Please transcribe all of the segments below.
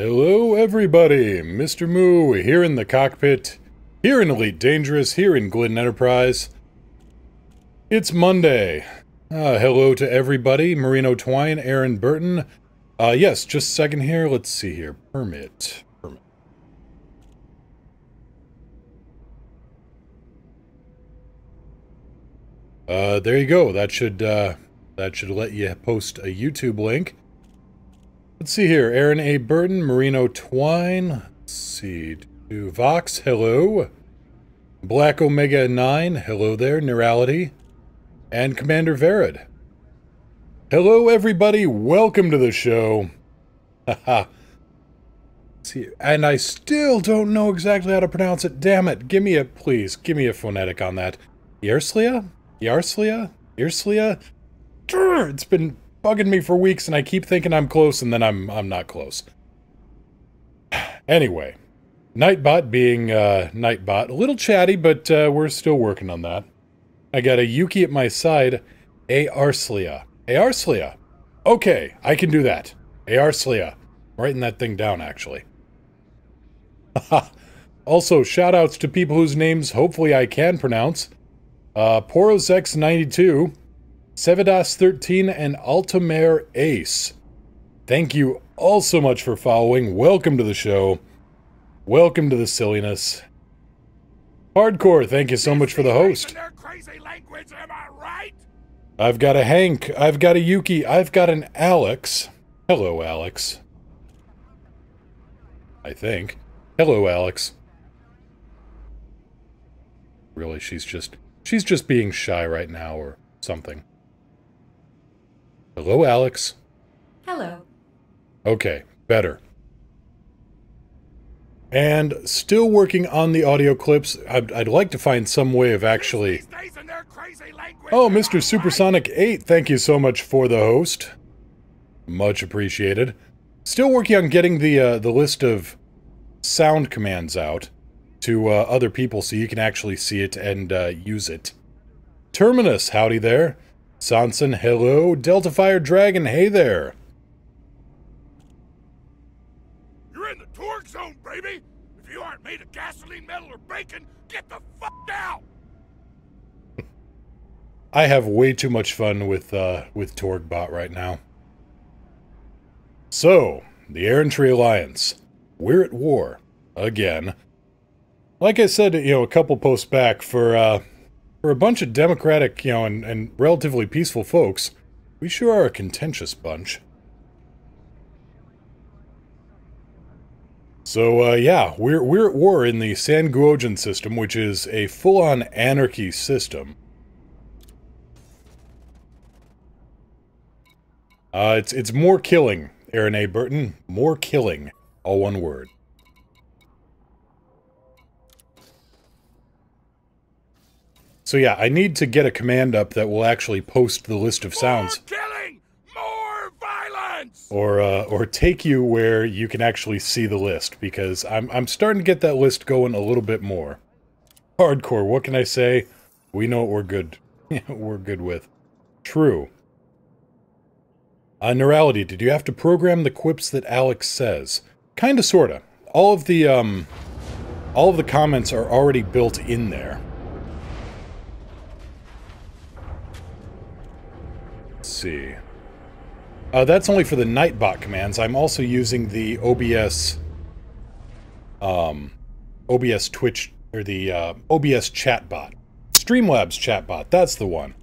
Hello everybody, Mr. Moo here in the cockpit, here in Elite Dangerous, here in Glidden Enterprise. It's Monday. Hello to everybody, Marino Twine, Aaron Burton. Yes, just a second here, let's see here, permit. There you go, that should let you post a YouTube link. Let's see here, Aaron A. Burton, Marino Twine, let's see, to Vox, hello. Black Omega 9, hello there, Neurality. And Commander Verid. Hello everybody, welcome to the show. Haha. See, and I still don't know exactly how to pronounce it, damn it, please, give me a phonetic on that. Yerslia? Yarslia? Yerslia? It's been bugging me for weeks, and I keep thinking I'm close, and then I'm not close. Anyway, Nightbot being Nightbot, a little chatty, but we're still working on that. I got a Yuki at my side, Arslia. Arslia. Okay, I can do that. Arslia. Writing that thing down, actually. Also, shoutouts to people whose names hopefully I can pronounce. PorosX92. Sevedas 13 and Altamare Ace. Thank you all so much for following. Welcome to the show. Welcome to the silliness. Hardcore, thank you so much for the host. Crazy language, am I right? I've got a Hank, I've got a Yuki, I've got an Alex. Hello, Alex. I think. Hello, Alex. Really, she's just being shy right now or something. Hello, Alex. Hello. Okay, better. And still working on the audio clips. I'd like to find some way of actually... Oh, Mr. Supersonic 8, thank you so much for the host. Much appreciated. Still working on getting the list of sound commands out to other people so you can actually see it and use it. Terminus, howdy there. Sanson, hello. Delta Fire Dragon, hey there. You're in the torque zone, baby! If you aren't made of gasoline, metal, or bacon, get the fuck out! I have way too much fun with Torgbot right now. So, the Air and Tree Alliance. We're at war. Again. Like I said, a couple posts back, for a bunch of democratic, and relatively peaceful folks, we sure are a contentious bunch. So, yeah, we're at war in the Sanguojan system, which is a full-on anarchy system. It's more killing, Aaron A. Burton. More killing. All one word. So yeah, I need to get a command up that will actually post the list of sounds. More killing! More violence! Or take you where you can actually see the list, because I'm starting to get that list going a little bit more. Hardcore, what can I say? We know what we're good. We're good with. True. Neurality, did you have to program the quips that Alex says? Kinda, sorta. All of the comments are already built in there. Let's see. That's only for the Nightbot commands. I'm also using the OBS Twitch, or the OBS chatbot. Streamlabs chatbot, that's the one.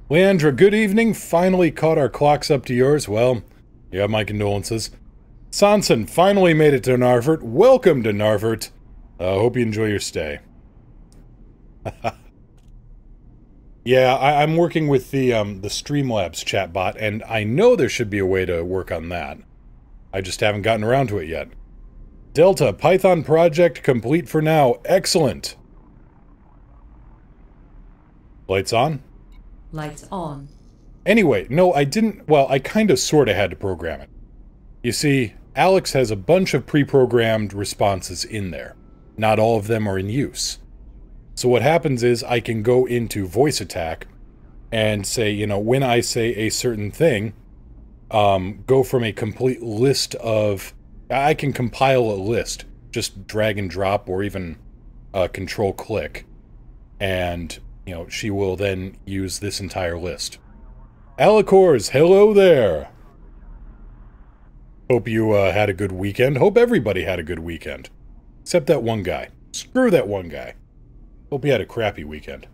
Leandra, good evening. Finally caught our clocks up to yours. Well, you have my condolences. Sanson finally made it to Narvert. Welcome to Narvert. Hope you enjoy your stay. Yeah, I'm working with the Streamlabs chatbot, and I know there should be a way to work on that. I just haven't gotten around to it yet. Delta, Python project complete for now. Excellent. Lights on? Lights on. Anyway, no, I didn't... Well, I kinda sorta had to program it. You see, Alex has a bunch of pre-programmed responses in there. Not all of them are in use. So what happens is I can go into voice attack and say, when I say a certain thing, go from a complete list of I can compile a list, just drag and drop, or even control click, and, you know, she will then use this entire list. Alicors, hello there! Hope you had a good weekend. Hope everybody had a good weekend. Except that one guy. Screw that one guy. Hope he had a crappy weekend.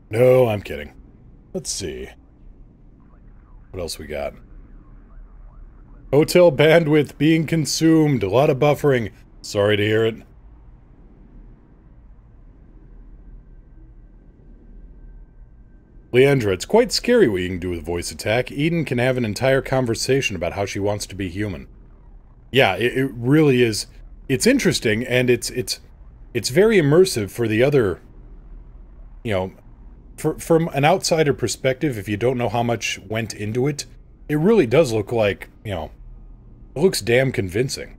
No, I'm kidding. Let's see. What else we got? Hotel bandwidth being consumed. A lot of buffering. Sorry to hear it. Leandra, it's quite scary what you can do with voice attack. Eden can have an entire conversation about how she wants to be human. Yeah, it really is. It's interesting, and it's very immersive for the other, you know, from an outsider perspective, if you don't know how much went into it, it really does look like, you know, it looks damn convincing.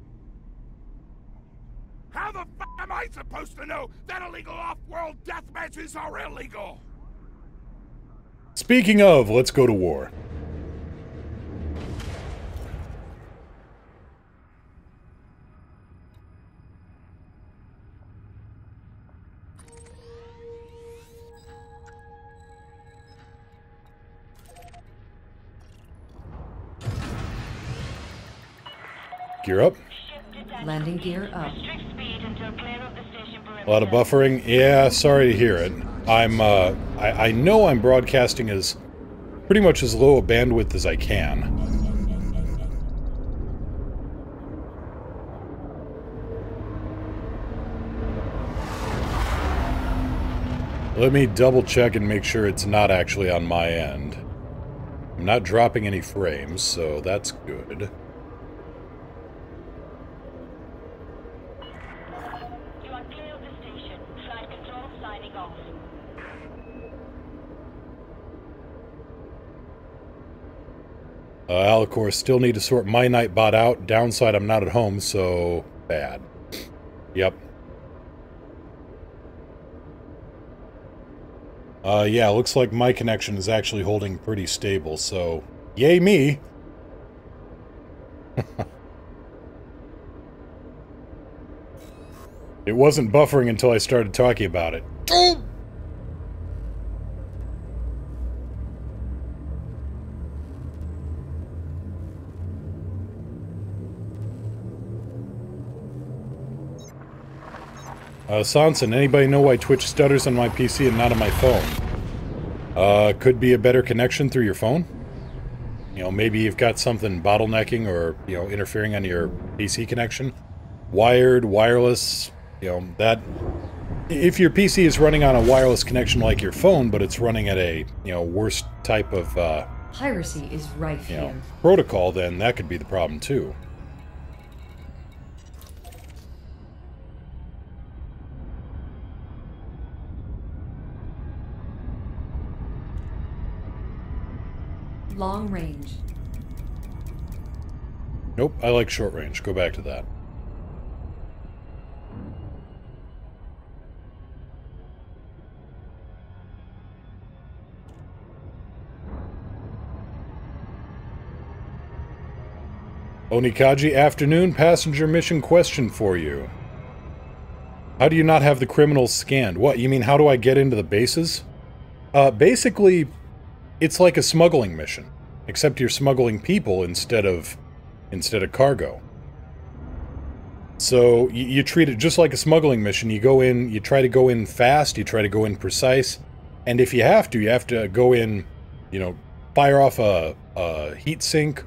How the f*** am I supposed to know that illegal off-world death matches are illegal? Speaking of, let's go to war. Gear up. Landing gear up. A lot of buffering. Yeah, sorry to hear it. I know I'm broadcasting as pretty much as low a bandwidth as I can. Let me double check and make sure it's not actually on my end. I'm not dropping any frames, so that's good. Alicor, still need to sort my Nightbot out. Downside, I'm not at home, so bad. Yep. Yeah, looks like my connection is actually holding pretty stable, so yay me! It wasn't buffering until I started talking about it. Oh! Sanson, anybody know why Twitch stutters on my PC and not on my phone? Could be a better connection through your phone. You know, maybe you've got something bottlenecking or, you know, interfering on your PC connection. Wired, wireless, you know, that... If your PC is running on a wireless connection like your phone, but it's running at a, you know, worse type of, piracy is rife you here. know, protocol, then that could be the problem too. Long range. Nope, I like short range. Go back to that. Onikaji, afternoon. Passenger mission question for you. How do you not have the criminals scanned? What, you mean how do I get into the bases? Basically, it's like a smuggling mission. Except you're smuggling people instead of cargo. So, you treat it just like a smuggling mission. You go in, you try to go in fast, you try to go in precise, and if you have to go in, you know, fire off a heat sink,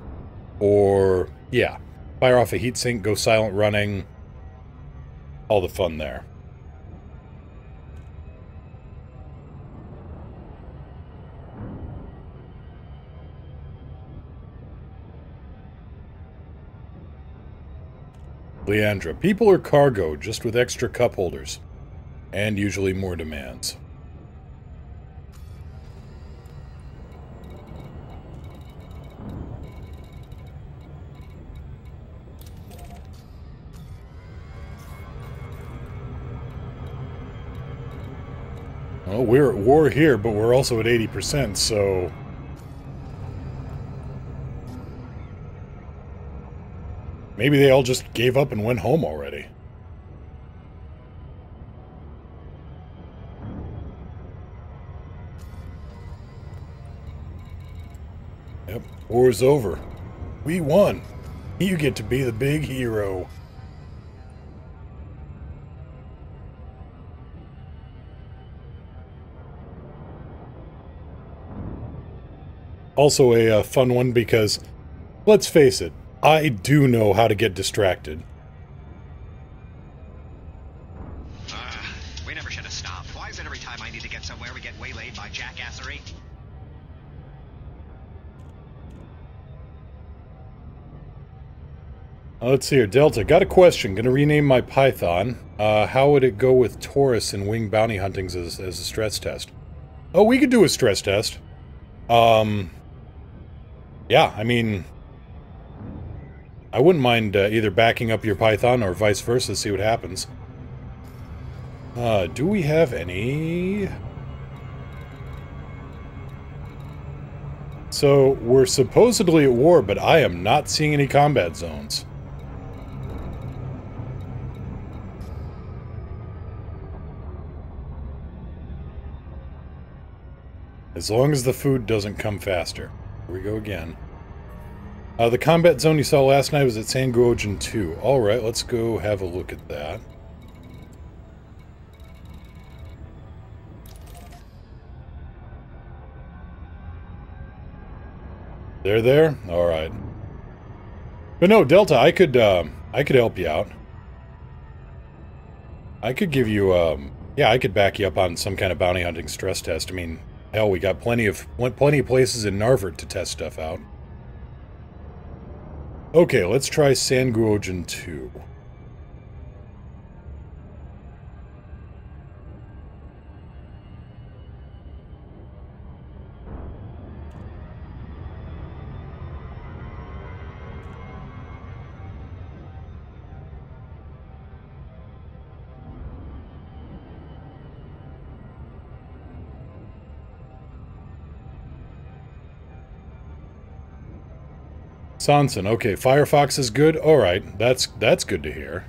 or, yeah, fire off a heat sink, go silent running, all the fun there. Leandra, people are cargo, just with extra cup holders. And usually more demands. Well, we're at war here, but we're also at 80%, so... Maybe they all just gave up and went home already. Yep, war's over. We won. You get to be the big hero. Also a fun one because, let's face it, I do know how to get distracted. We never should have stopped. Why is it every time I need to get somewhere we get waylaid by jackassery? Let's see here, Delta. Got a question. Gonna rename my Python. How would it go with Taurus and wing bounty huntings as a stress test? Oh, we could do a stress test. Yeah, I mean, I wouldn't mind either backing up your Python or vice versa, see what happens. Do we have any? So, we're supposedly at war, but I am not seeing any combat zones. As long as the food doesn't come faster. Here we go again. The combat zone you saw last night was at Sanguojan 2. Alright, let's go have a look at that. They're there? Alright. But no, Delta, I could help you out. I could give you, yeah, I could back you up on some kind of bounty hunting stress test. I mean, hell, we got plenty of places in Narvert to test stuff out. Okay, let's try Sanguojan 2. Sanson, okay, Firefox is good? Alright, that's good to hear.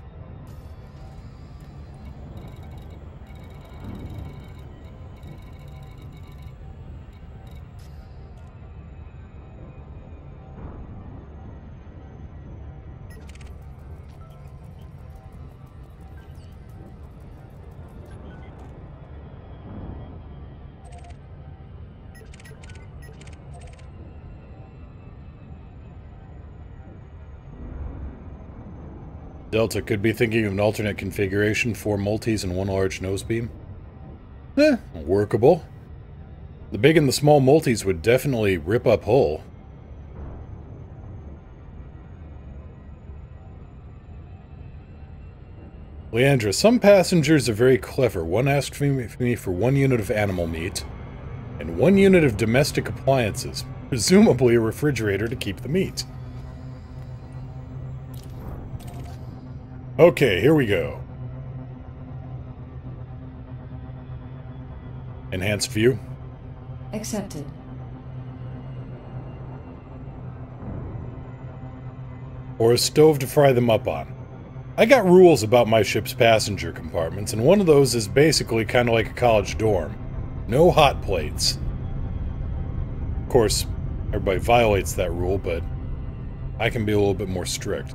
Delta could be thinking of an alternate configuration, 4 multis and 1 large nose beam. Workable. The big and the small multis would definitely rip up hull. Leandra, some passengers are very clever. One asked me for 1 unit of animal meat and 1 unit of domestic appliances, presumably a refrigerator to keep the meat. Okay, here we go. Enhanced view. Accepted. Or a stove to fry them up on. I got rules about my ship's passenger compartments, and one of those is basically kind of like a college dorm. No hot plates. Of course, everybody violates that rule, but I can be a little bit more strict.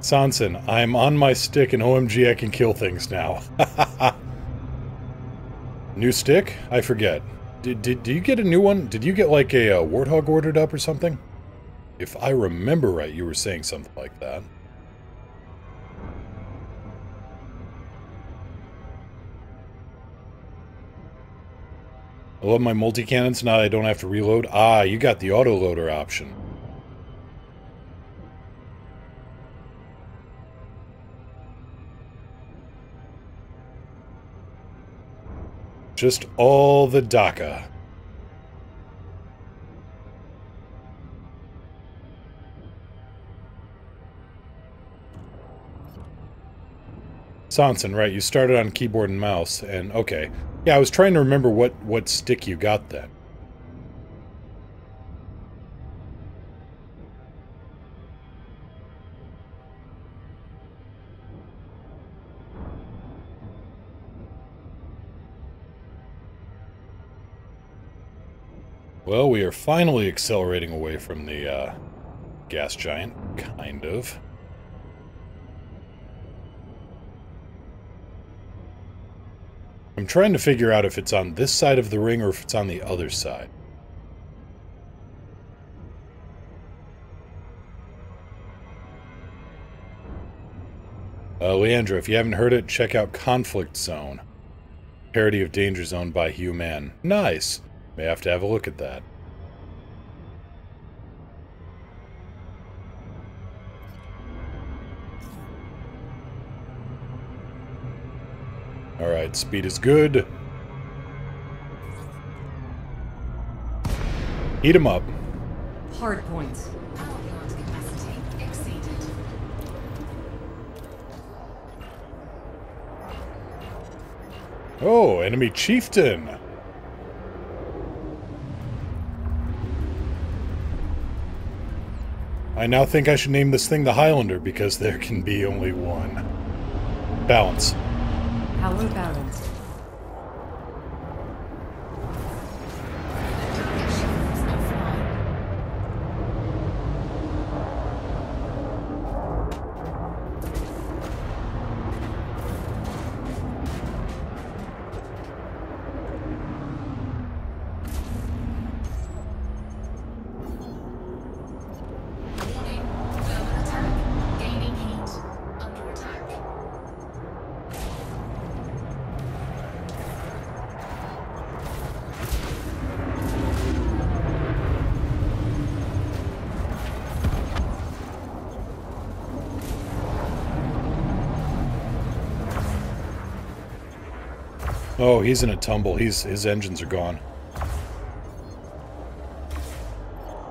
Sanson, I'm on my stick and OMG I can kill things now. New stick? I forget. Did you get a new one? Did you get like a Warthog ordered up or something? If I remember right, you were saying something like that. I love my multi-cannons now that I don't have to reload. Ah, you got the auto-loader option. Just all the DACA. Sanson, right, you started on keyboard and mouse, and okay. Yeah, I was trying to remember what stick you got then. Well, we are finally accelerating away from the gas giant, kind of. I'm trying to figure out if it's on this side of the ring or if it's on the other side. Leandra, if you haven't heard it, check out Conflict Zone. Parody of Danger Zone by Human. Nice! May have to have a look at that. Alright, speed is good. Heat 'em up. Hard points. Power plant capacity exceeded. Oh, enemy chieftain! I now think I should name this thing the Highlander because there can be only one. Balance. Power balanced. Target shields offline. Warning. Thermal attack. Gaining heat. Under attack. Oh, he's in a tumble. His engines are gone.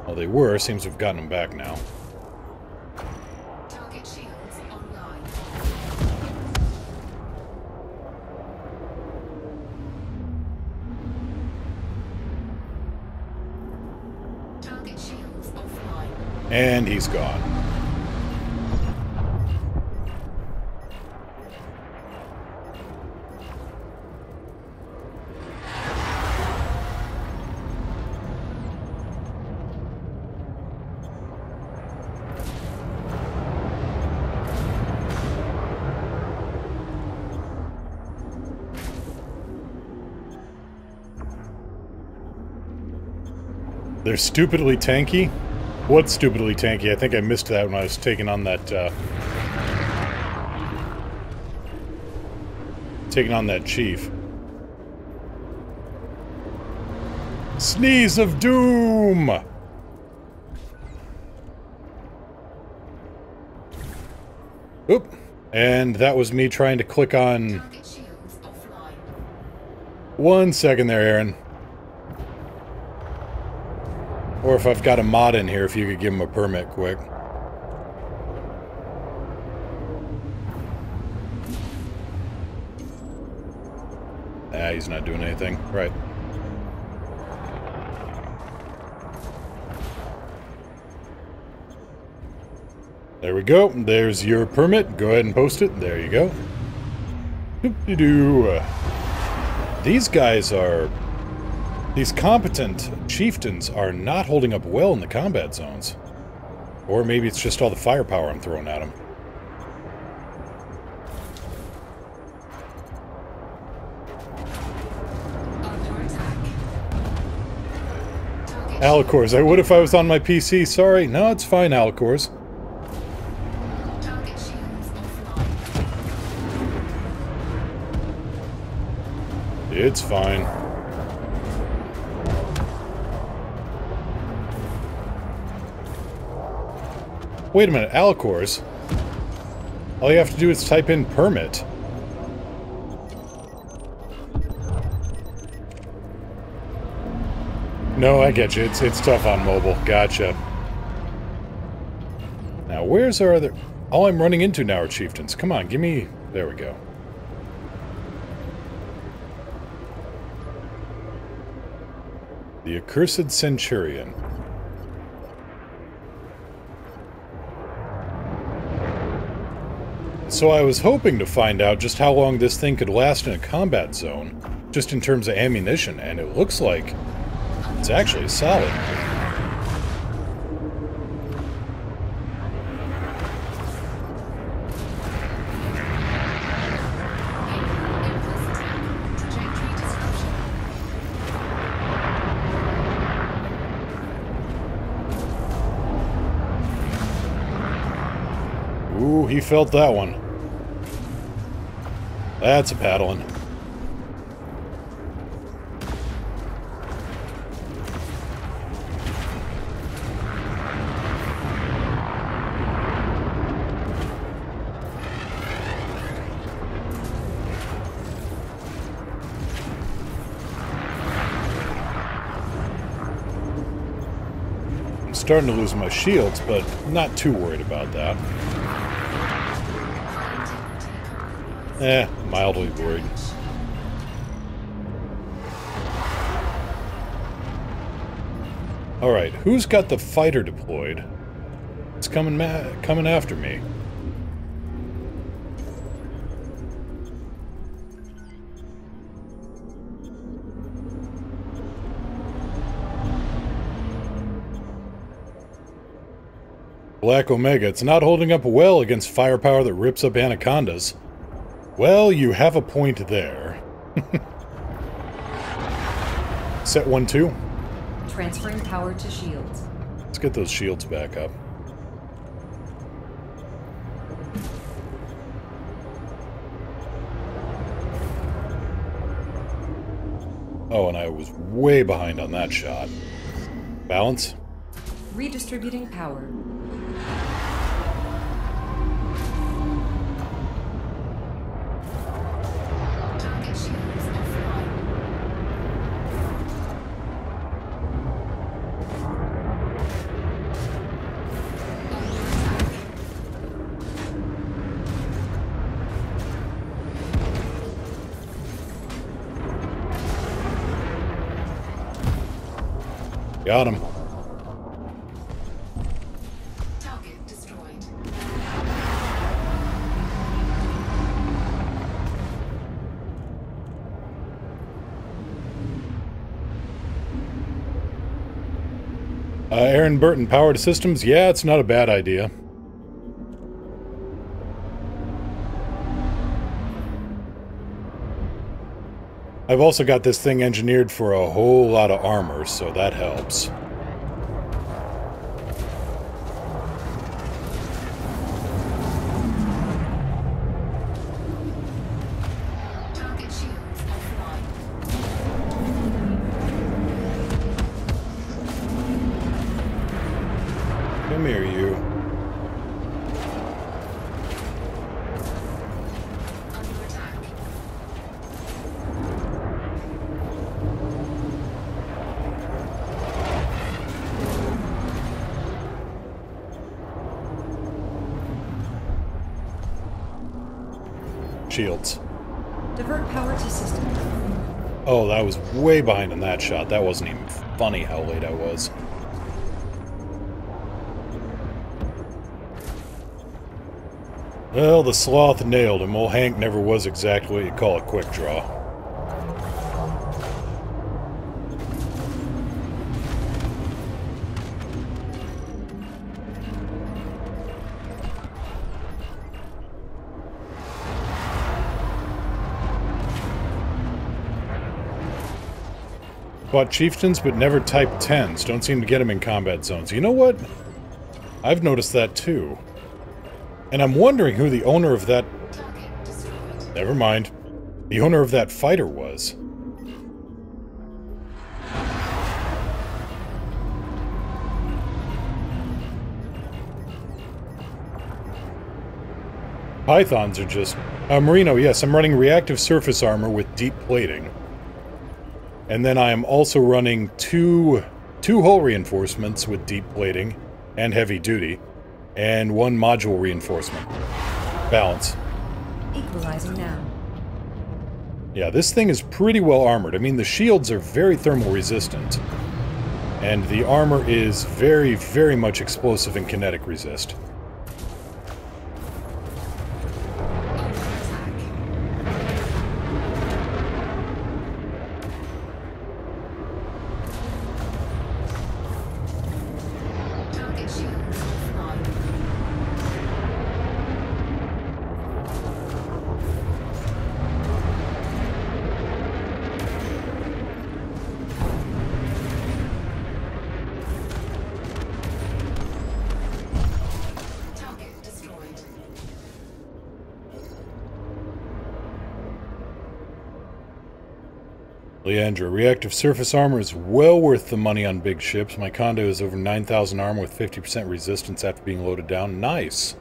Well, they were. Seems we've gotten them back now. Target shields online. Target shields offline. And he's gone. They're stupidly tanky? What's stupidly tanky? I think I missed that when I was taking on that, chief. Sneeze of Doom! Oop. And that was me trying to click on... Target shields offline. 1 second there, Aaron. Or if I've got a mod in here, if you could give him a permit quick. Ah, he's not doing anything. Right. There we go. There's your permit. Go ahead and post it. There you go. Doop-de-doo. These guys are... These competent chieftains are not holding up well in the combat zones. Or maybe it's just all the firepower I'm throwing at them. Under attack. Target Alicors. I would if I was on my PC. Sorry. No, it's fine, Alicors. Target shields offline. It's fine. Wait a minute, Alicors? All you have to do is type in permit. No, I get you. It's tough on mobile. Gotcha. Now, where's our other... All I'm running into now are chieftains. Come on, give me... There we go. The Accursed Centurion. So I was hoping to find out just how long this thing could last in a combat zone, just in terms of ammunition, and it looks like It's actually solid. Ooh, he felt that one. That's a paddling. I'm starting to lose my shields, but not too worried about that. Mildly worried. Alright, who's got the fighter deployed? It's coming after me. Black Omega, it's not holding up well against firepower that rips up anacondas. Well, you have a point there. Set 1-2. Transferring power to shields. Let's get those shields back up. Oh, and I was way behind on that shot. Balance. Redistributing power. Target shields offline. Got him. Target destroyed. Aaron Burton, power to systems? Yeah, it's not a bad idea. I've also got this thing engineered for a whole lot of armor, so that helps. Target shields offline. Come here, you. Under attack. Shields. Divert power to system. Oh, that was way behind on that shot. That wasn't even funny how late I was. Well, the sloth nailed him. Old Hank never was exactly what you call a quick draw. Fought chieftains, but never type 10s. Don't seem to get them in combat zones. You know what? I've noticed that too. And I'm wondering who the owner of that... Target destroyed. Never mind. The owner of that fighter was. Pythons are just... Marino, yes, I'm running reactive surface armor with deep plating. And then I am also running two hull reinforcements with deep plating and heavy duty, and one module reinforcement. Balance. Equalizing now. Yeah, this thing is pretty well armored. I mean, the shields are very thermal resistant, and the armor is very, very much explosive and kinetic resist. Under attack. Leandra, reactive surface armor is well worth the money on big ships. My condo is over 9,000 armor with 50% resistance after being loaded down. Nice.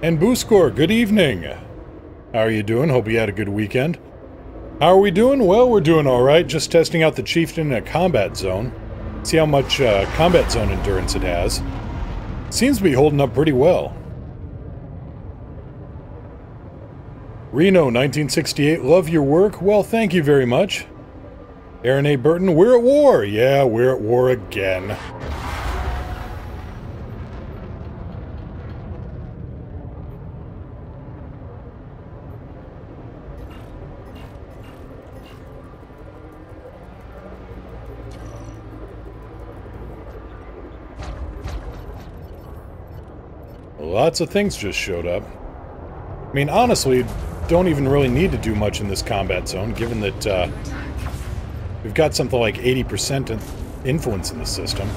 And Booskor, good evening. How are you doing? Hope you had a good weekend. How are we doing? Well, we're doing alright. Just testing out the Chieftain in a combat zone. See how much combat zone endurance it has. Seems to be holding up pretty well. Reno, 1968, love your work. Well, thank you very much. Aaron A. Burton, we're at war. Yeah, we're at war again. Lots of things just showed up. I mean, honestly, don't even really need to do much in this combat zone, given that we've got something like 80% influence in the system.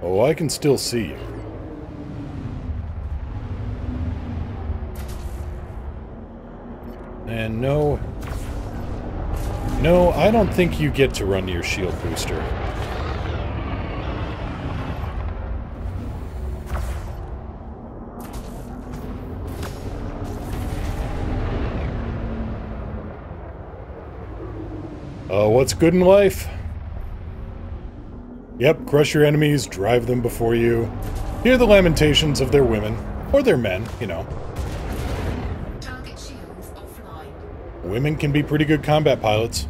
Oh, I can still see you. And no, I don't think you get to run your shield booster. What's good in life? Yep, crush your enemies, drive them before you. Hear the lamentations of their women, or their men, you know. Women can be pretty good combat pilots.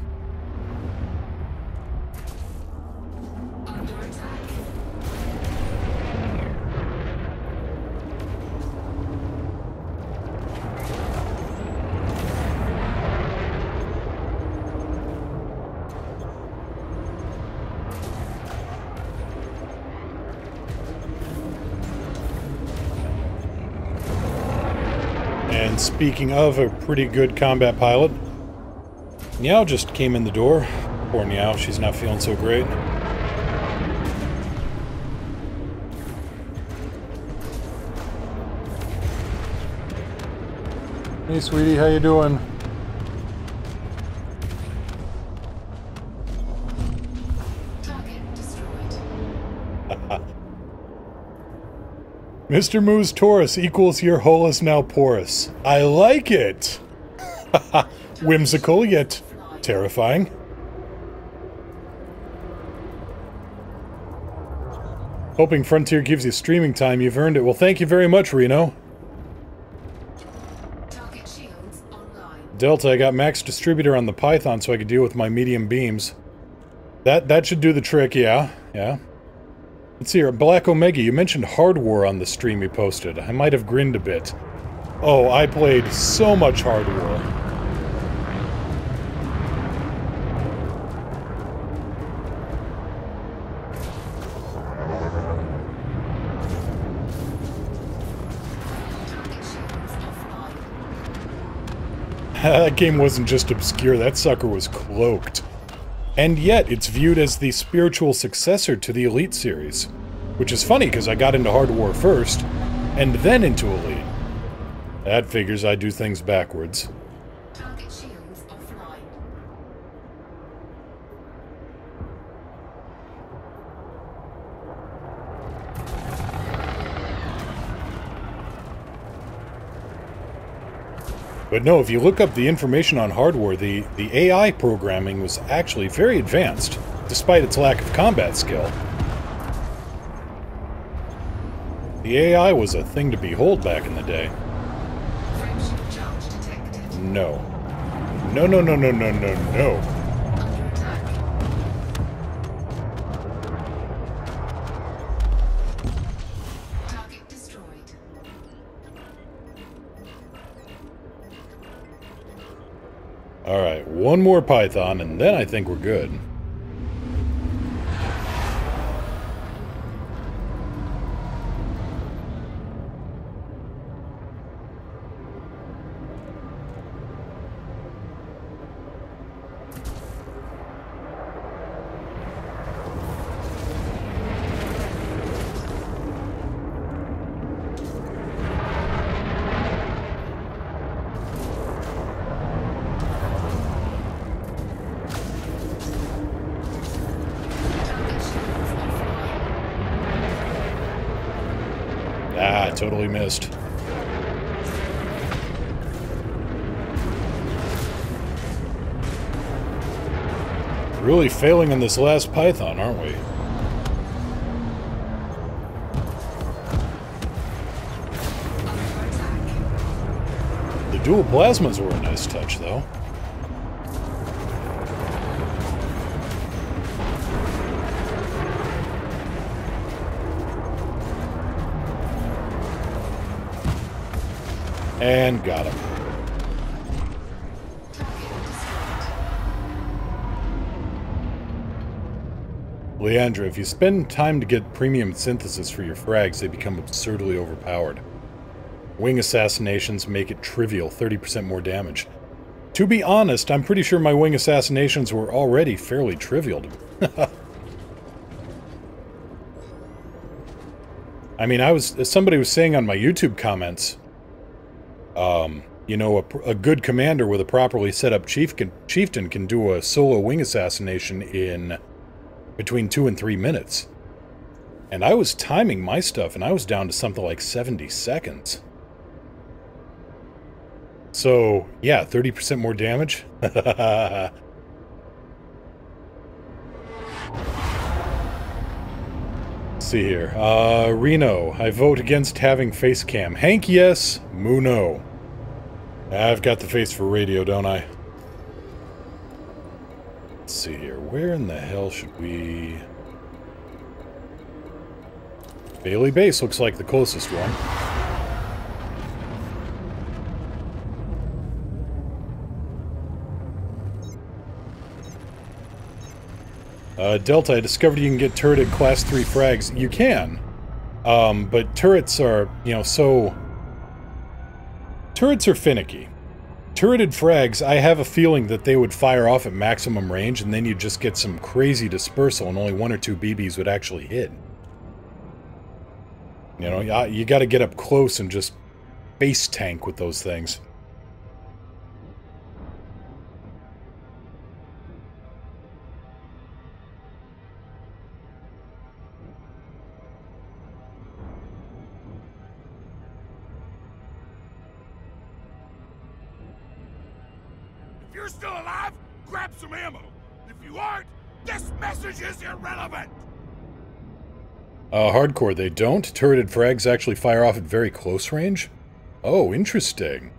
And speaking of a pretty good combat pilot, Meow just came in the door. Poor Meow, she's not feeling so great. Hey sweetie, how you doing? Target destroyed. Mr. Moo's Taurus equals your hull is now porous. I like it! Whimsical, yet terrifying. Hoping Frontier gives you streaming time, you've earned it. Well, thank you very much, Reno. Target shields online. Delta, I got max distributor on the Python so I could deal with my medium beams. That should do the trick, yeah. Let's see here, Black Omega, you mentioned Hard War on the stream you posted. I might have grinned a bit. Oh, I played so much Hard War. That game wasn't just obscure, that sucker was cloaked. And yet, it's viewed as the spiritual successor to the Elite series. Which is funny, because I got into Hard War first, and then into Elite. That figures I do things backwards. Target shields offline. But no, if you look up the information on Hard War, the AI programming was actually very advanced, despite its lack of combat skill. The AI was a thing to behold back in the day. Frameshield charge detected. No. No, no, no, no, no, no, no. Under attack. Target destroyed. Alright, one more Python, and then I think we're good. Ah, totally missed. Really failing in this last Python, aren't we? The dual plasmas were a nice touch, though. And got him. Leandra, if you spend time to get premium synthesis for your frags, they become absurdly overpowered. Wing assassinations make it trivial, 30% more damage. To be honest, I'm pretty sure my wing assassinations were already fairly trivial. I mean, somebody was saying on my YouTube comments, you know, a good commander with a properly set up chieftain can do a solo wing assassination in between 2 and 3 minutes. And I was timing my stuff, and I was down to something like 70 seconds. So, yeah, 30% more damage. Let's see here. Reno, I vote against having face cam. Hank, yes. Moo, no. I've got the face for radio, don't I? Let's see here. Where in the hell should we... Bailey Base looks like the closest one. Delta, I discovered you can get turreted Class 3 frags. You can. But turrets are, you know, so... Turrets are finicky. Turreted frags, I have a feeling that they would fire off at maximum range, and then you'd just get some crazy dispersal, and only 1 or 2 BBs would actually hit. You know, you gotta get up close and just face tank with those things. If you're still alive, grab some ammo. If you aren't, this message is irrelevant. Hardcore, they don't. Turreted frags actually fire off at very close range? Oh, interesting.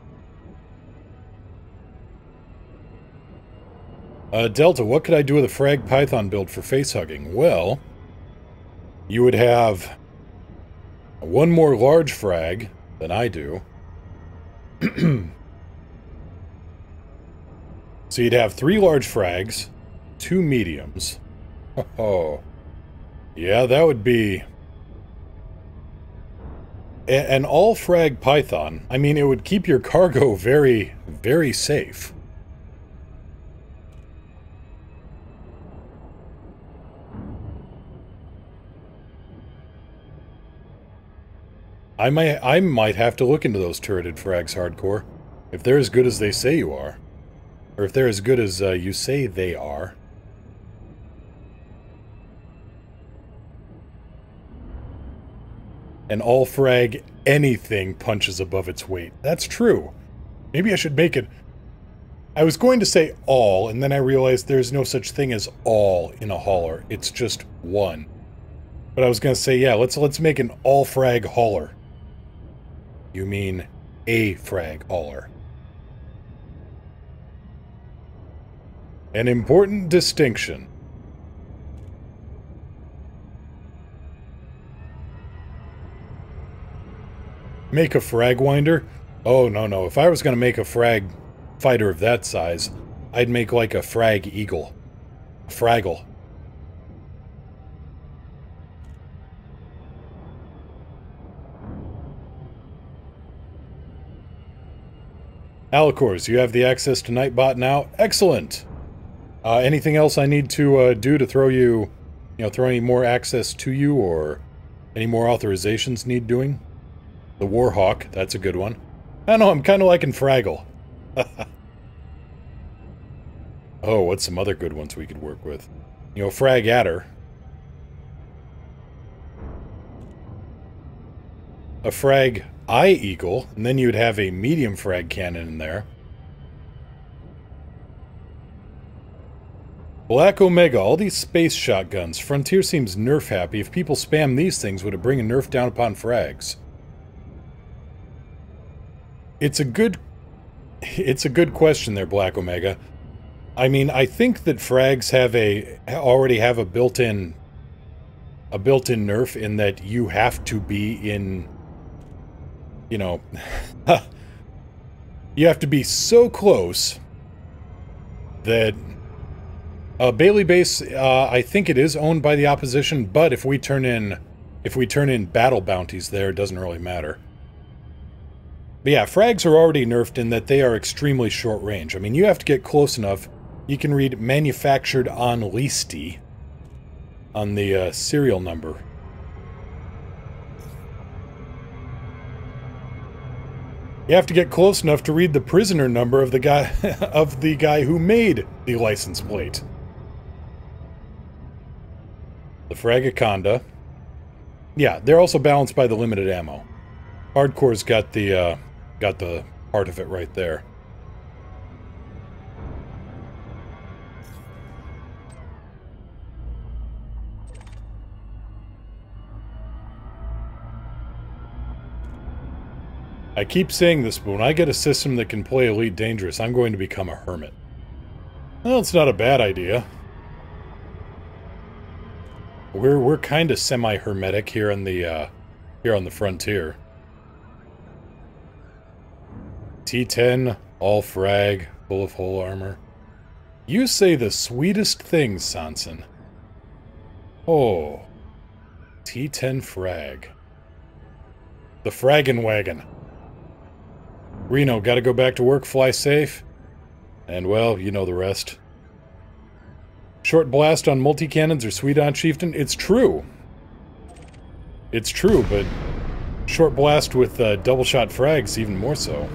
Delta, what could I do with a frag python build for face-hugging? Well, you would have 1 more large frag than I do. So you'd have 3 large frags, 2 mediums. Oh. Yeah, that would be... An all-frag python. I mean, it would keep your cargo very, very safe. I might have to look into those turreted frags, Hardcore. If they're as good as they say you are. Or if they're as good as you say they are. And all frag anything punches above its weight. That's true. Maybe I should make it... I was going to say all, and then I realized there's no such thing as all in a hauler. It's just one. But I was going to say, yeah, let's make an all frag hauler. You mean a frag hauler. An important distinction. Make a frag winder? Oh, no. If I was going to make a frag fighter of that size, I'd make like a frag eagle. A fraggle. Alicors, you have the access to Nightbot now? Excellent! Anything else I need to do to throw you, throw any more access to you, or any more authorizations need doing? The Warhawk, that's a good one. I don't know, I'm kind of liking Fraggle. Oh, what's some other good ones we could work with? Frag Adder. a frag eye eagle, and then you'd have a medium frag cannon in there. Black Omega, all these space shotguns. Frontier seems nerf happy. If people spam these things, would it bring a nerf down upon frags? It's a good question there, Black Omega. I mean, I think that frags already have a built-in nerf in that you have to be in, you know, you have to be so close that Bailey Base, I think it is owned by the opposition, but if we turn in battle bounties there, it doesn't really matter. But yeah, frags are already nerfed in that they are extremely short range. I mean, you have to get close enough. You can read manufactured on Leasty on the serial number. You have to get close enough to read the prisoner number of the guy who made the license plate. The FARRAGUT. Yeah, they're also balanced by the limited ammo. Hardcore's got the part of it right there. I keep saying this, but when I get a system that can play Elite Dangerous, I'm going to become a hermit. Well, it's not a bad idea. We're kind of semi-hermetic here on the frontier. T10, all frag, full of hull armor. You say the sweetest things, Sanson. Oh, T10 frag. The fraggin' wagon. Reno, gotta go back to work, fly safe. And, well, you know the rest. Short blast on multi-cannons or sweet on chieftain? It's true. It's true, but short blast with double shot frags even more so.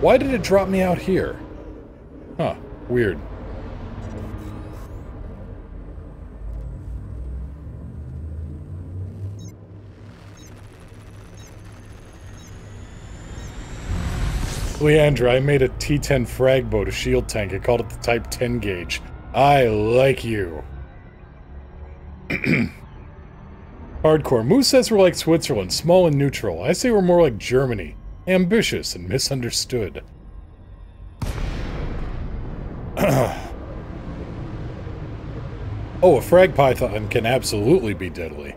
Why did it drop me out here? Huh, weird. Leandra, I made a T10 frag boat, a shield tank. I called it the Type 10 gauge. I like you. Hardcore. Moose says we're like Switzerland, small and neutral. I say we're more like Germany, ambitious and misunderstood. Oh, a frag python can absolutely be deadly.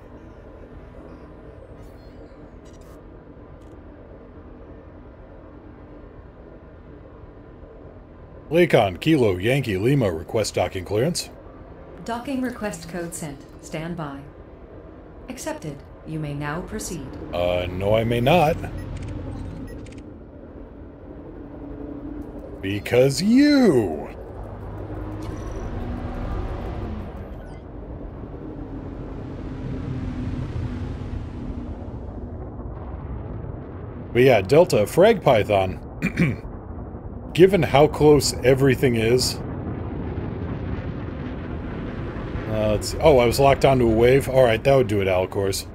Lakon, Kilo, Yankee, Lima, request docking clearance. Docking request code sent. Stand by. Accepted. You may now proceed. No I may not. Because you! But yeah, Delta, frag python. Given how close everything is... let's see. Oh, I was locked onto a wave? Alright, that would do it, Alcors.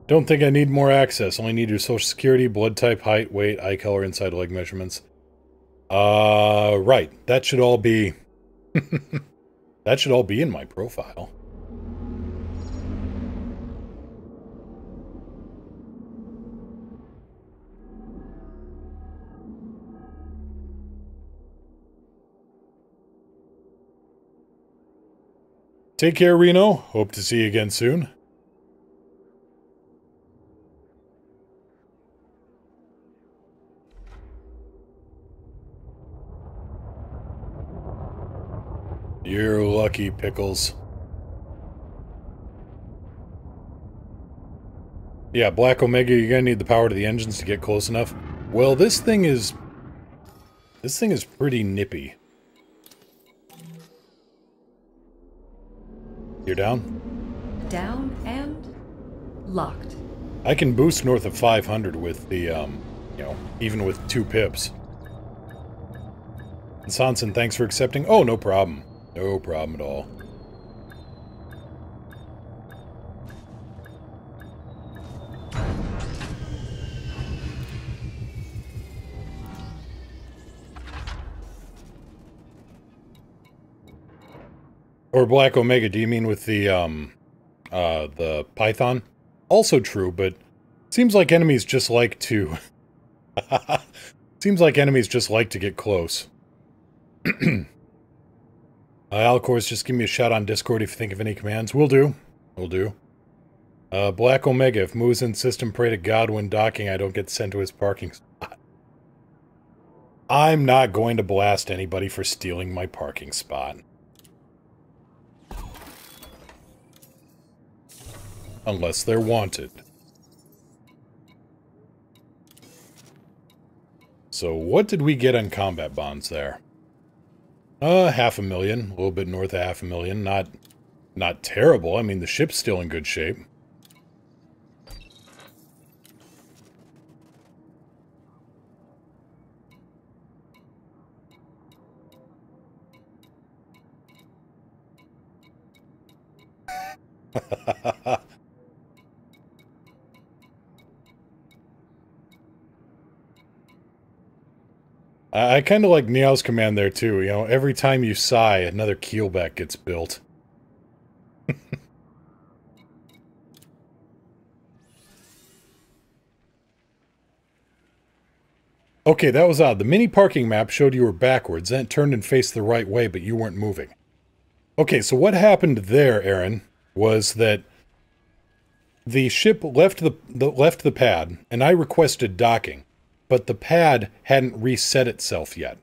Don't think I need more access. Only need your social security, blood type, height, weight, eye color, inside leg measurements. Right. That should all be... that should all be in my profile. Take care, Reno. Hope to see you again soon. You're lucky, Pickles. Yeah, Black Omega, you're gonna need the power to the engines to get close enough. Well, this thing is pretty nippy. You're down? Down and locked. I can boost north of 500 with the, you know, even with 2 pips. And Sanson, thanks for accepting. Oh, no problem. No problem at all. Or Black Omega, do you mean with the Python? Also true, but seems like enemies just like to... seems like enemies just like to get close. Alcors, just give me a shout on Discord if you think of any commands. Will do. Will do. Black Omega, if moves in system, pray to God when docking I don't get sent to his parking spot. I'm not going to blast anybody for stealing my parking spot. Unless they're wanted. So what did we get on combat bonds there? 500,000, a little bit north of 500,000. Not terrible. I mean, the ship's still in good shape. I kind of like Neo's command there, too. You know, every time you sigh, another keelback gets built. Okay, that was odd. The mini parking map showed you were backwards, then it turned and faced the right way, but you weren't moving. Okay, so what happened there, Aaron, was that the ship left the pad, and I requested docking. But the pad hadn't reset itself yet.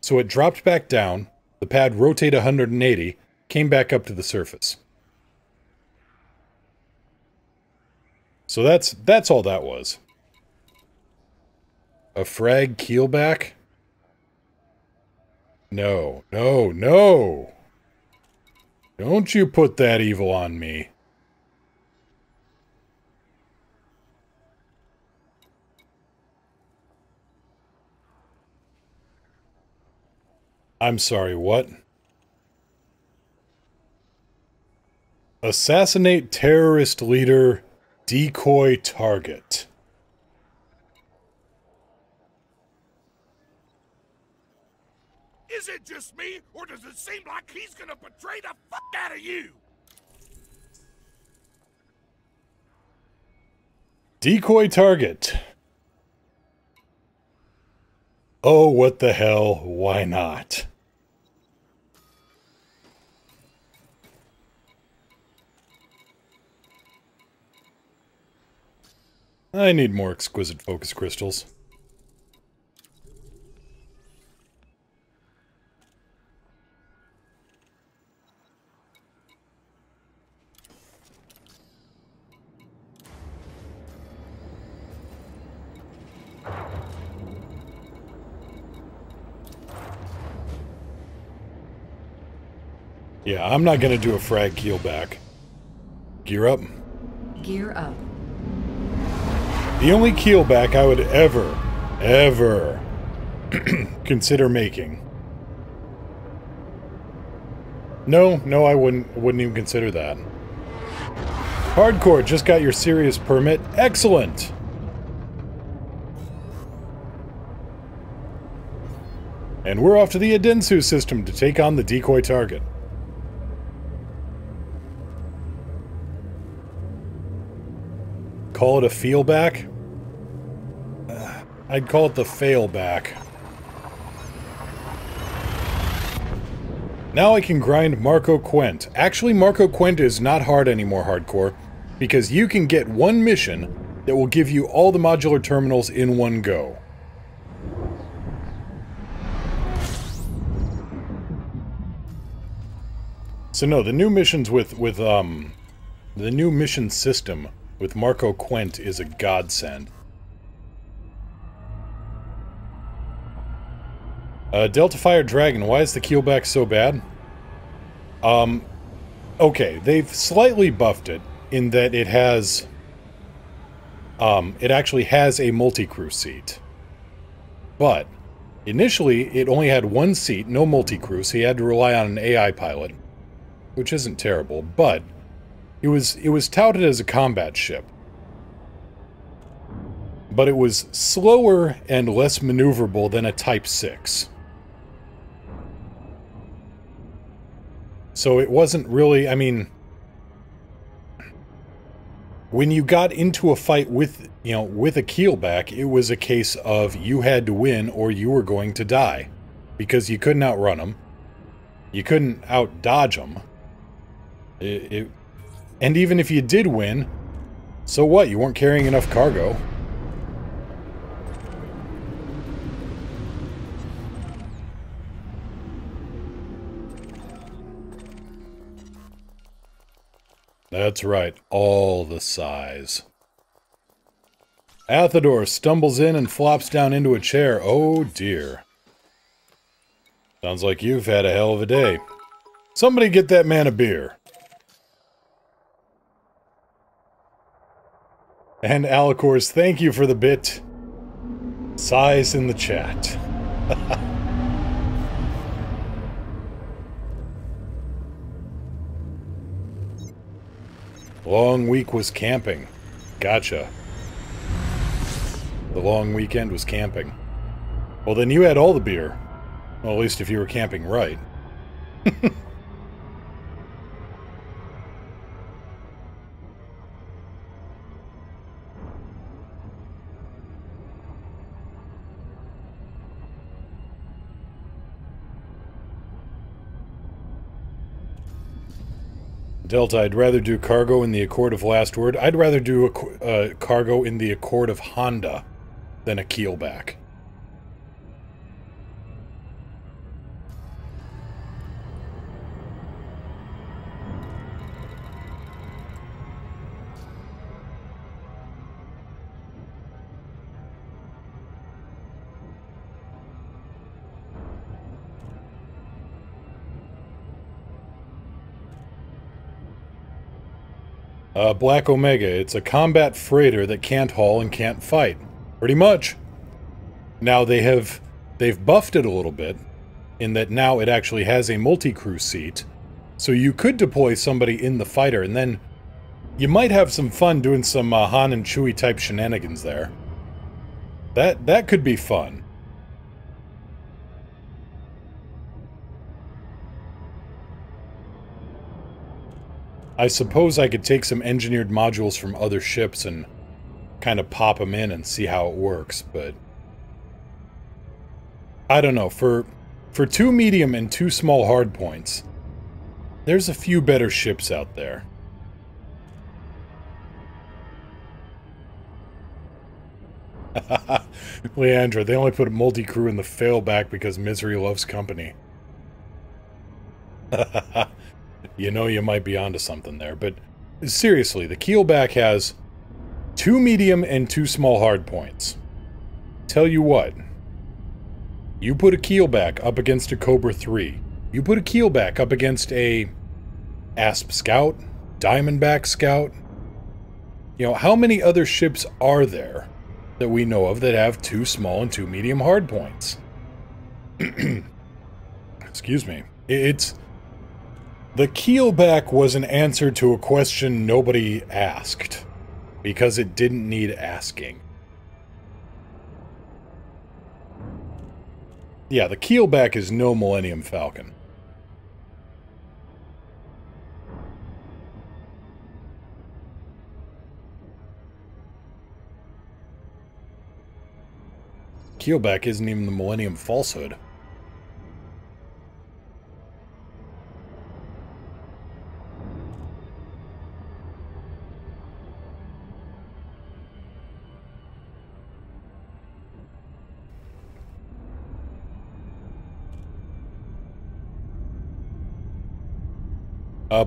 So it dropped back down, the pad rotated 180, came back up to the surface. So that's all that was. A frag keelback? No, no, no! Don't you put that evil on me. I'm sorry, what? Assassinate terrorist leader, decoy target. Is it just me, or does it seem like he's gonna betray the fuck out of you? Decoy target. Oh, what the hell, why not? I need more exquisite focus crystals. Yeah, I'm not gonna do a frag keelback. Gear up. Gear up. The only keelback I would ever consider making. No, I wouldn't even consider that. Hardcore, just got your serious permit. Excellent! And we're off to the Adensu system to take on the decoy target. Call it a feelback? I'd call it the failback. Now I can grind Marco Quent. Actually, Marco Quent is not hard anymore, Hardcore, because you can get one mission that will give you all the modular terminals in one go. So no, the new missions with the new mission system with Marco Quent is a godsend. Delta Fire Dragon, why is the keelback so bad? Okay, they've slightly buffed it in that it has, it actually has a multi-crew seat. But Initially, it only had one seat, no multi-crew, so you had to rely on an AI pilot, which isn't terrible, but it was touted as a combat ship. But it was slower and less maneuverable than a Type 6. So it wasn't really, I mean, when you got into a fight with, with a keelback, it was a case of you had to win or you were going to die. Because you couldn't outrun them. You couldn't out-dodge them. And even if you did win, so what? You weren't carrying enough cargo. That's right, all the size. Athador stumbles in and flops down into a chair. Oh dear. Sounds like you've had a hell of a day. Somebody get that man a beer. And Alicor's thank you for the bit. Size in the chat. Long week was camping. Gotcha. The long weekend was camping. Well, then you had all the beer. Well, at least if you were camping right. Delta, I'd rather do cargo in the Accord of Last Word. I'd rather do a cargo in the Accord of Honda than a keelback. Black Omega, it's a combat freighter that can't haul and can't fight. Pretty much. Now they've buffed it a little bit, in that now it actually has a multi-crew seat, so you could deploy somebody in the fighter, and then you might have some fun doing some Han and Chewie type shenanigans there. That could be fun. I suppose I could take some engineered modules from other ships and kind of pop them in and see how it works, but I don't know. For 2 medium and 2 small hardpoints, there's a few better ships out there. Leandra, they only put a multi-crew in the failback because misery loves company. You know you might be onto something there, but seriously, the keelback has 2 medium and 2 small hardpoints. Tell you what, you put a keelback up against a Cobra 3, you put a keelback up against a Asp Scout, Diamondback Scout, how many other ships are there that we know of that have 2 small and 2 medium hardpoints? Excuse me. The keelback was an answer to a question nobody asked, because it didn't need asking. Yeah, the keelback is no Millennium Falcon. Keelback isn't even the Millennium Falsehood.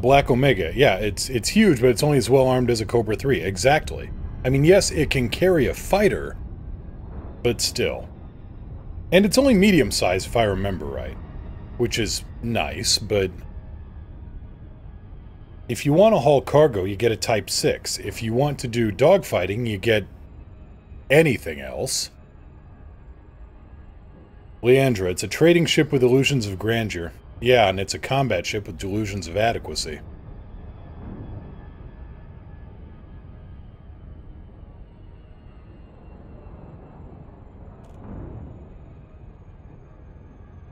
Black Omega, yeah, it's huge, but it's only as well armed as a Cobra 3. Exactly. I mean, yes, it can carry a fighter, but still. And it's only medium size, if I remember right, which is nice, but if you want to haul cargo, you get a Type 6. If you want to do dogfighting, you get anything else. Leandra, it's a trading ship with illusions of grandeur. Yeah, and it's a combat ship with delusions of adequacy.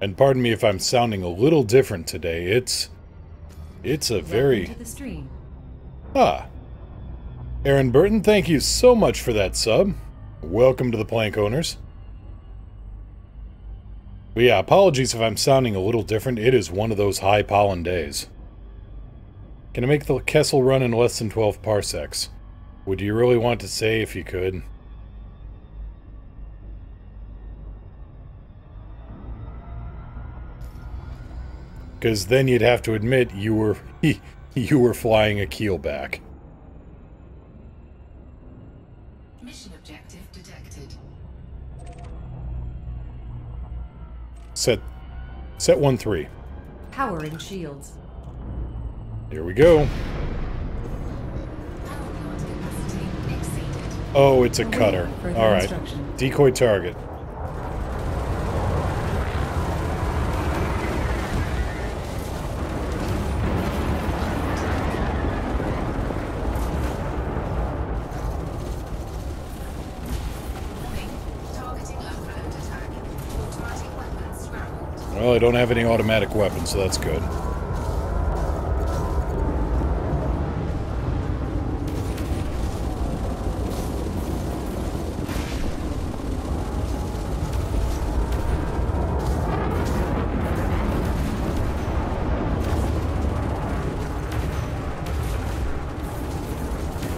And pardon me if I'm sounding a little different today. It's a very... Welcome to the stream. Ah. Aaron Burton, thank you so much for that sub. Welcome to the Plank Owners. But yeah, apologies if I'm sounding a little different. It is one of those high pollen days. Can I make the Kessel run in less than 12 parsecs? Would you really want to say if you could? Because then you'd have to admit you were flying a keelback. Mission objective detected. Set 1-3. Powering shields. Here we go. Power plant capacity exceeded. Oh, it's a Await cutter. further Alright. instruction. Decoy target. Warning. Targeting overload attack. Automatic weapons scrambled. Well, I don't have any automatic weapons, so that's good.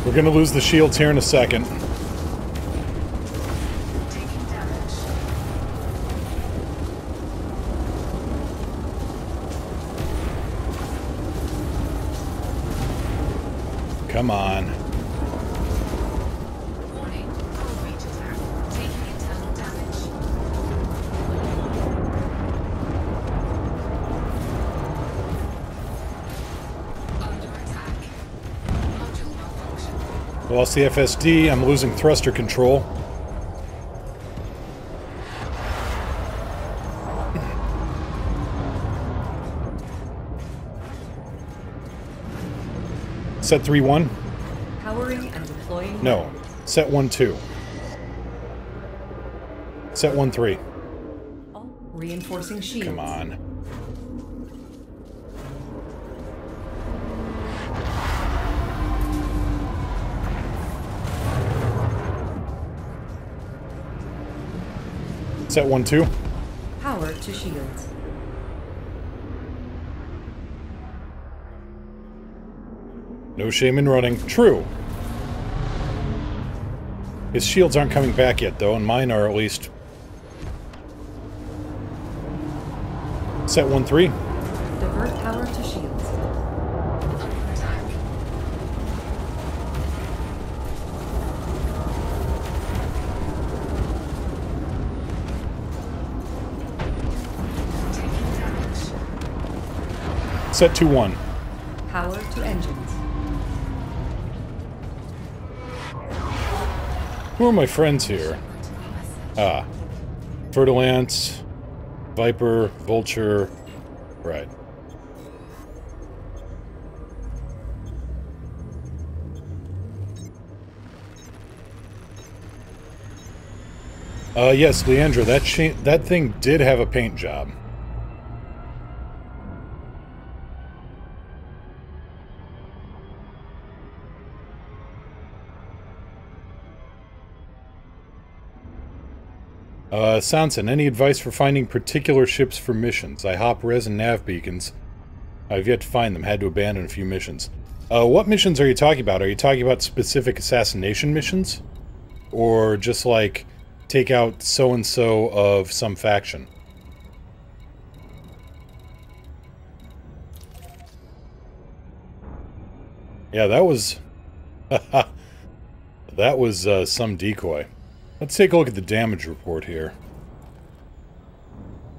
We're gonna lose the shields here in a second. Taking damage. Come on. Warning. Hull breach attack. Taking internal damage. Under attack. Module malfunction. Lost the FSD. I'm losing thruster control. Set 3-1? Powering and deploying. No. Set 1-2. Set 1-3. All reinforcing shields. Come on. Set 1-2. Power to shields. No shame in running. True. His shields aren't coming back yet, though, and mine are at least. Set 1-3. Divert power to shields. Under attack. Taking damage. Set 2-1. Power to engines. Who are my friends here? Ah. FER-DE-LANCE, Viper, Vulture. Right. Yes, Leandra, that thing did have a paint job. Sanson, any advice for finding particular ships for missions? I hop res and nav beacons. I've yet to find them. Had to abandon a few missions. What missions are you talking about? Are you talking about specific assassination missions? Or just like, take out so-and-so of some faction? Yeah, that was... that was some decoy. Let's take a look at the damage report here.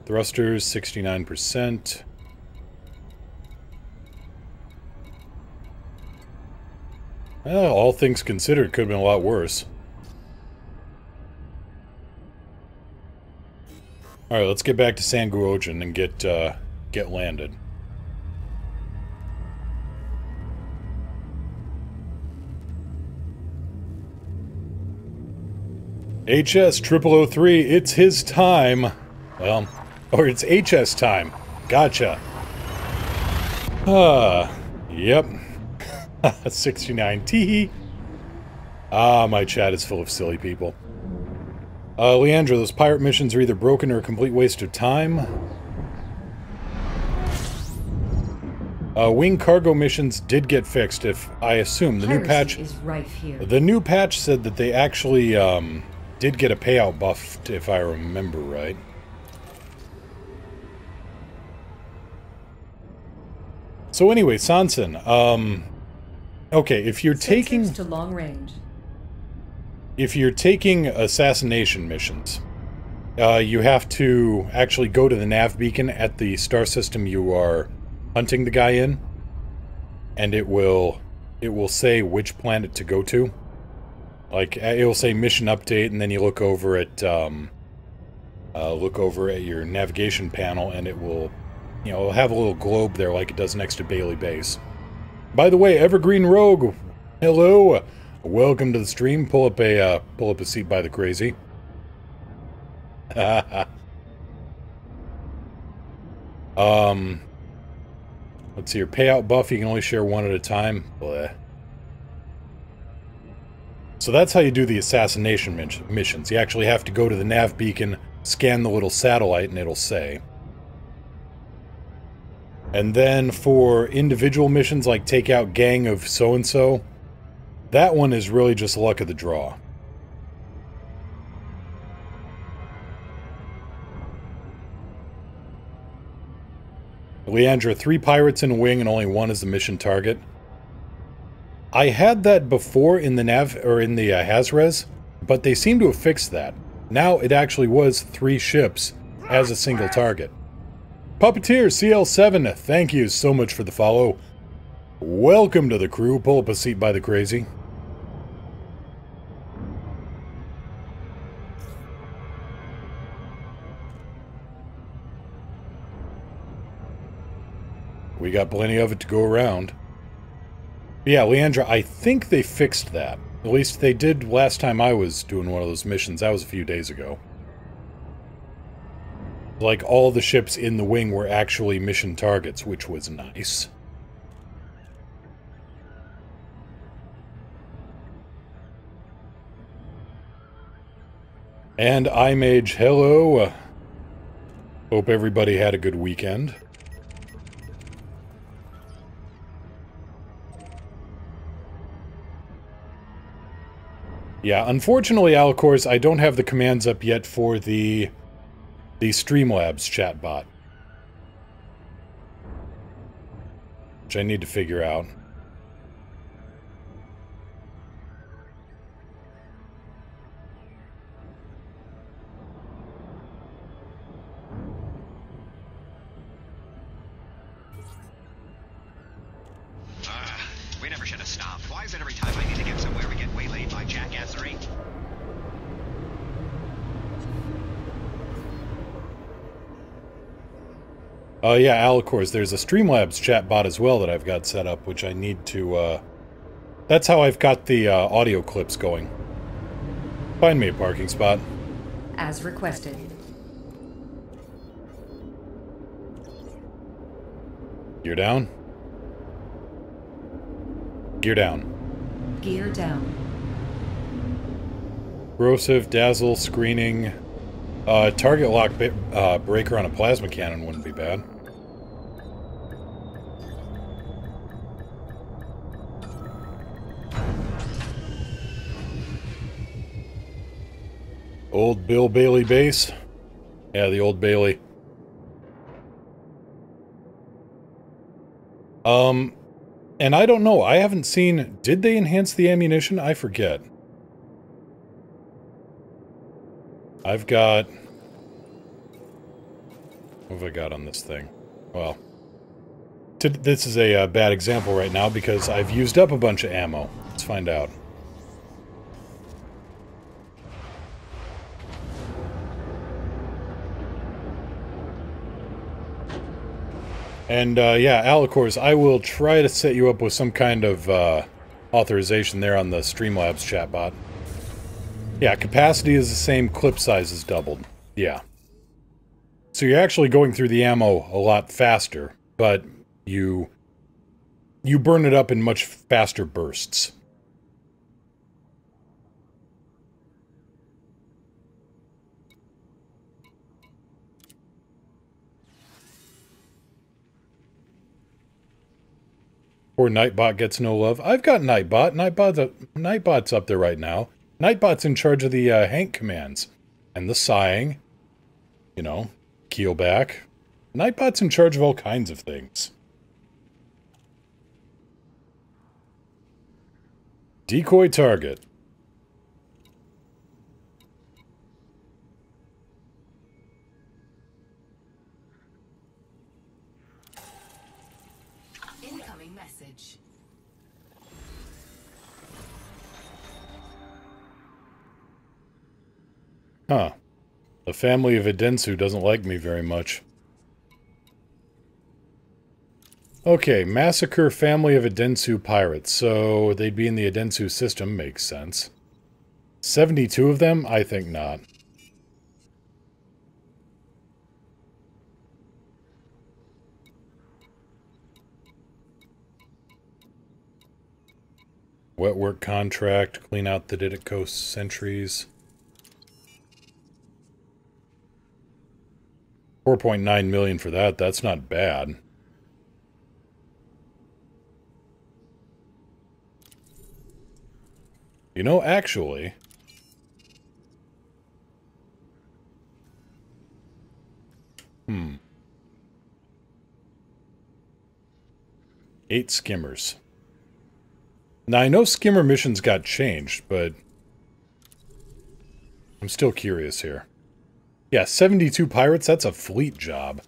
Thrusters, 69%. Well, all things considered, could have been a lot worse. Alright, let's get back to San Guojin and get landed. HS 0003, it's his time. Well, or it's HS time. Gotcha. Yep. 69 teehee. Ah, my chat is full of silly people. Leandra, those pirate missions are either broken or a complete waste of time. Wing cargo missions did get fixed, if I assume. The new patch is rife here. The new patch said that they actually did get a payout buff, if I remember right. So anyway, Sanson, okay, if you're taking to long range. If you're taking assassination missions, you have to actually go to the nav beacon at the star system you are hunting the guy in, and it will say which planet to go to. Like, it will say mission update, and then you look over at your navigation panel, and it will, you know, it'll have a little globe there like it does next to Bailey Base. By the way, Evergreen Rogue, hello, welcome to the stream. Pull up a seat by the crazy. Let's see, your payout buff, you can only share one at a time. Bleh. So that's how you do the assassination missions. You actually have to go to the nav beacon, scan the little satellite, and it'll say. And then for individual missions like take out gang of so-and-so, that one is really just luck of the draw. Leandra, 3 pirates in a wing and only 1 is the mission target. I had that before in the Hazres, but they seem to have fixed that. Now it actually was 3 ships as a single target. Puppeteer CL7, thank you so much for the follow. Welcome to the crew. Pull up a seat by the crazy. We got plenty of it to go around. Yeah, Leandra, I think they fixed that. At least they did last time I was doing one of those missions. That was a few days ago. Like, all the ships in the wing were actually mission targets, which was nice. And iMage, hello. Hope everybody had a good weekend. Yeah, unfortunately, Alcors, I don't have the commands up yet for the Streamlabs chatbot, which I need to figure out. We never should have stopped. Why is it every time I need to get somewhere we get waylaid by jackassery? Yeah, Alcors, there's a Streamlabs chatbot as well that I've got set up, which I need to, that's how I've got the, audio clips going. Find me a parking spot. As requested. Gear down. Gear down. Gear down. Corrosive, dazzle, screening. Target lock breaker on a plasma cannon wouldn't be bad. Old Bill Bailey base. Yeah, the old Bailey. And I don't know, I haven't seen... Did they enhance the ammunition? I forget. I've got... What have I got on this thing? Well... This is a bad example right now because I've used up a bunch of ammo. Let's find out. And, yeah, Alicors, I will try to set you up with some kind of, authorization there on the Streamlabs chatbot. Yeah, capacity is the same, clip size is doubled. Yeah. So you're actually going through the ammo a lot faster, but you burn it up in much faster bursts. Poor Nightbot gets no love. I've got Nightbot. Nightbot's up there right now. Nightbot's in charge of the Hank commands. And the sighing. You know, keelback. Nightbot's in charge of all kinds of things. Decoy target. Incoming message. Huh. The family of Edensu doesn't like me very much. Okay, massacre family of Edensu pirates. So they'd be in the Edensu system, makes sense. 72 of them? I think not. Wet work contract, clean out the Didic Coast sentries. 4.9 million for that, that's not bad. You know, actually... Hmm. 8 skimmers. Now, I know skimmer missions got changed, but... I'm still curious here. Yeah, 72 pirates, that's a fleet job.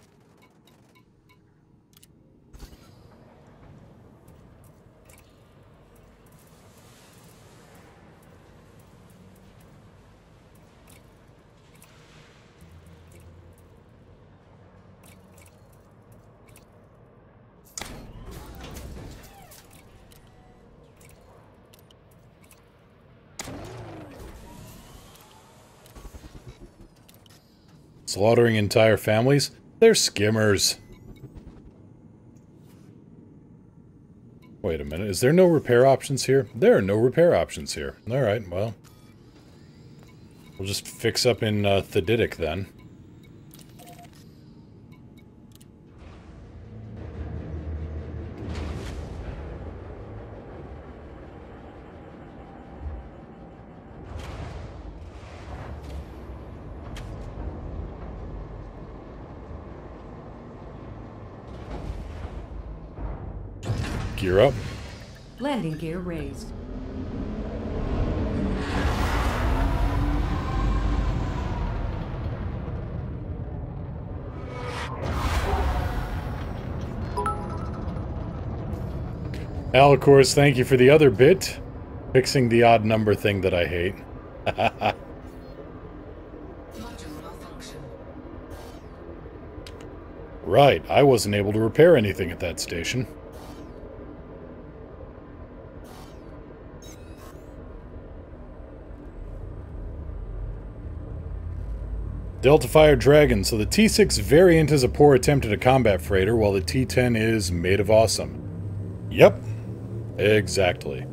Slaughtering entire families? They're skimmers. Wait a minute, is there no repair options here? There are no repair options here. Alright, well. We'll just fix up in Thedidic then. Gear up. Landing gear raised. Alicors, thank you for the other bit. Fixing the odd number thing that I hate. Module malfunction. Right, I wasn't able to repair anything at that station. Delta Fire Dragon. So the T6 variant is a poor attempt at a combat freighter, while the T10 is made of awesome. Yep. Exactly.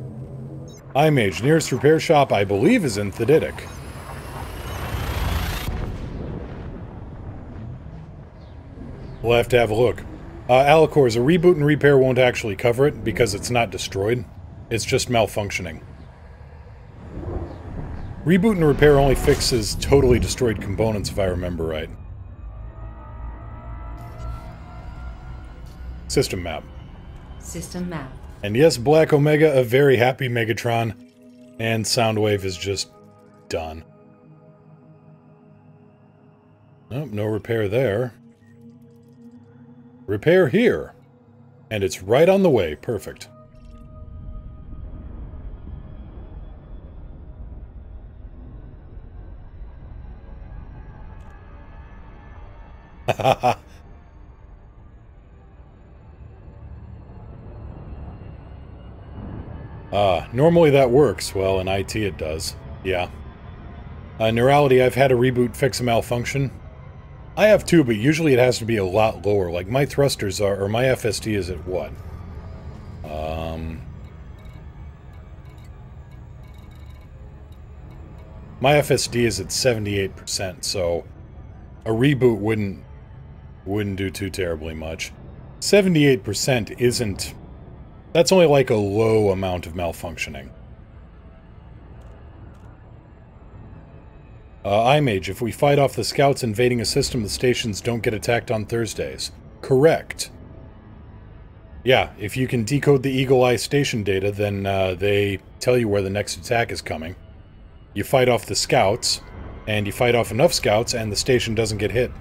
iMage. Nearest repair shop, I believe, is in Thedidic. We'll have to have a look. Alicors, a reboot and repair won't actually cover it, because it's not destroyed. It's just malfunctioning. Reboot and repair only fixes totally destroyed components, if I remember right. System map. System map. And yes, Black Omega, a very happy Megatron. And Soundwave is just done. Nope, no repair there. Repair here. And it's right on the way. Perfect. Normally that works. Well, in IT it does. Yeah. Neurality, I've had a reboot fix a malfunction. I have too, but usually it has to be a lot lower. Like my thrusters are, or my FSD is at what? My FSD is at 78%, so a reboot wouldn't do too terribly much. 78% isn't... That's only like a low amount of malfunctioning. iMage, if we fight off the scouts invading a system, the stations don't get attacked on Thursdays. Correct. Yeah, if you can decode the Eagle Eye station data, then they tell you where the next attack is coming. You fight off the scouts, and you fight off enough scouts, and the station doesn't get hit.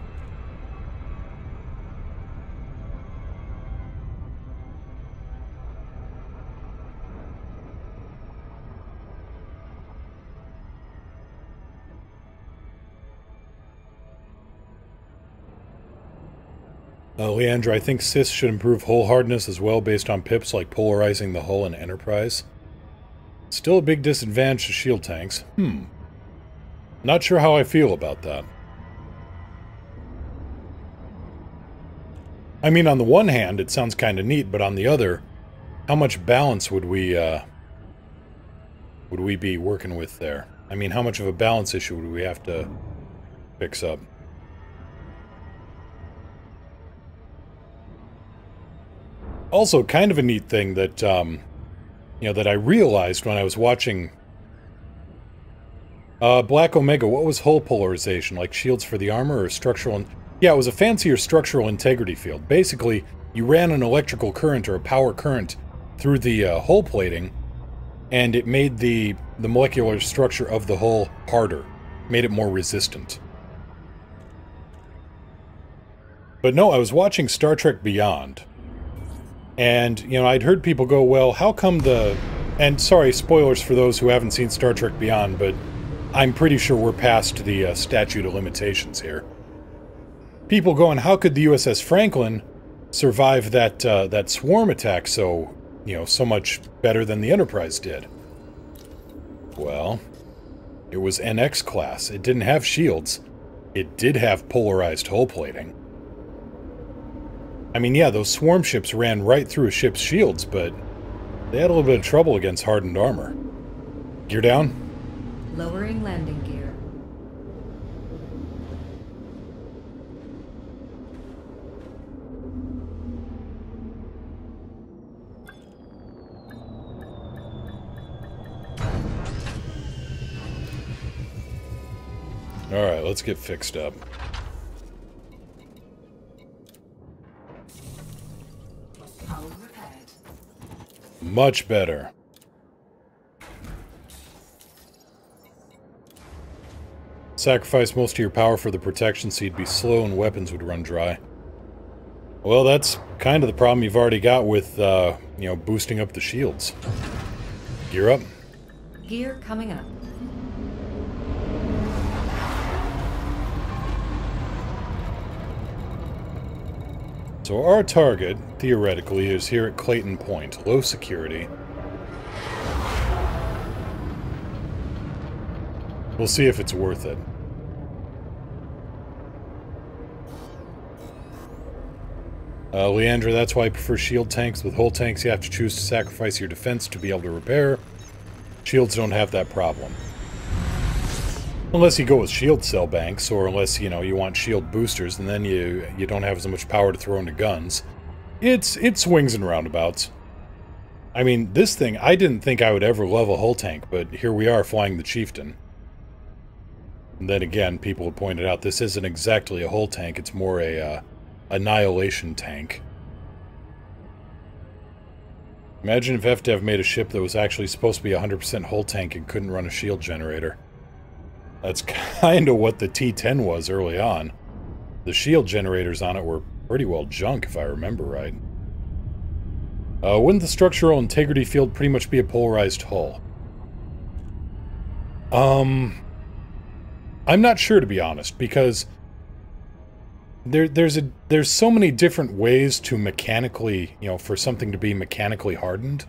Leandra, I think Sys should improve hull hardness as well based on pips like polarizing the hull in Enterprise. Still a big disadvantage to shield tanks. Not sure how I feel about that. I mean, on the one hand, it sounds kind of neat, but on the other, how much balance would we be working with there? I mean, how much of a balance issue would we have to fix up? Also, kind of a neat thing that, you know, that I realized when I was watching Black Omega. What was hull polarization? Like shields for the armor or structural... Yeah, it was a fancier structural integrity field. Basically, you ran an electrical current or a power current through the hull plating, and it made the molecular structure of the hull harder. Made it more resistant. But no, I was watching Star Trek Beyond. And, you know, I'd heard people go, well, how come the... And sorry, spoilers for those who haven't seen Star Trek Beyond, but I'm pretty sure we're past the statute of limitations here. People going, how could the USS Franklin survive that swarm attack so, you know, so much better than the Enterprise did? Well, it was NX class. It didn't have shields. It did have polarized hull plating. I mean, yeah, those swarm ships ran right through a ship's shields, but they had a little bit of trouble against hardened armor. Gear down? Lowering landing gear. Alright, let's get fixed up. Much better. Sacrifice most of your power for the protection so you'd be slow and weapons would run dry. Well, that's kind of the problem you've already got with, you know, boosting up the shields. Gear up. Gear coming up. So our target, theoretically, is here at Clayton Point. Low security. We'll see if it's worth it. Leandra, that's why I prefer shield tanks. With hull tanks, you have to choose to sacrifice your defense to be able to repair. Shields don't have that problem. Unless you go with shield cell banks, or unless, you know, you want shield boosters, and then you don't have as much power to throw into guns. It swings and roundabouts. I mean, this thing, I didn't think I would ever love a hull tank, but here we are flying the Chieftain. And then again, people have pointed out this isn't exactly a hull tank, it's more a annihilation tank. Imagine if FDev made a ship that was actually supposed to be 100% hull tank and couldn't run a shield generator. That's kind of what the T-10 was early on. The shield generators on it were pretty well junk, if I remember right. Wouldn't the structural integrity field pretty much be a polarized hull? I'm not sure, to be honest, because there's so many different ways to mechanically, you know, for something to be mechanically hardened.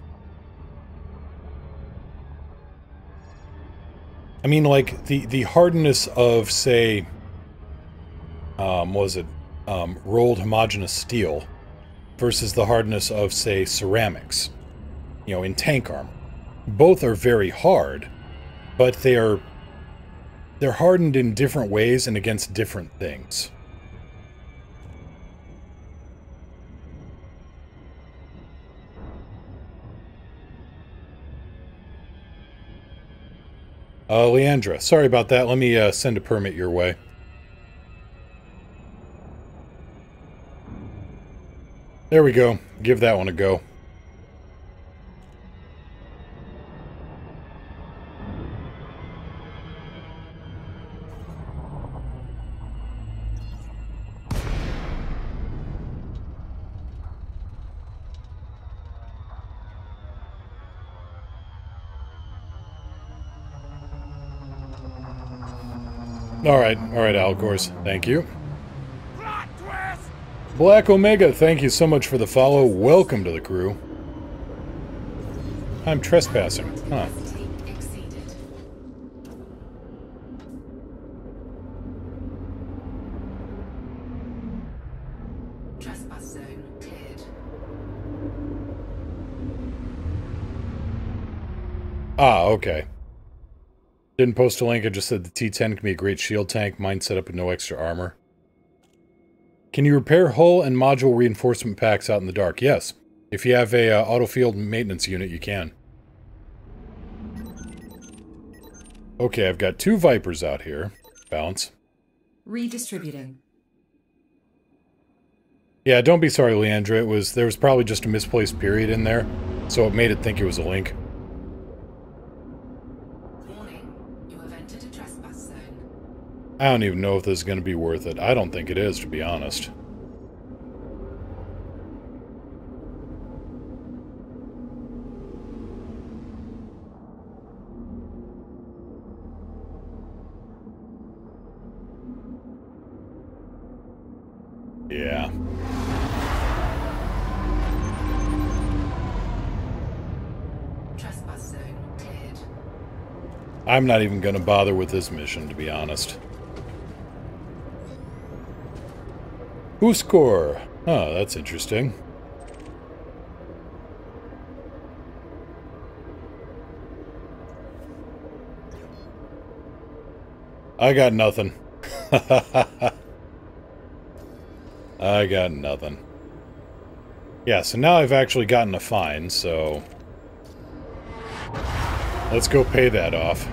I mean, like, the hardness of, say, what was it? Rolled homogeneous steel versus the hardness of, say, ceramics, you know, in tank armor. Both are very hard, but they're hardened in different ways and against different things. Leandra, sorry about that. Let me send a permit your way. There we go. Give that one a go. All right, Alcors. Thank you. Plot twist! Black Omega, thank you so much for the follow. Welcome to the crew. I'm trespassing. Huh. Capacity exceeded. Trespass zone cleared. Ah, okay. Didn't post a link, I just said the T-10 can be a great shield tank. Mine set up with no extra armor. Can you repair hull and module reinforcement packs out in the dark? Yes. If you have a auto field maintenance unit, you can. Okay, I've got 2 Vipers out here. Balance. Redistributing. Yeah, don't be sorry, Leandra. There was probably just a misplaced period in there, so it made it think it was a link. Warning, you have entered a trespass zone. I don't even know if this is going to be worth it. I don't think it is, to be honest. Yeah. Trespass zone cleared. I'm not even going to bother with this mission, to be honest. Uskor. Oh, that's interesting. I got nothing. I got nothing. Yeah, so now I've actually gotten a fine, so... let's go pay that off.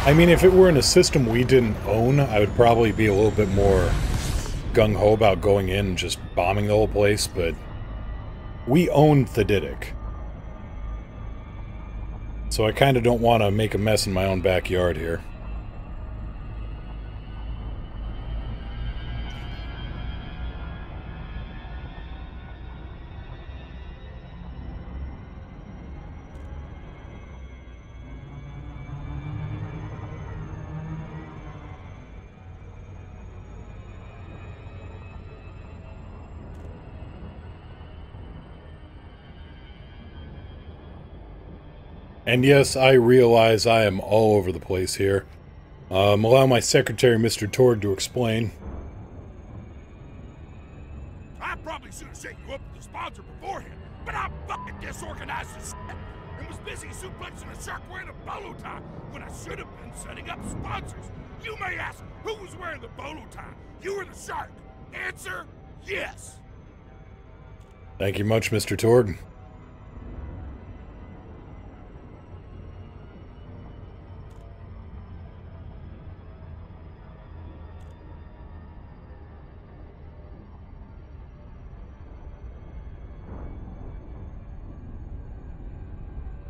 I mean, if it were in a system we didn't own, I would probably be a little bit more gung-ho about going in and just bombing the whole place, but we own Thedidic. So I kind of don't want to make a mess in my own backyard here. And yes, I realize I am all over the place here. Allow my secretary, Mr. Torg, to explain. I probably should have set you up with a sponsor beforehand, but I fucking disorganized the shit and was busy suplexing a shark wearing a bolo tie when I should have been setting up sponsors. You may ask, who was wearing the bolo tie? You or the shark? Answer, yes. Thank you much, Mr. Torg.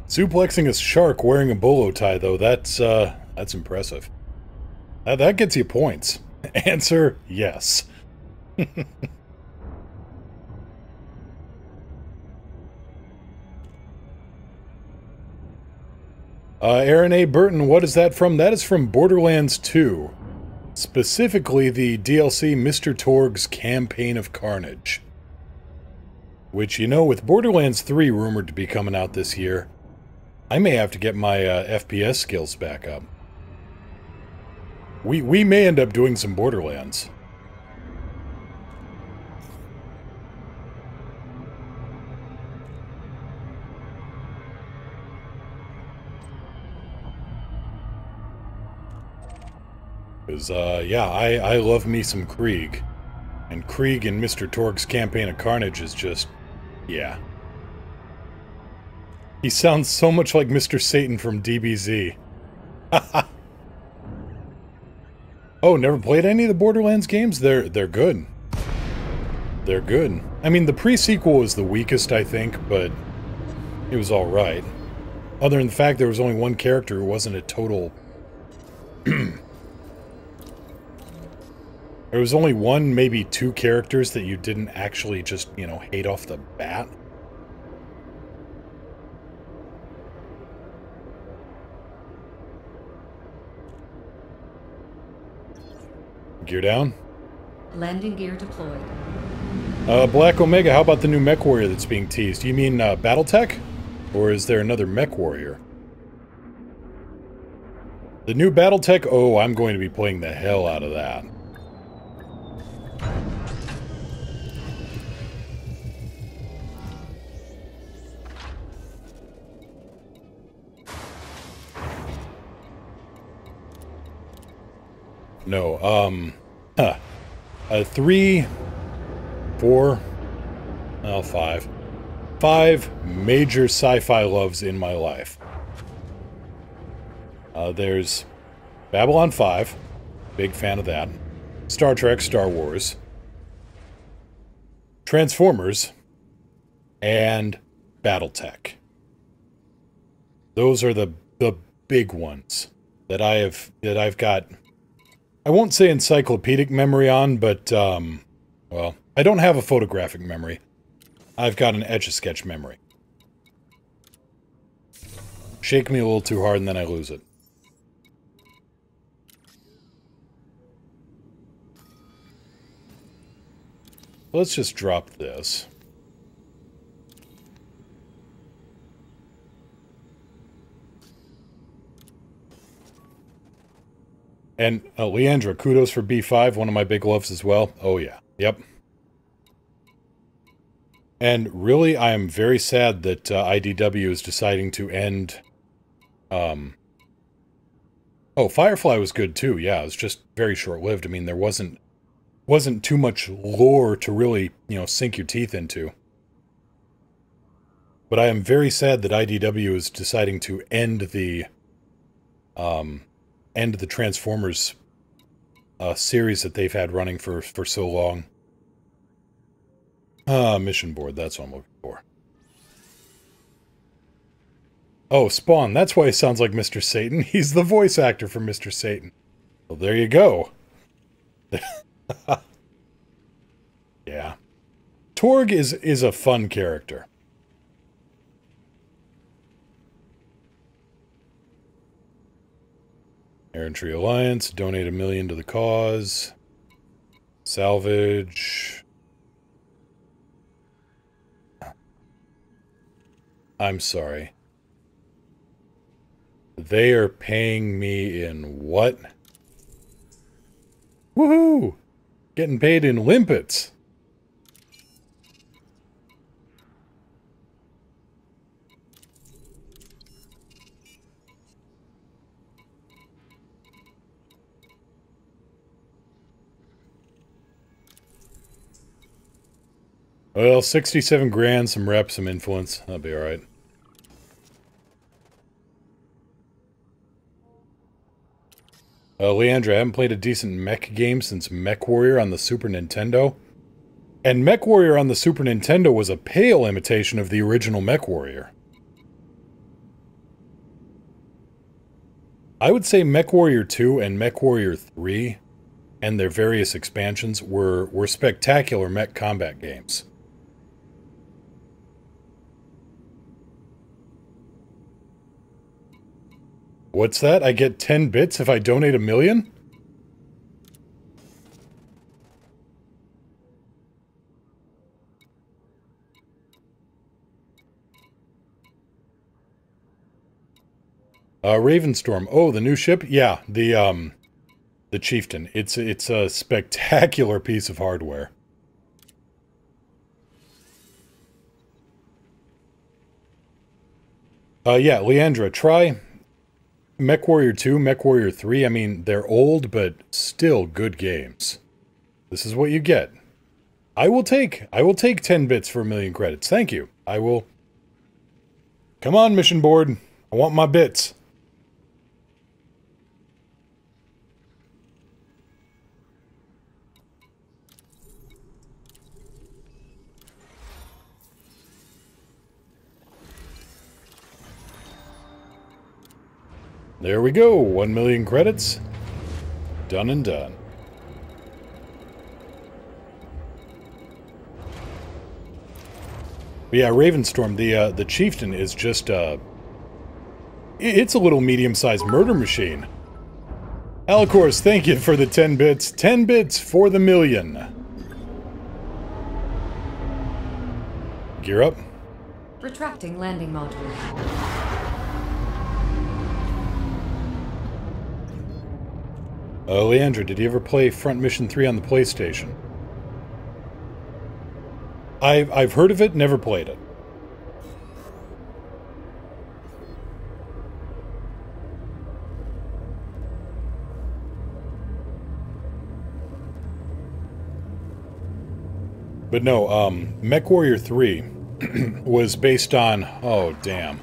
Suplexing a shark wearing a bolo tie, though, that's impressive. That gets you points. Answer, yes. Aaron A. Burton, what is that from? That is from Borderlands 2. Specifically the DLC Mr. Torg's Campaign of Carnage. Which, you know, with Borderlands 3 rumored to be coming out this year, I may have to get my FPS skills back up. We may end up doing some Borderlands. Because, yeah, I love me some Krieg. And Krieg in Mr. Torg's Campaign of Carnage is just... yeah. He sounds so much like Mr. Satan from DBZ. Oh, never played any of the Borderlands games? They're good. They're good. I mean, the pre-sequel was the weakest, I think, but it was alright. Other than the fact there was only one character who wasn't a total... There was only one, maybe two characters that you didn't actually just, you know, hate off the bat. Gear down. Landing gear deployed. Black Omega, how about the new mech warrior that's being teased? You mean, Battletech? Or is there another mech warrior? The new Battletech? Oh, I'm going to be playing the hell out of that. No, 3, 4, well, 5. 5 major sci-fi loves in my life. There's Babylon 5, big fan of that. Star Trek, Star Wars. Transformers, and Battletech. Those are the big ones that I've got. I won't say encyclopedic memory on, but, well, I don't have a photographic memory. I've got an Etch-a-Sketch memory. Shake me a little too hard and then I lose it. Let's just drop this. And Leandra, kudos for B5, one of my big loves as well. Oh yeah, yep. And really, I am very sad that IDW is deciding to end... Oh, Firefly was good too, yeah, it was just very short-lived. I mean, there wasn't too much lore to really, you know, sink your teeth into. But I am very sad that IDW is deciding to end the Transformers series that they've had running for so long. Mission board, that's what I'm looking for. Oh, Spawn, that's why he sounds like Mr. Satan. He's the voice actor for Mr. Satan. Well, there you go. Yeah. Torg is a fun character. Errantry Alliance, donate $1 million to the cause. Salvage. I'm sorry. They are paying me in what? Woohoo! Getting paid in limpets. Well, 67 grand, some reps, some influence. That'll be alright. Leandra, I haven't played a decent mech game since Mech Warrior on the Super Nintendo. And Mech Warrior on the Super Nintendo was a pale imitation of the original Mech Warrior. I would say Mech Warrior 2 and Mech Warrior 3 and their various expansions were spectacular mech combat games. What's that? I get 10 bits if I donate $1 million? Ravenstorm. Oh, the new ship? Yeah, the Chieftain. It's a spectacular piece of hardware. Yeah, Leandra, try MechWarrior 2, MechWarrior 3. I mean, they're old, but still good games. This is what you get. I will take 10 bits for 1,000,000 credits. Thank you. I will... Come on, mission board. I want my bits. There we go. 1,000,000 credits. Done and done. But yeah, Ravenstorm, the Chieftain is just it's a little medium-sized murder machine. Alcors, thank you for the 10 bits. 10 bits for the 1,000,000. Gear up. Retracting landing module. Leandra, did you ever play Front Mission 3 on the PlayStation? I've heard of it, never played it. But no, MechWarrior 3 was based on... Oh, damn.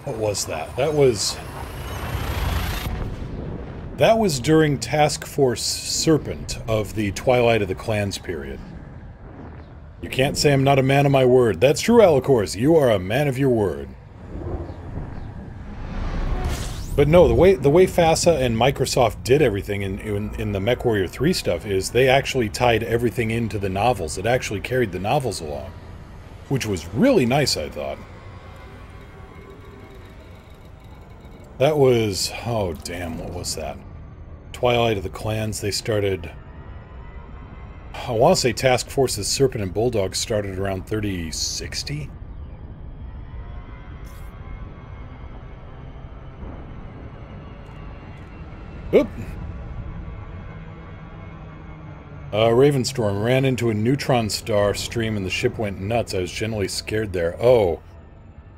What was that? That was during Task Force Serpent of the Twilight of the Clans period. You can't say I'm not a man of my word. That's true, Alcors. You are a man of your word. But no, the way FASA and Microsoft did everything in the MechWarrior 3 stuff is they actually tied everything into the novels. It actually carried the novels along. Which was really nice, I thought. That was... Oh, damn, what was that? Twilight of the Clans, they started... I want to say Task Force's Serpent and Bulldog started around 3060? Oop! Ravenstorm ran into a neutron star stream and the ship went nuts. I was generally scared there. Oh.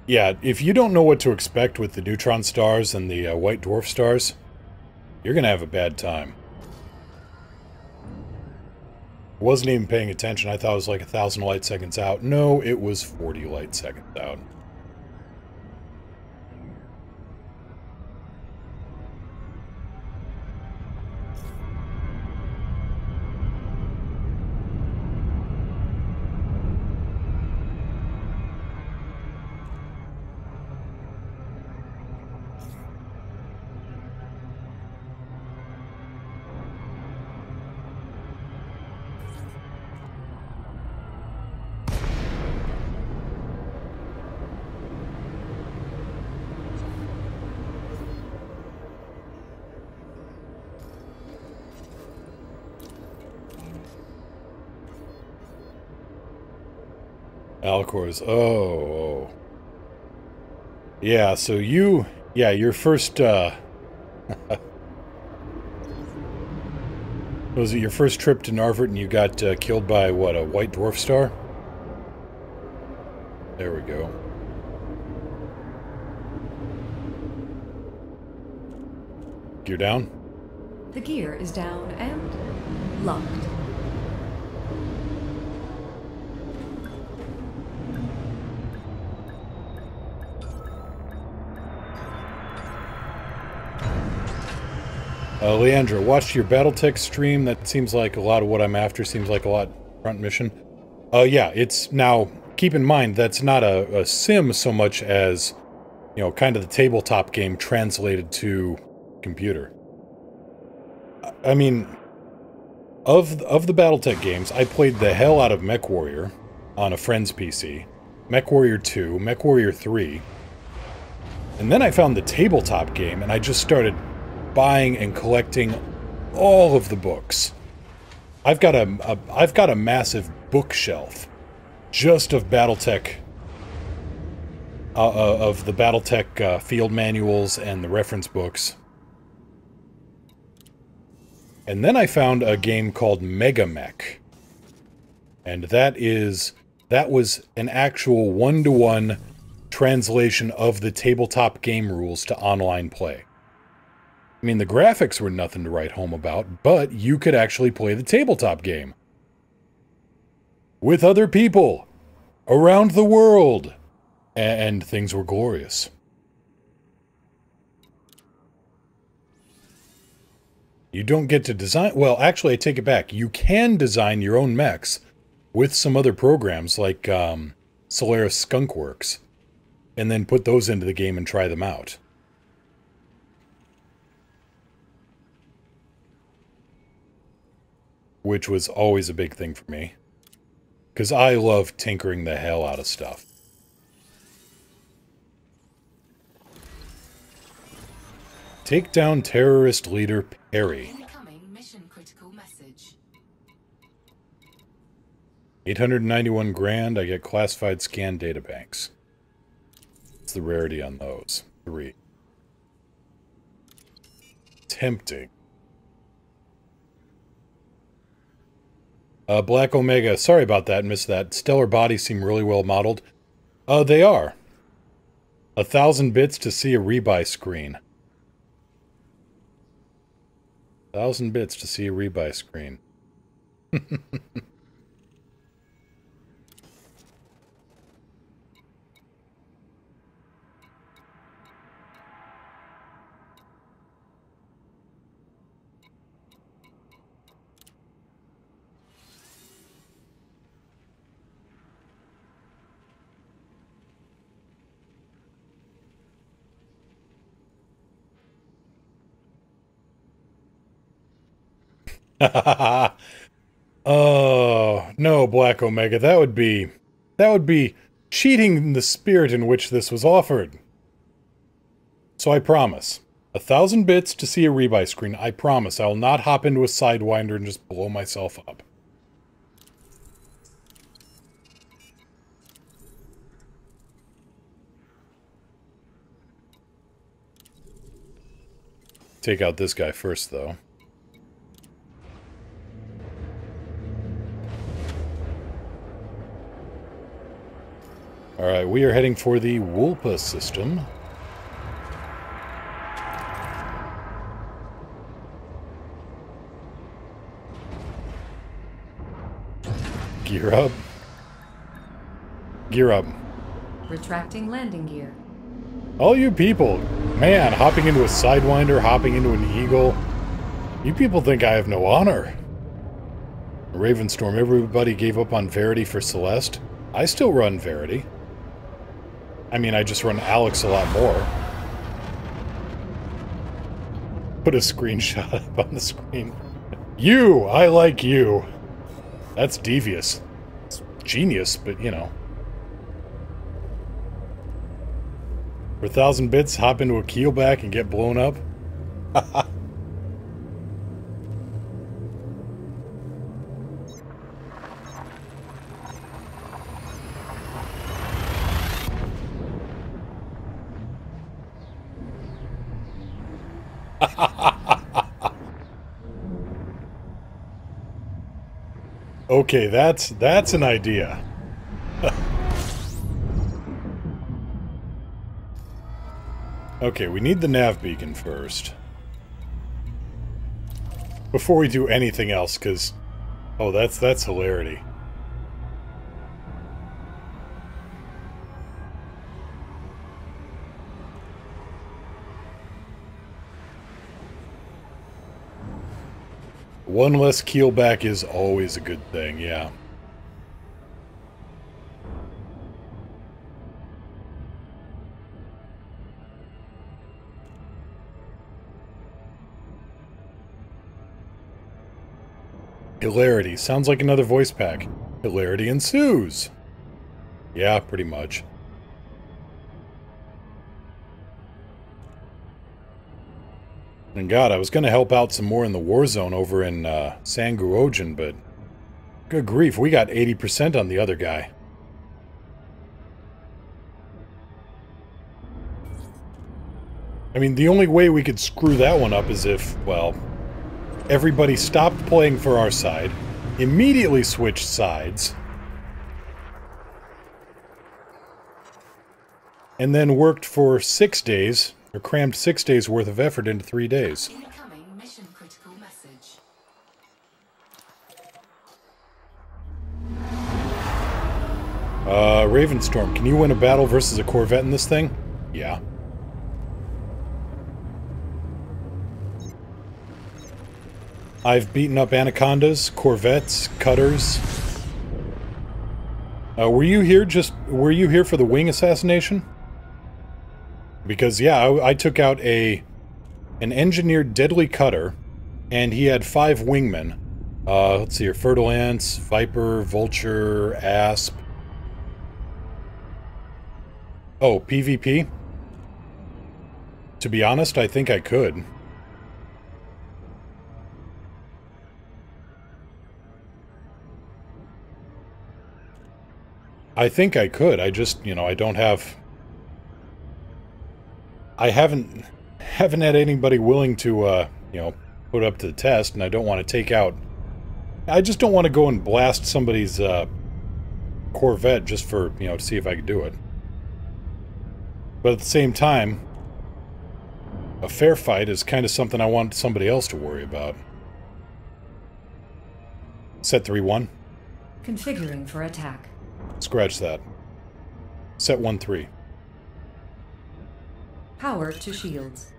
Yeah, if you don't know what to expect with the neutron stars and the white dwarf stars, you're gonna have a bad time. Wasn't even paying attention. I thought it was like 1,000 light seconds out. No, it was 40 light seconds out. Alcors, oh. Yeah, so you... Yeah, your first, was it your first trip to Narvert and you got killed by, what, a white dwarf star? There we go. Gear down? The gear is down and locked. Leandra, watched your Battletech stream. That seems like a lot of what I'm after. Seems like a lot front mission. Yeah, it's... Now, keep in mind, that's not a sim so much as, you know, kind of the tabletop game translated to computer. I mean, of the Battletech games, I played the hell out of MechWarrior on a friend's PC. MechWarrior 2, MechWarrior 3. And then I found the tabletop game, and I just started buying and collecting all of the books. I've got a massive bookshelf just of BattleTech of the BattleTech field manuals and the reference books. And then I found a game called Mega Mech. And that was an actual one-to-one translation of the tabletop game rules to online play. I mean, the graphics were nothing to write home about, but you could actually play the tabletop game. With other people. Around the world. And things were glorious. You don't get to design... Well, actually, I take it back. You can design your own mechs with some other programs like Solaris Skunkworks. And then put those into the game and try them out. Which was always a big thing for me. Because I love tinkering the hell out of stuff. Take down terrorist leader Perry. Incoming mission critical message. 891 grand, I get classified scan databanks. What's the rarity on those? 3. Tempting. Black Omega, sorry about that, missed that. Stellar bodies seem really well modeled. They are. 1,000 bits to see a rebuy screen. 1,000 bits to see a rebuy screen. Oh, no, Black Omega, that would be cheating the spirit in which this was offered. So I promise. 1,000 bits to see a rebuy screen. I promise I will not hop into a Sidewinder and just blow myself up. Take out this guy first, though. Alright, we are heading for the Wulpa system. Gear up. Gear up. Retracting landing gear. All you people, man, hopping into a Sidewinder, hopping into an Eagle. You people think I have no honor. Ravenstorm, everybody gave up on Verity for Celeste. I still run Verity. I mean, I just run Alex a lot more. Put a screenshot up on the screen. You! I like you! That's devious. It's genius, but, you know. For 1,000 bits, hop into a keelback and get blown up? Haha. Okay, that's an idea. Okay, we need the nav beacon first. Before we do anything else, because... Oh, that's hilarity. One less keelback is always a good thing, yeah. Hilarity. Sounds like another voice pack. Hilarity ensues. Yeah, pretty much. And God, I was going to help out some more in the war zone over in Sanguojin, but good grief, we got 80% on the other guy. I mean, the only way we could screw that one up is if, well, everybody stopped playing for our side, immediately switched sides, and then worked for 6 days, or crammed 6 days worth of effort into 3 days. Incoming mission critical message. Ravenstorm, can you win a battle versus a Corvette in this thing? Yeah. I've beaten up Anacondas, Corvettes, Cutters. Were you here for the wing assassination? Because, yeah, I took out an engineered deadly cutter, and he had 5 wingmen. Let's see here, FER-DE-LANCE, Viper, Vulture, Asp. Oh, PvP? To be honest, I think I could. I think I could. I just, you know, I don't have... I haven't had anybody willing to, you know, put up to the test, and I don't want to take out... I just don't want to go and blast somebody's, Corvette just for, you know, to see if I could do it. But at the same time, a fair fight is kind of something I want somebody else to worry about. Set 3-1. Configuring for attack. Scratch that. Set 1-3. Power to shields.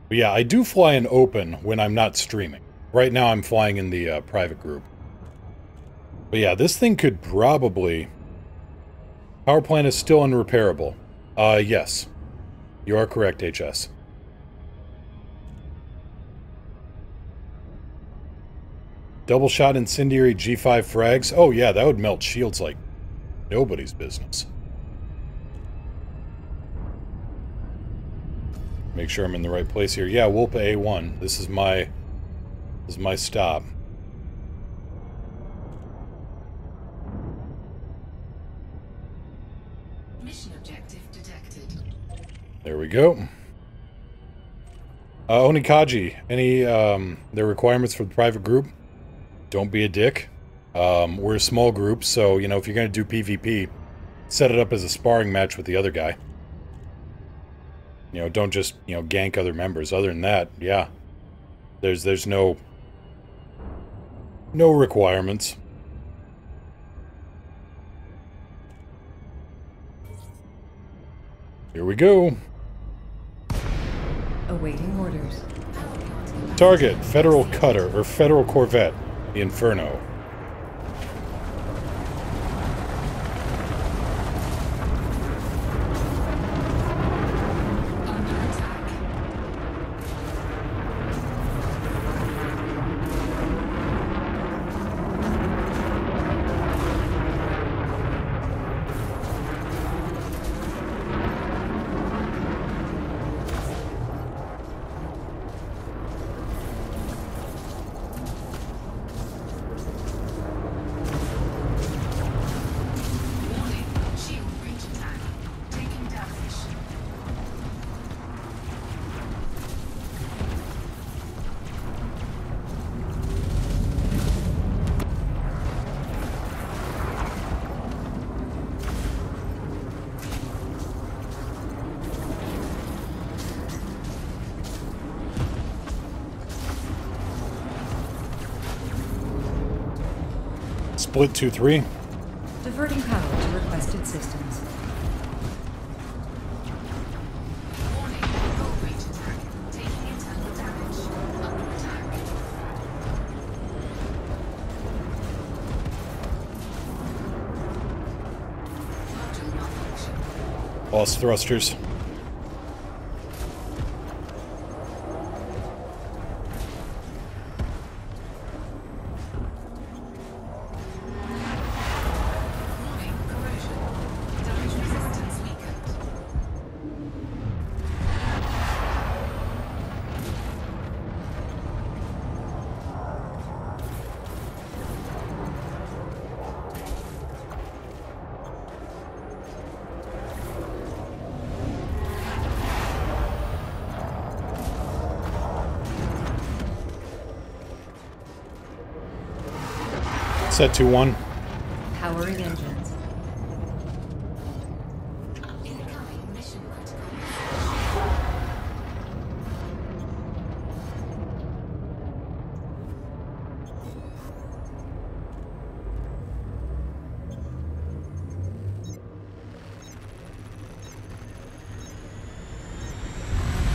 But yeah, I do fly in open when I'm not streaming. Right now I'm flying in the private group. But yeah, this thing could probably... Power plant is still unrepairable. Yes. You are correct, HS. Double shot incendiary G5 frags. Oh yeah, that would melt shields like nobody's business. Make sure I'm in the right place here. Yeah, Wolpa A1. This is my stop. Mission objective detected. There we go. Onikaji, any their requirements for the private group? Don't be a dick. We're a small group, so, you know, if you're going to do PvP, set it up as a sparring match with the other guy. You know, don't just, you know, gank other members. Other than that, yeah. There's no requirements. Here we go. Awaiting orders. Target, Federal Cutter, or Federal Corvette, the Inferno. Split 2-3. Diverting power to requested systems. Warning, hull breach attack. Taking internal damage. Under attack. Module malfunction. Lost thrusters. Warning, corrosion. Damage resistance weakened. Set 2-1. Powering engines. Incoming mission critical.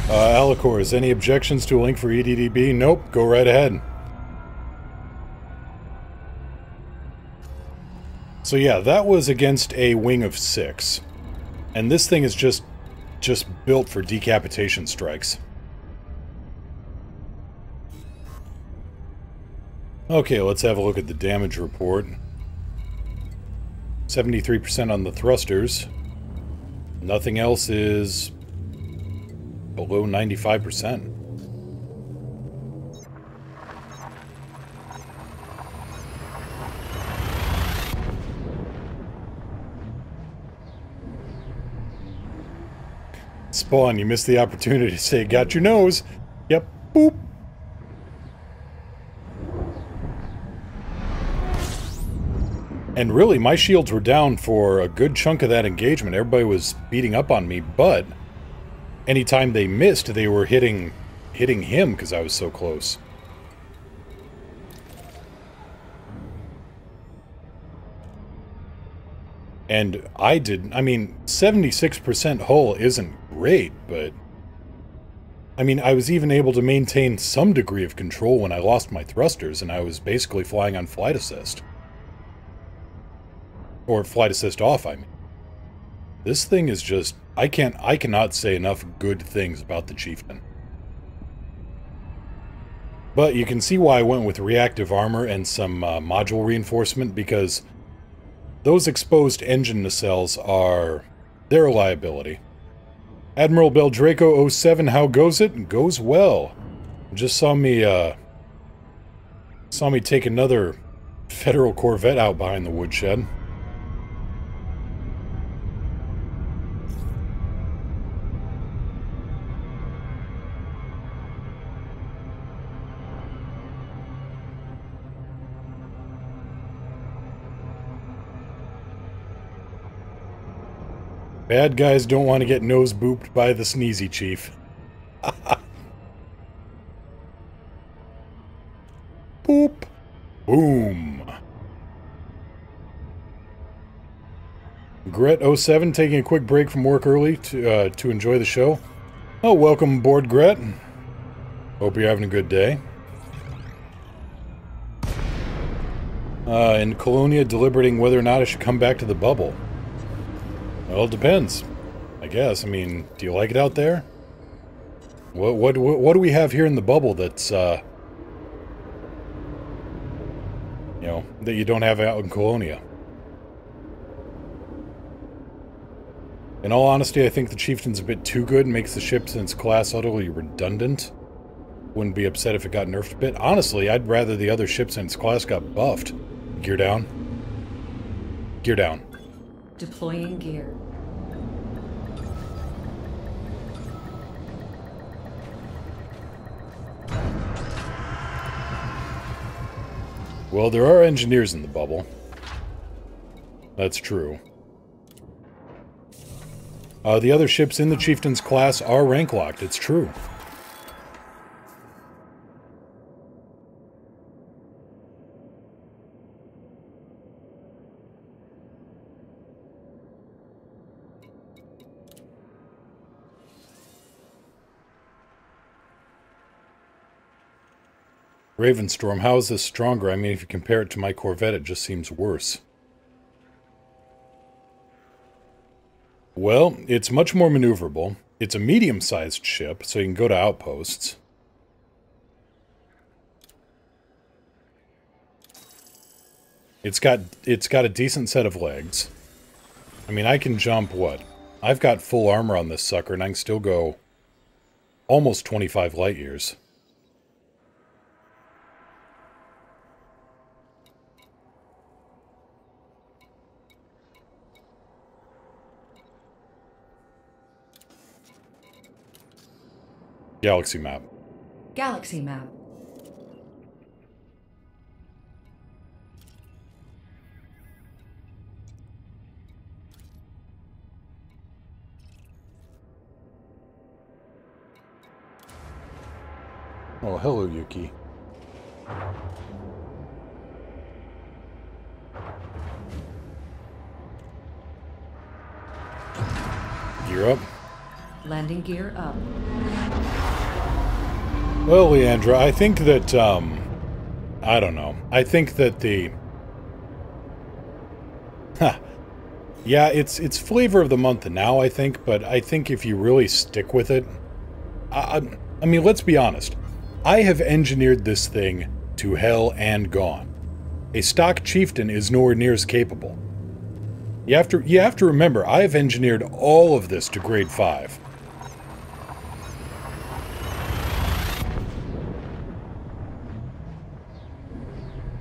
Alicors, any objections to a link for EDDB? Nope, go right ahead. So yeah, that was against a wing of 6. And this thing is just built for decapitation strikes. Okay, let's have a look at the damage report. 73% on the thrusters. Nothing else is below 95%. Spawn, you missed the opportunity to say, got your nose. Yep, boop. And really, my shields were down for a good chunk of that engagement. Everybody was beating up on me, but anytime they missed, they were hitting him because I was so close. And I mean, 76% hull isn't great, but I mean, I was even able to maintain some degree of control when I lost my thrusters, and I was basically flying on flight assist. Or flight assist off, I mean. This thing is just, I cannot say enough good things about the Chieftain. But you can see why I went with reactive armor and some module reinforcement, because those exposed engine nacelles they're a liability. Admiral Beldraco 07, how goes it? Goes well. Just saw me take another Federal Corvette out behind the woodshed. Bad guys don't want to get nose booped by the sneezy chief. Boop. Boom. Gret07 taking a quick break from work early to enjoy the show. Oh, welcome aboard, Gret. Hope you're having a good day. In Colonia, deliberating whether or not I should come back to the bubble. Well, it depends, I guess. I mean, do you like it out there? What do we have here in the bubble that's, you know, that you don't have out in Colonia? In all honesty, I think the Chieftain's a bit too good and makes the ship in its class utterly redundant. Wouldn't be upset if it got nerfed a bit. Honestly, I'd rather the other ships in its class got buffed. Gear down. Gear down. Deploying gear. Well, there are engineers in the bubble. That's true. The other ships in the Chieftain's class are rank locked, it's true. Ravenstorm, how is this stronger? I mean, if you compare it to my Corvette, it just seems worse. Well, it's much more maneuverable. It's a medium-sized ship, so you can go to outposts. It's got a decent set of legs. I mean, I can jump, what? I've got full armor on this sucker, and I can still go almost 25 light years. Galaxy map. Galaxy map. Oh, hello, Yuki. Gear up. Landing gear up. Well, Leandra, I think that, I don't know. I think that the... Yeah, it's flavor of the month now, I think, but I think if you really stick with it... I mean, let's be honest. I have engineered this thing to hell and gone. A stock chieftain is nowhere near as capable. You have to remember, I have engineered all of this to grade 5.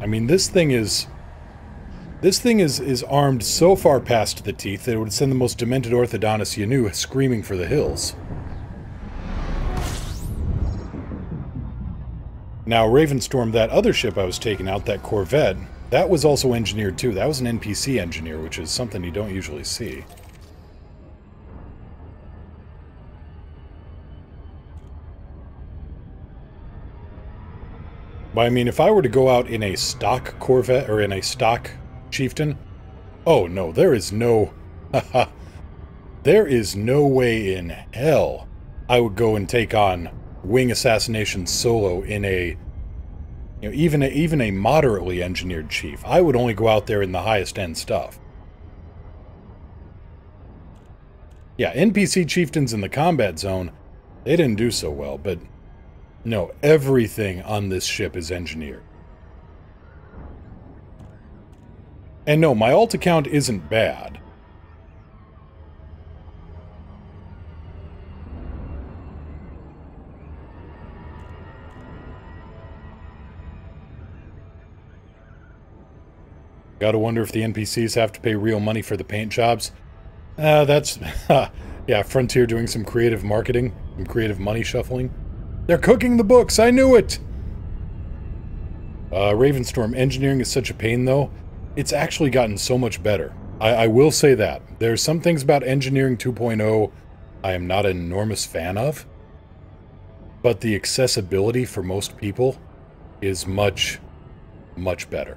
I mean, this thing is armed so far past the teeth that it would send the most demented orthodontist you knew screaming for the hills. Now, Ravenstorm, that other ship I was taking out, that Corvette, that was also engineered too. That was an NPC engineer, which is something you don't usually see. But I mean, if I were to go out in a stock Corvette, or in a stock Chieftain, oh no, there is no... there is no way in hell I would go and take on wing assassination solo in a... You know, even a moderately engineered chief. I would only go out there in the highest end stuff. Yeah, NPC chieftains in the combat zone, they didn't do so well, but no, everything on this ship is engineered. And no, my alt account isn't bad. Gotta wonder if the NPCs have to pay real money for the paint jobs. That's... yeah, Frontier doing some creative marketing, some creative money shuffling. They're cooking the books, I knew it! Ravenstorm, engineering is such a pain, though. It's actually gotten so much better. I will say that. There's some things about Engineering 2.0 I am not an enormous fan of. But the accessibility for most people is much, much better.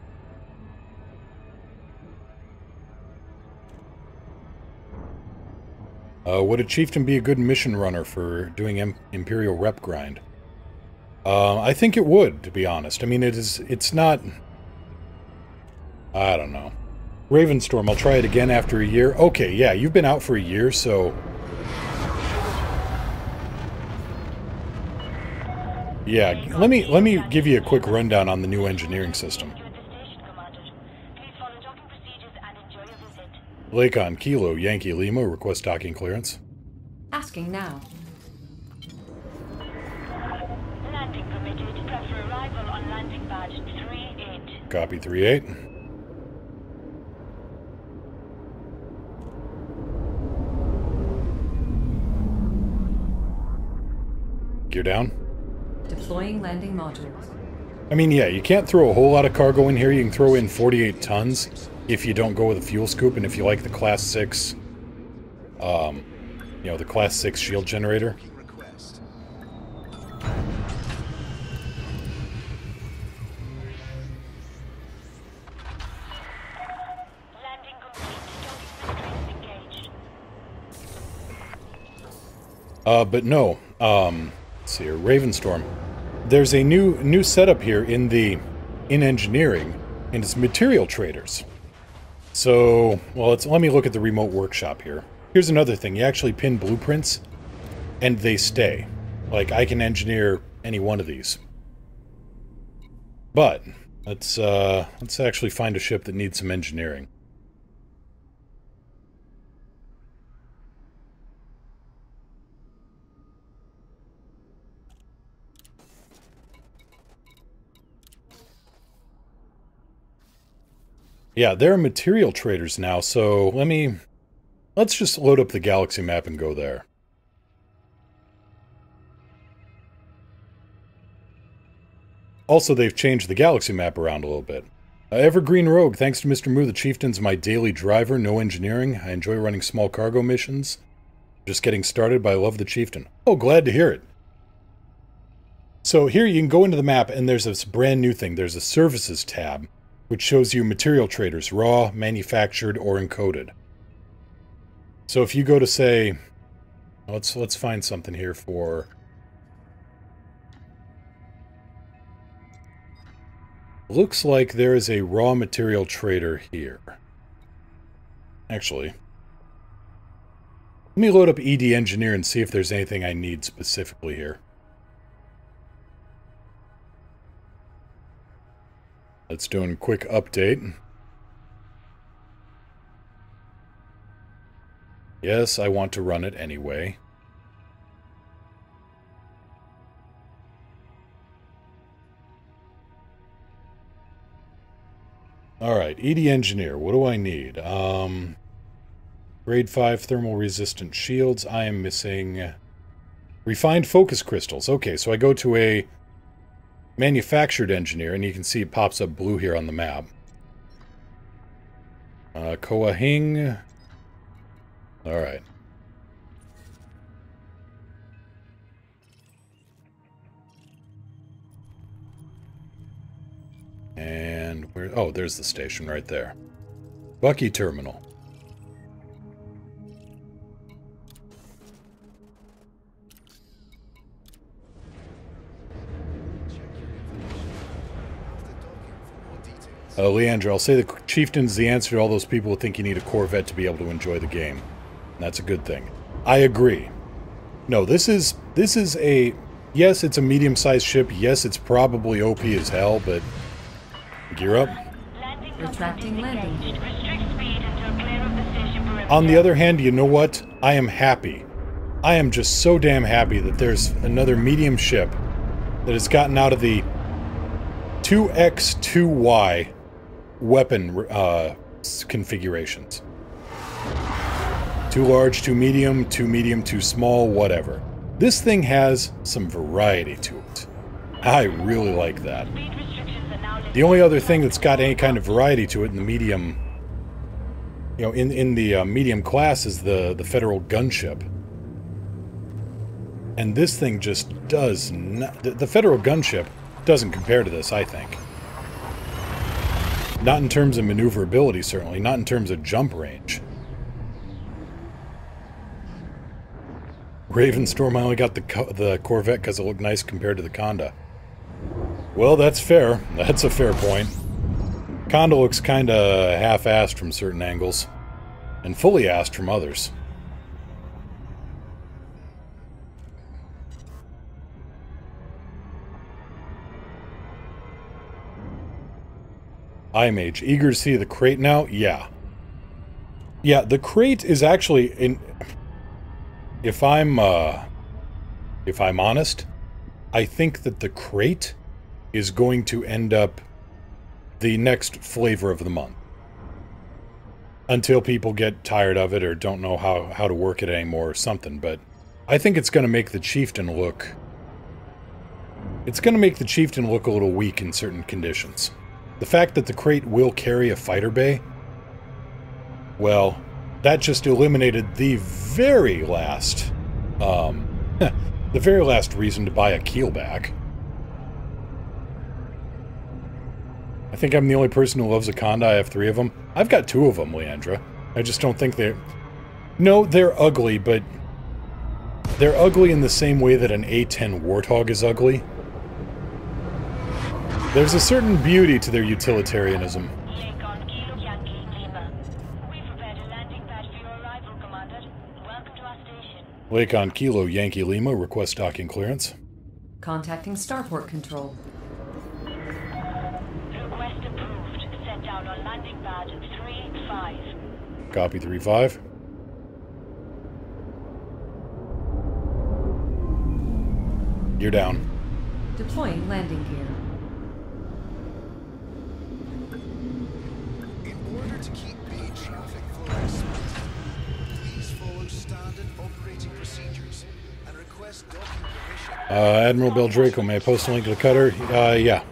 Would a chieftain be a good mission runner for doing Imperial rep grind? I think it would, to be honest. I mean, it's not... I don't know. Ravenstorm, I'll try it again after a year. Okay, yeah, you've been out for a year, so... Yeah, let me give you a quick rundown on the new engineering system. Lakon, Kilo, Yankee Lima, request docking clearance. Asking now. Landing permitted. Prep for arrival on landing pad 38. Copy 38. Gear down. Deploying landing modules. I mean, yeah, you can't throw a whole lot of cargo in here. You can throw in 48 tons if you don't go with a fuel scoop, and if you like the Class 6, you know, the Class 6 shield generator. Landing complete. Docking engaged. But no, let's see here, Ravenstorm. There's a new setup here in engineering, and it's material traders. So, well, let me look at the remote workshop here. Here's another thing. You actually pin blueprints, and they stay. Like, I can engineer any one of these. But, let's actually find a ship that needs some engineering. Yeah, there are material traders now, so let's just load up the galaxy map and go there. Also, they've changed the galaxy map around a little bit. Evergreen Rogue, thanks to Mr. Moo, the Chieftain's my daily driver, no engineering. I enjoy running small cargo missions. Just getting started, but I love the Chieftain. Oh, glad to hear it. So here you can go into the map and there's this brand new thing. There's a services tab, which shows you material traders, raw, manufactured, or encoded. So if you go to say, let's find something here for... Looks like there is a raw material trader here. Actually, let me load up ED Engineer and see if there's anything I need specifically here. Let's do a quick update. Yes, I want to run it anyway. Alright, ED Engineer, what do I need? Grade 5 thermal resistant shields. I am missing refined focus crystals. Okay, so I go to a manufactured engineer, and you can see it pops up blue here on the map. Koa Hing. Alright. And where... Oh, there's the station right there. Bucky Terminal. Leandra, I'll say the Chieftain's the answer to all those people who think you need a Corvette to be able to enjoy the game. And that's a good thing. I agree. No, this is a... Yes, it's a medium-sized ship. Yes, it's probably OP as hell, but... Gear up. Retracting landing. Restrict speed until clear of the station perimeter. On the other hand, you know what? I am happy. I am just so damn happy that there's another medium ship that has gotten out of the 2X, 2Y weapon configurations. Too large, too medium, too small, whatever. This thing has some variety to it. I really like that. Speed restrictions are now lifted. The only other thing that's got any kind of variety to it in the medium, you know, in the medium class is the Federal gunship. And this thing just does not... The Federal gunship doesn't compare to this, I think. Not in terms of maneuverability, certainly. Not in terms of jump range. Ravenstorm, I only got the Corvette because it looked nice compared to the Conda. Well, that's fair. That's a fair point. Conda looks kind of half-assed from certain angles. And fully assed from others. iMage, eager to see the crate now? Yeah. Yeah, the crate is actually in... If I'm honest, I think that the crate is going to end up the next flavor of the month. Until people get tired of it or don't know how to work it anymore or something, but I think it's going to make the Chieftain look... It's going to make the Chieftain look a little weak in certain conditions. The fact that the crate will carry a fighter bay, well, that just eliminated the very last, the very last reason to buy a keelback. I think I'm the only person who loves a Conda. I have 3 of them. I've got 2 of them, Leandra. I just don't think they're... No, they're ugly, but they're ugly in the same way that an A-10 Warthog is ugly. There's a certain beauty to their utilitarianism. Lincoln, Kilo, Yankee, Lima. We've prepared a landing pad for your arrival, Commander. Welcome to our station. Lake on Kilo, Yankee Lima, request docking clearance. Contacting Starport Control. Request approved. Set down on landing pad 3-5. Copy 3-5. You're down. Deploying landing gear. In order to keep bay traffic flow smooth, please follow standard operating procedures and request docking permission. Admiral Beldraco, may I post a link to the cutter? Yeah.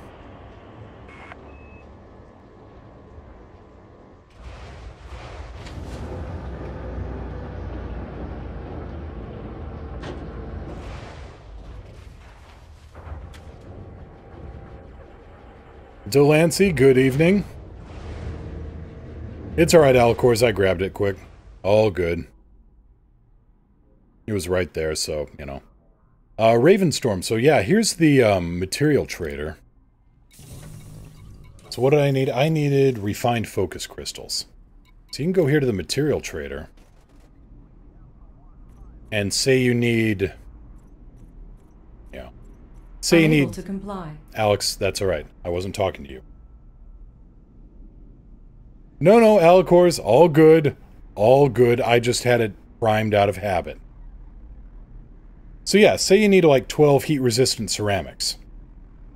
Delancey, good evening. It's alright, Alcors, I grabbed it quick. All good. It was right there, so, you know. Ravenstorm, so yeah, here's the material trader. So what did I need? I needed refined focus crystals. So you can go here to the material trader. And say you need... Yeah. Say you need... to comply. Alex, that's alright. I wasn't talking to you. No, Alicors, all good. All good. I just had it primed out of habit. So yeah, say you need like 12 heat-resistant ceramics.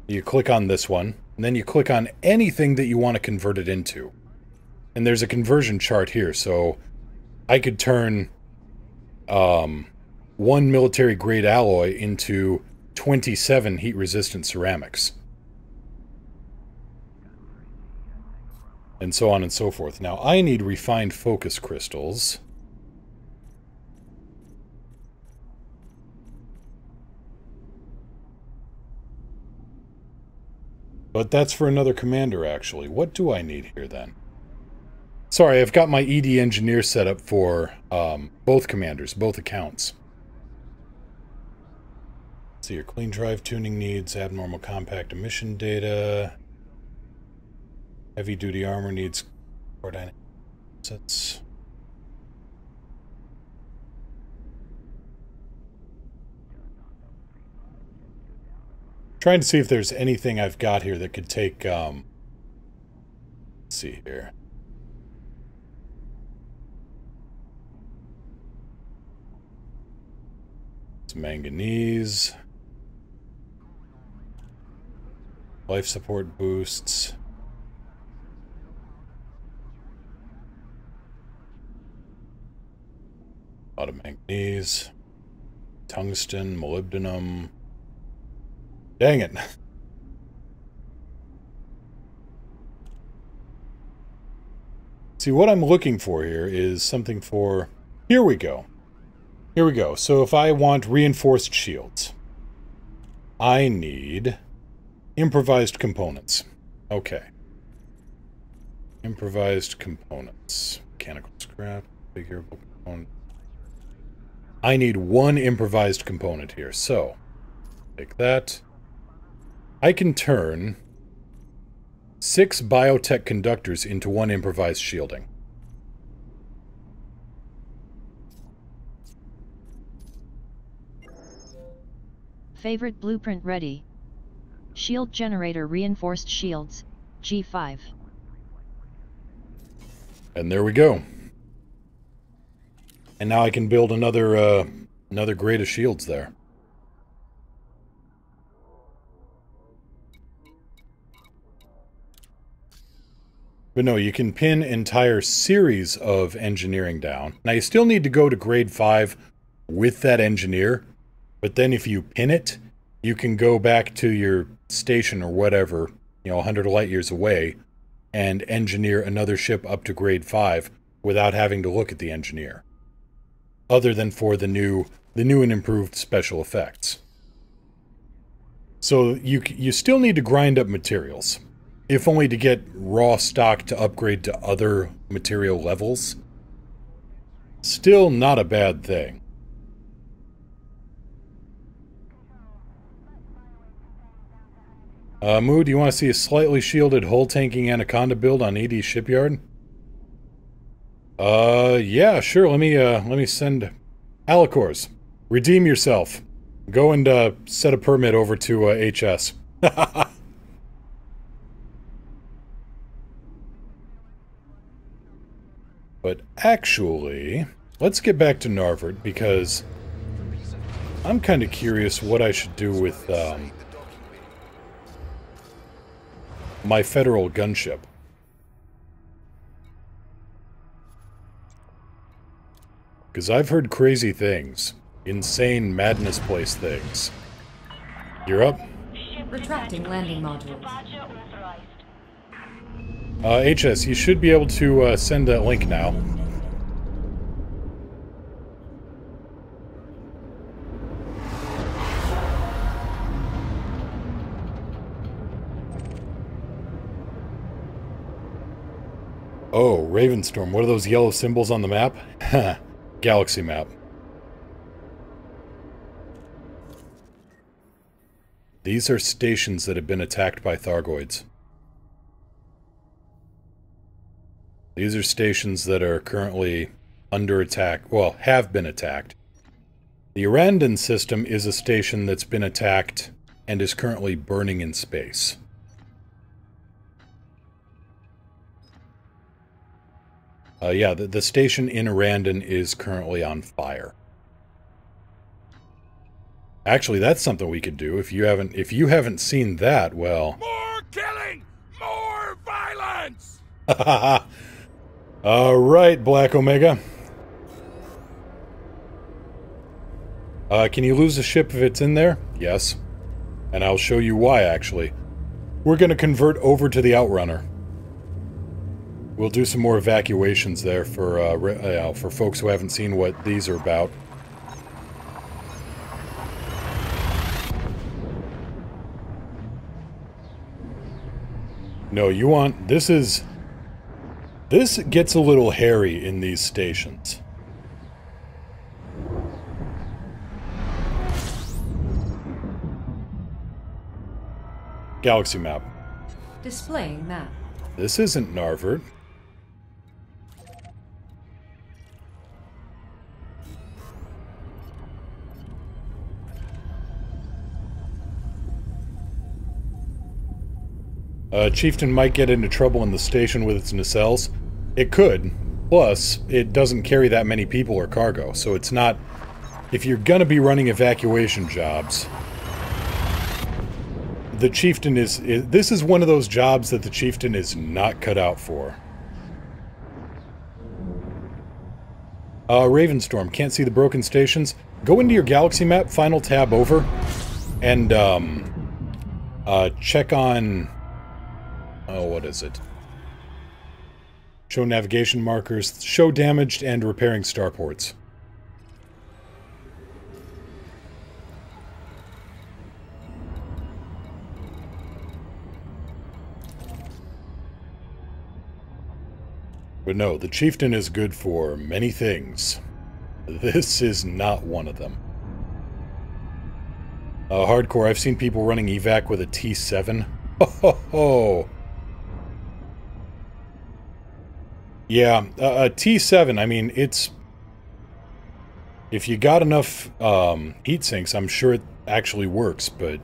You click on this one, and then you click on anything that you want to convert it into. And there's a conversion chart here, so I could turn 1 military-grade alloy into 27 heat-resistant ceramics. And so on and so forth. Now, I need refined focus crystals. But that's for another commander, actually. What do I need here, then? Sorry, I've got my ED engineer set up for both commanders, both accounts. Let's see, your clean drive tuning needs abnormal compact emission data. Heavy-duty armor needs core dynamic sets. Trying to see if there's anything I've got here that could take, let's see here. Some manganese. Life support boosts. A lot of manganese. Tungsten, molybdenum. Dang it. See, what I'm looking for here is something for... Here we go. Here we go. So if I want reinforced shields, I need improvised components. Okay. Improvised components. Mechanical scrap, configurable component. I need 1 improvised component here. So, take that. I can turn 6 biotech conductors into 1 improvised shielding. Favorite blueprint ready. Shield generator reinforced shields, G5. And there we go. And now I can build another grade of shields there. But no, you can pin entire series of engineering down. Now, you still need to go to grade 5 with that engineer, but then if you pin it, you can go back to your station or whatever, you know, 100 light years away, and engineer another ship up to grade 5 without having to look at the engineer. Other than for the new and improved special effects. So you still need to grind up materials. If only to get raw stock to upgrade to other material levels. Still not a bad thing. Moo, do you want to see a slightly shielded hull-tanking Anaconda build on ED Shipyard? Yeah, sure. Let me send... Alicors, redeem yourself. Go and, set a permit over to, HS. But actually, let's get back to Narvard, because I'm kind of curious what I should do with, my federal gunship. Because I've heard crazy things. Insane madness place things. You're up? Retracting landing modules. HS, you should be able to send that link now. Oh, Ravenstorm. What are those yellow symbols on the map? Galaxy map. These are stations that have been attacked by Thargoids. These are stations that are currently under attack. Well, have been attacked. The Arandon system is a station that's been attacked and is currently burning in space. Yeah, the station in Arandon is currently on fire. Actually, that's something we could do. If you haven't seen that, well... More killing! More violence! Alright, Black Omega. Can you lose a ship if it's in there? Yes. And I'll show you why, actually. We're going to convert over to the Outrunner. We'll do some more evacuations there for folks who haven't seen what these are about. No, you want... This gets a little hairy in these stations. Galaxy map. Displaying map. This isn't Narvert. Chieftain might get into trouble in the station with its nacelles. It could. Plus, it doesn't carry that many people or cargo, so it's not... If you're gonna be running evacuation jobs... The Chieftain is... This is one of those jobs that the Chieftain is not cut out for. Ravenstorm, can't see the broken stations? Go into your galaxy map, final tab over, and, check on... Oh, what is it? Show navigation markers, show damaged, and repairing starports. But no, the Chieftain is good for many things. This is not one of them. Hardcore, I've seen people running evac with a T7. Ho ho ho! Yeah, a T7, I mean, it's... If you got enough heat sinks, I'm sure it actually works, but...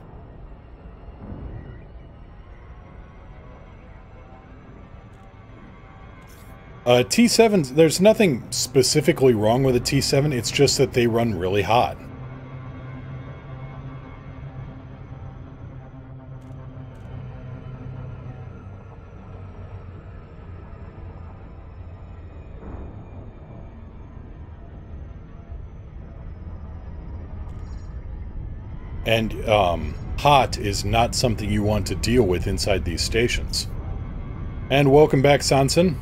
T7s, there's nothing specifically wrong with a T7, it's just that they run really hot. And, hot is not something you want to deal with inside these stations. And welcome back, Sanson.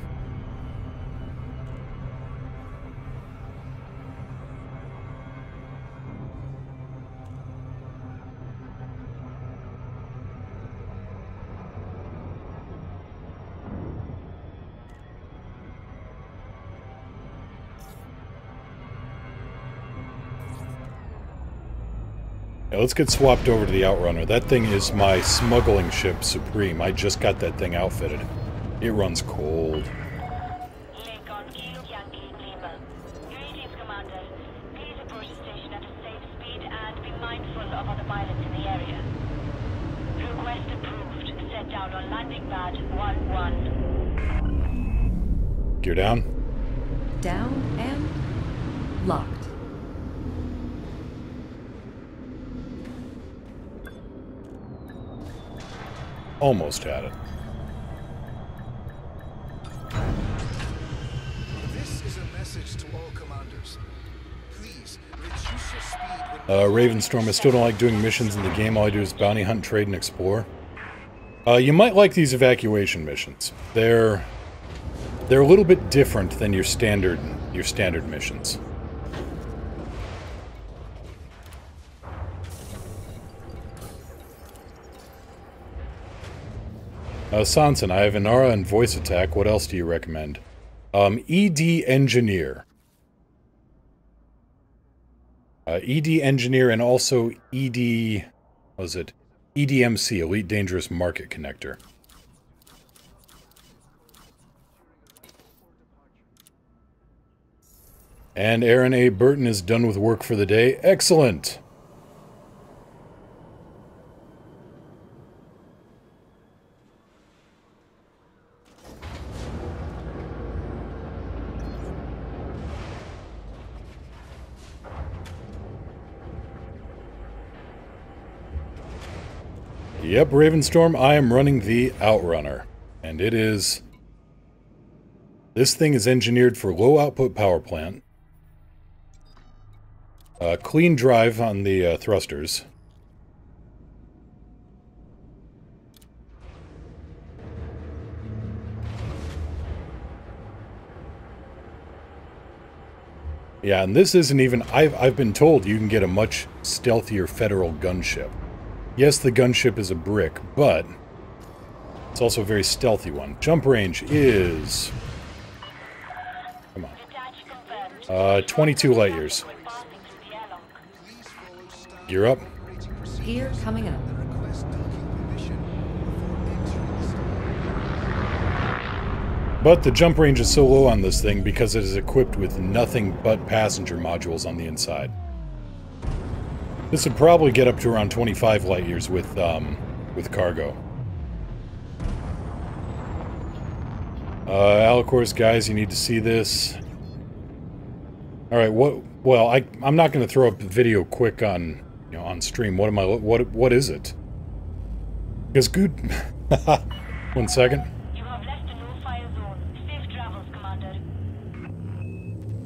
Now let's get swapped over to the Outrunner. That thing is my smuggling ship supreme. I just got that thing outfitted. It runs cold. Lincoln, Kilo Yankee, Lima. Greetings, Commander. Please approach the station at a safe speed and be mindful of other pilots in the area. Request approved. Set down on landing pad 1-1. Gear down. Down and locked. Almost had it. This is a message to all commanders. Please reduce your speed when Ravenstorm, I still don't like doing missions in the game. All I do is bounty hunt, trade, and explore. You might like these evacuation missions. They're a little bit different than your standard missions. Sanson, I have Inara and voice attack. What else do you recommend? ED Engineer. ED Engineer and also ED... What was it? EDMC, Elite Dangerous Market Connector. And Aaron A. Burton is done with work for the day. Excellent! Yep, Ravenstorm, I am running the Outrunner. And it is... This thing is engineered for low output power plant. Clean drive on the thrusters. Yeah, and this isn't even... I've been told you can get a much stealthier Federal gunship. Yes, the gunship is a brick, but it's also a very stealthy one. Jump range is... Come on. 22 light years. Gear up. Gear coming up. But the jump range is so low on this thing because it is equipped with nothing but passenger modules on the inside. This would probably get up to around 25 light years with cargo. Alicor's guys, you need to see this. Alright, well, I'm not going to throw up a video quick on, on stream. What is it? Because good... 1 second. You have left the no-fire zone. Safe travels, Commander.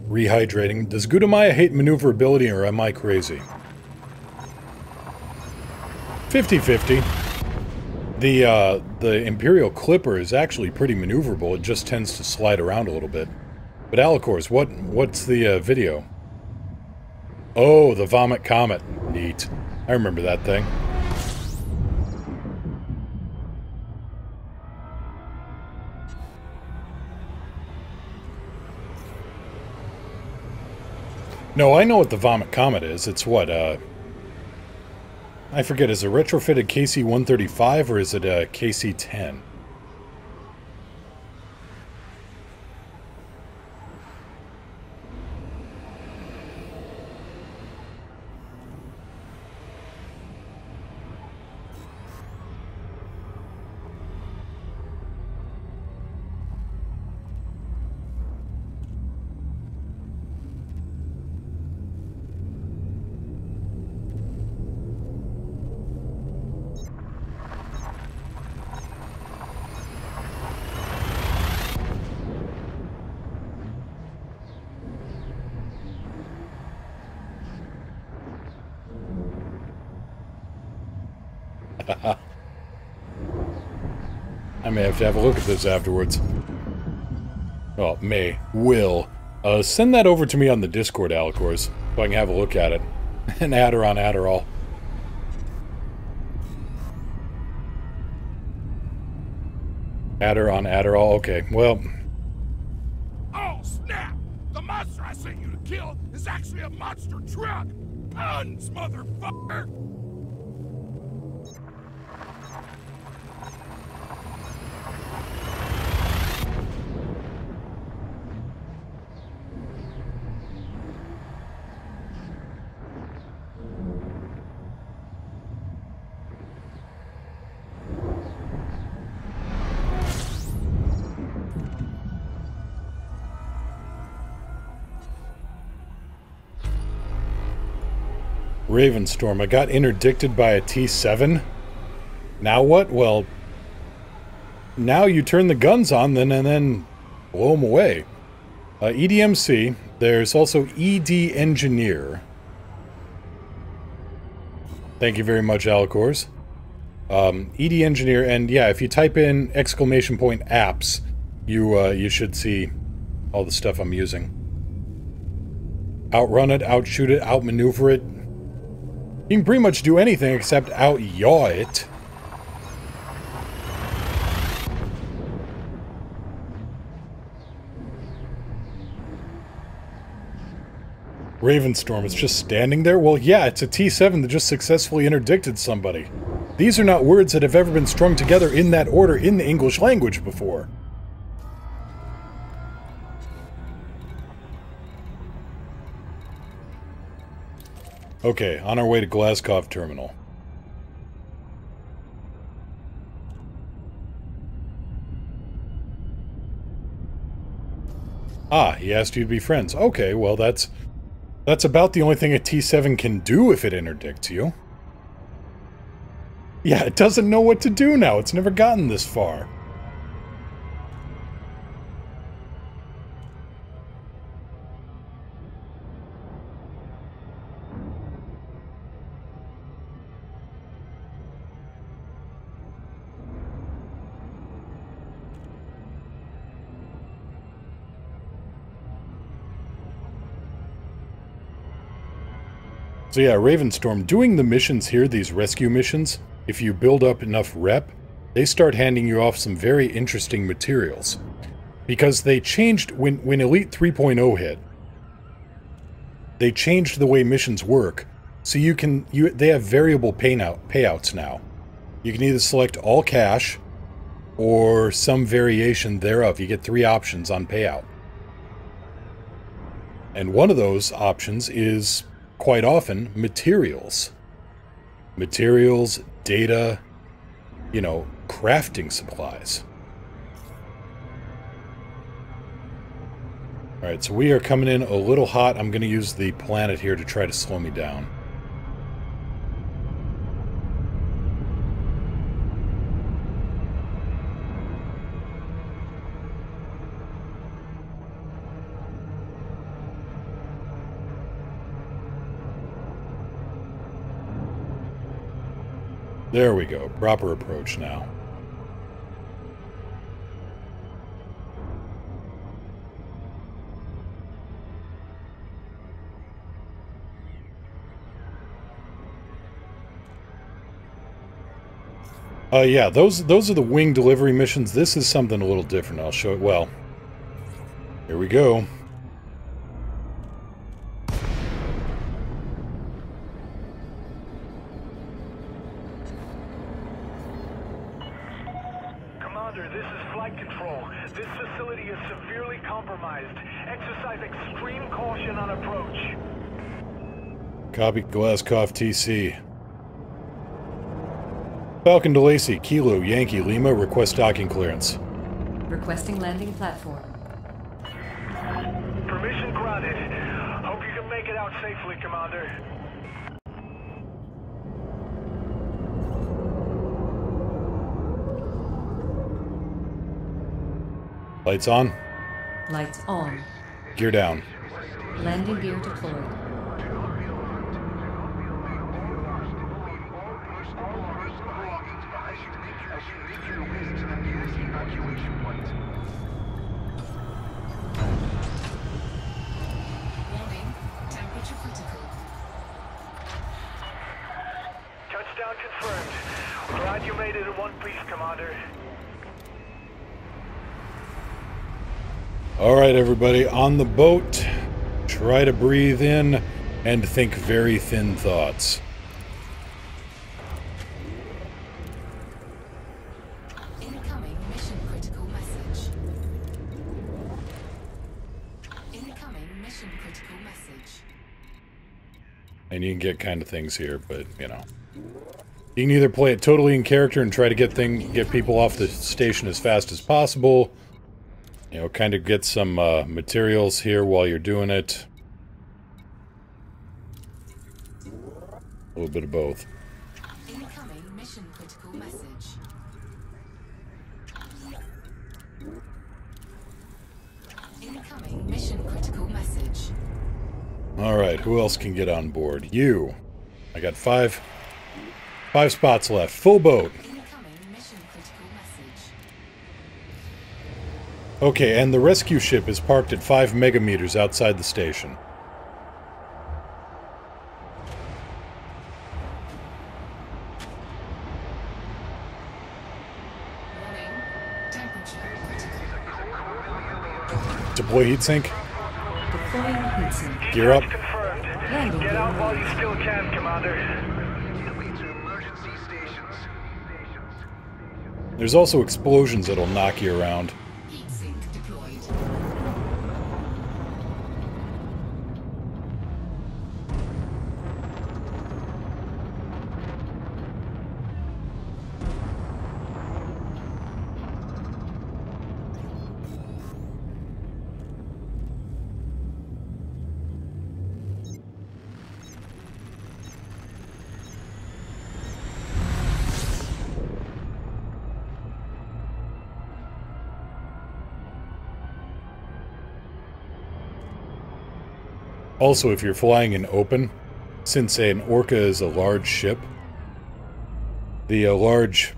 Rehydrating. Does Gudamaya hate maneuverability or am I crazy? 50-50. The Imperial Clipper is actually pretty maneuverable. It just tends to slide around a little bit. But Alicors, what's the video? Oh, the Vomit Comet. Neat. I remember that thing. No, I know what the Vomit Comet is. It's what, I forget, is it a retrofitted KC-135 or is it a KC-10? I may have to have a look at this afterwards. Oh, will. Send that over to me on the Discord, Alicors, so I can have a look at it. And add her on Adderall. Add her on Adderall? Okay, well... Oh, snap! The monster I sent you to kill is actually a monster truck! Puns, motherfucker! Ravenstorm, I got interdicted by a T7. Now what? Well, now you turn the guns on and then blow them away. EDMC, there's also ED Engineer. Thank you very much, Alicors. ED Engineer, and yeah, if you type in !apps, you should see all the stuff I'm using. Outrun it, outshoot it, outmaneuver it. You can pretty much do anything except out-yaw it. Ravenstorm is just standing there? Well, yeah, it's a T7 that just successfully interdicted somebody. These are not words that have ever been strung together in that order in the English language before. Okay, on our way to Glasgow Terminal. Ah, he asked you to be friends. Okay, well that's about the only thing a T7 can do if it interdicts you. Yeah, it doesn't know what to do now. It's never gotten this far. So yeah, Ravenstorm, doing the missions here, these rescue missions, if you build up enough rep, they start handing you off some very interesting materials. Because they changed, when Elite 3.0 hit, they changed the way missions work, so they have variable payouts now. You can either select all cash, or some variation thereof. You get 3 options on payout. And one of those options is, quite often, materials. Materials, data, you know, crafting supplies. Alright, so we are coming in a little hot. I'm going to use the planet here to try to slow me down. There we go. Proper approach now. Yeah, those are the wing delivery missions. This is something a little different. I'll show it. Well, here we go. Commander, this is Flight Control. This facility is severely compromised. Exercise extreme caution on approach. Copy, Glasgow TC. Falcon to Lacey, Kilo, Yankee, Lima, request docking clearance. Requesting landing platform. Permission granted. Hope you can make it out safely, Commander. Lights on. Lights on. Gear down. Landing gear deployed. Warning, temperature critical. Touchdown confirmed. Glad you made it in one piece, Commander. Alright, everybody, on the boat. Try to breathe in and think very thin thoughts. Incoming mission critical message. Incoming mission critical message. And you can get kind of things here, but, you know. You can either play it totally in character and try to get people off the station as fast as possible. You know, kind of get some materials here while you're doing it. A little bit of both. Incoming mission critical message. Incoming mission critical message. Alright, who else can get on board? You. I got five spots left. Full boat. Incoming mission critical message. Okay, and the rescue ship is parked at 5 megameters outside the station. Warning, temperature critical. Deploy heatsink. Deploying heatsink. Gear up. Confirmed. Landing. Get out while you still can, Commander. To emergency stations. There's also explosions that'll knock you around. Heat sink deployed. Also, if you're flying in open, since an ORCA is a large ship, the large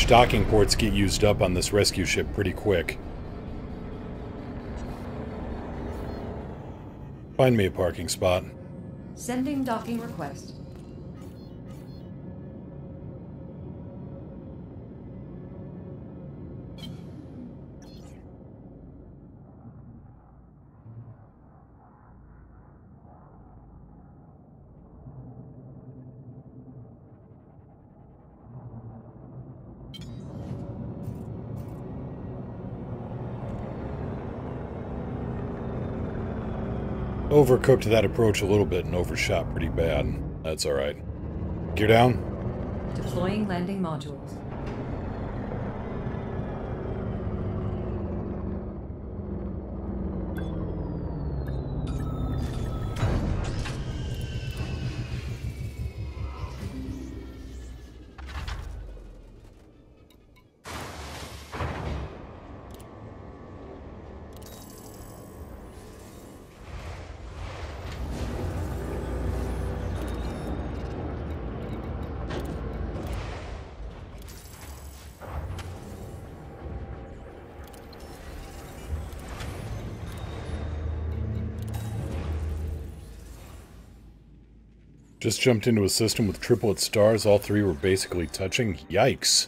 docking ports get used up on this rescue ship pretty quick. Find me a parking spot. Sending docking request. Overcooked that approach a little bit and overshot pretty bad. That's alright. Gear down. Deploying landing modules. Just jumped into a system with triplet stars. All three were basically touching. Yikes.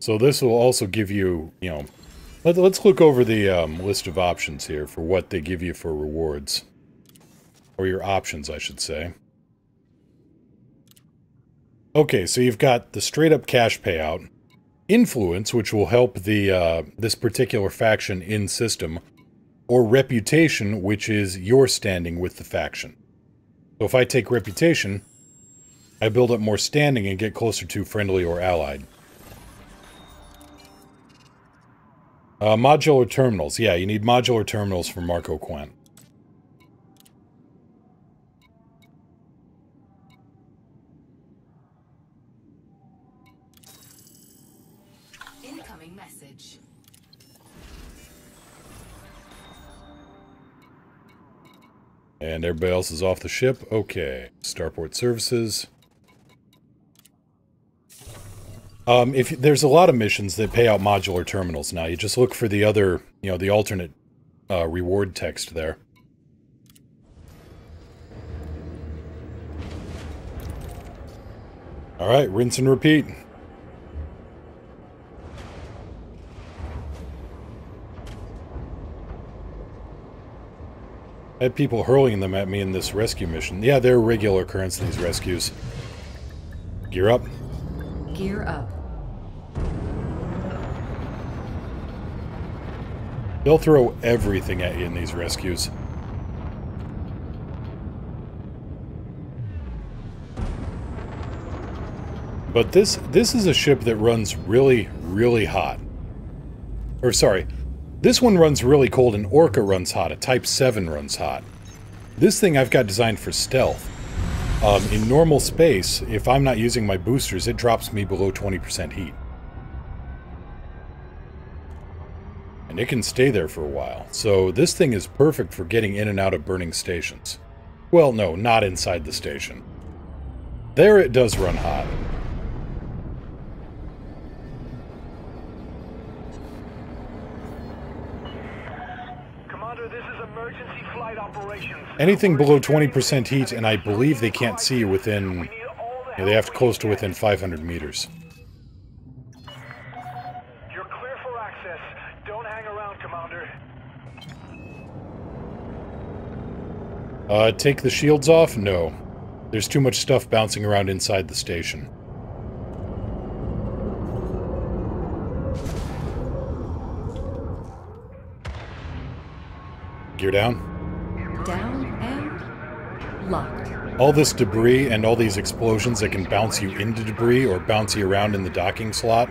So this will also give you, you know, let's look over the list of options here for what they give you for rewards. Or your options, I should say. Okay, so you've got the straight-up cash payout, influence, which will help the this particular faction in system, or reputation, which is your standing with the faction. So if I take reputation, I build up more standing and get closer to friendly or allied. Modular terminals. Yeah, you need modular terminals for Marco Quent. Incoming message. And everybody else is off the ship. Okay. Starport services. If there's a lot of missions that pay out modular terminals now, you just look for the other, you know, the alternate reward text there. All right, rinse and repeat. I had people hurling them at me in this rescue mission. Yeah, they're a regular occurrence in these rescues. Gear up. Gear up. They'll throw everything at you in these rescues. But this is a ship that runs really, really hot. Or sorry, this one runs really cold and ORCA runs hot. A Type 7 runs hot. This thing I've got designed for stealth. In normal space, if I'm not using my boosters, it drops me below 20% heat. And it can stay there for a while. So this thing is perfect for getting in and out of burning stations. Well, no, not inside the station. There it does run hot. Commander, this is emergency flight operations. Anything below 20% heat, and I believe they can't see you within... Yeah, they have to close to within 500 meters. You're clear for access. Don't hang around, Commander. Take the shields off? No. There's too much stuff bouncing around inside the station. Gear down. Down and locked. All this debris and all these explosions that can bounce you into debris or bounce you around in the docking slot.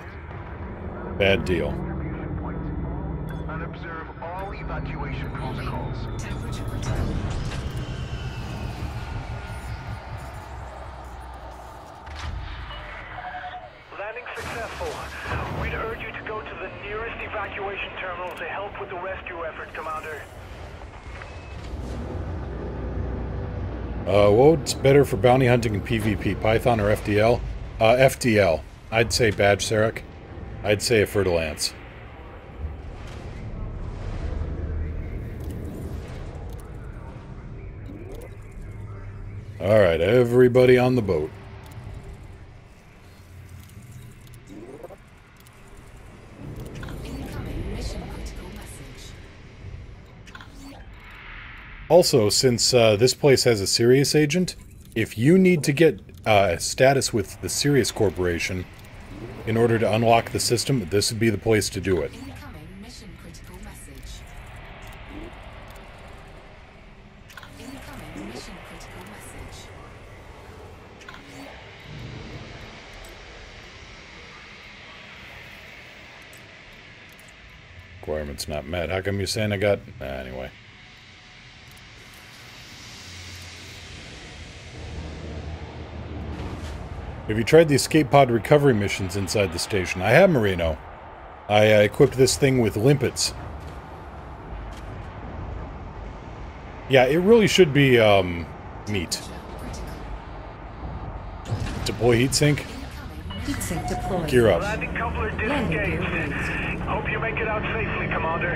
Bad deal. And observe all evacuation protocols. Temperature critical. Landing successful. We'd urge you to go to the nearest evacuation terminal to help with the rescue effort, Commander. What's better for bounty hunting and PvP, Python or FDL? FDL. I'd say Badge Sarek. I'd say a FER-DE-LANCE. Alright, everybody on the boat. Incoming mission critical message. Also, since this place has a Sirius agent, if you need to get status with the Sirius Corporation in order to unlock the system, this would be the place to do it. Incoming mission critical message. Incoming mission critical message. Requirements not met. How come you're saying I got... anyway. Have you tried the escape pod recovery missions inside the station? I have, Marino. I equipped this thing with limpets. Yeah, it really should be, meat. Deploy heatsink. Heatsink deployed. Gear up. Landing coupler Landing gear disengaged. released. Hope you make it out safely, Commander.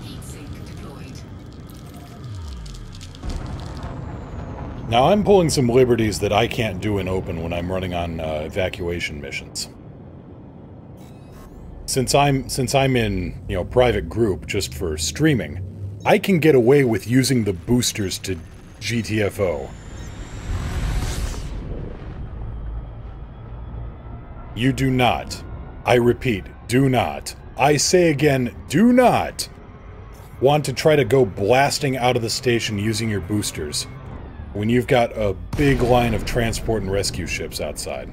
Heatsink deployed. Now, I'm pulling some liberties that I can't do in open when I'm running on evacuation missions. Since I'm in, you know, private group just for streaming, I can get away with using the boosters to GTFO. You do not. I repeat, do not. I say again, do not want to try to go blasting out of the station using your boosters when you've got a big line of transport and rescue ships outside.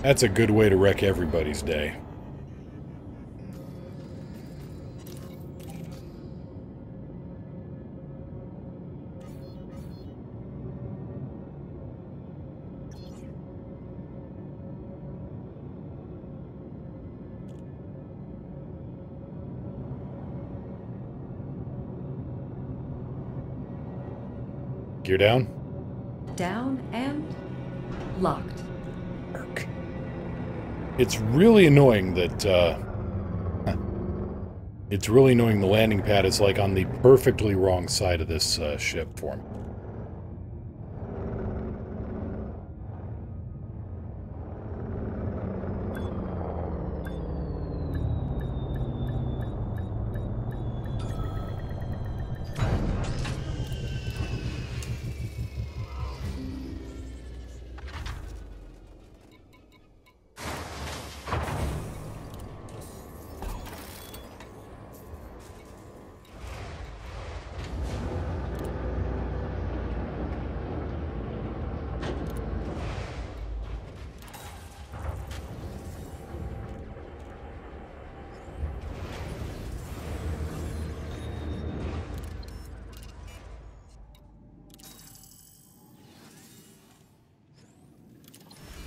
That's a good way to wreck everybody's day. Gear down. Down and locked. Arc. It's really annoying that, it's really annoying the landing pad is, like, on the perfectly wrong side of this, ship for me.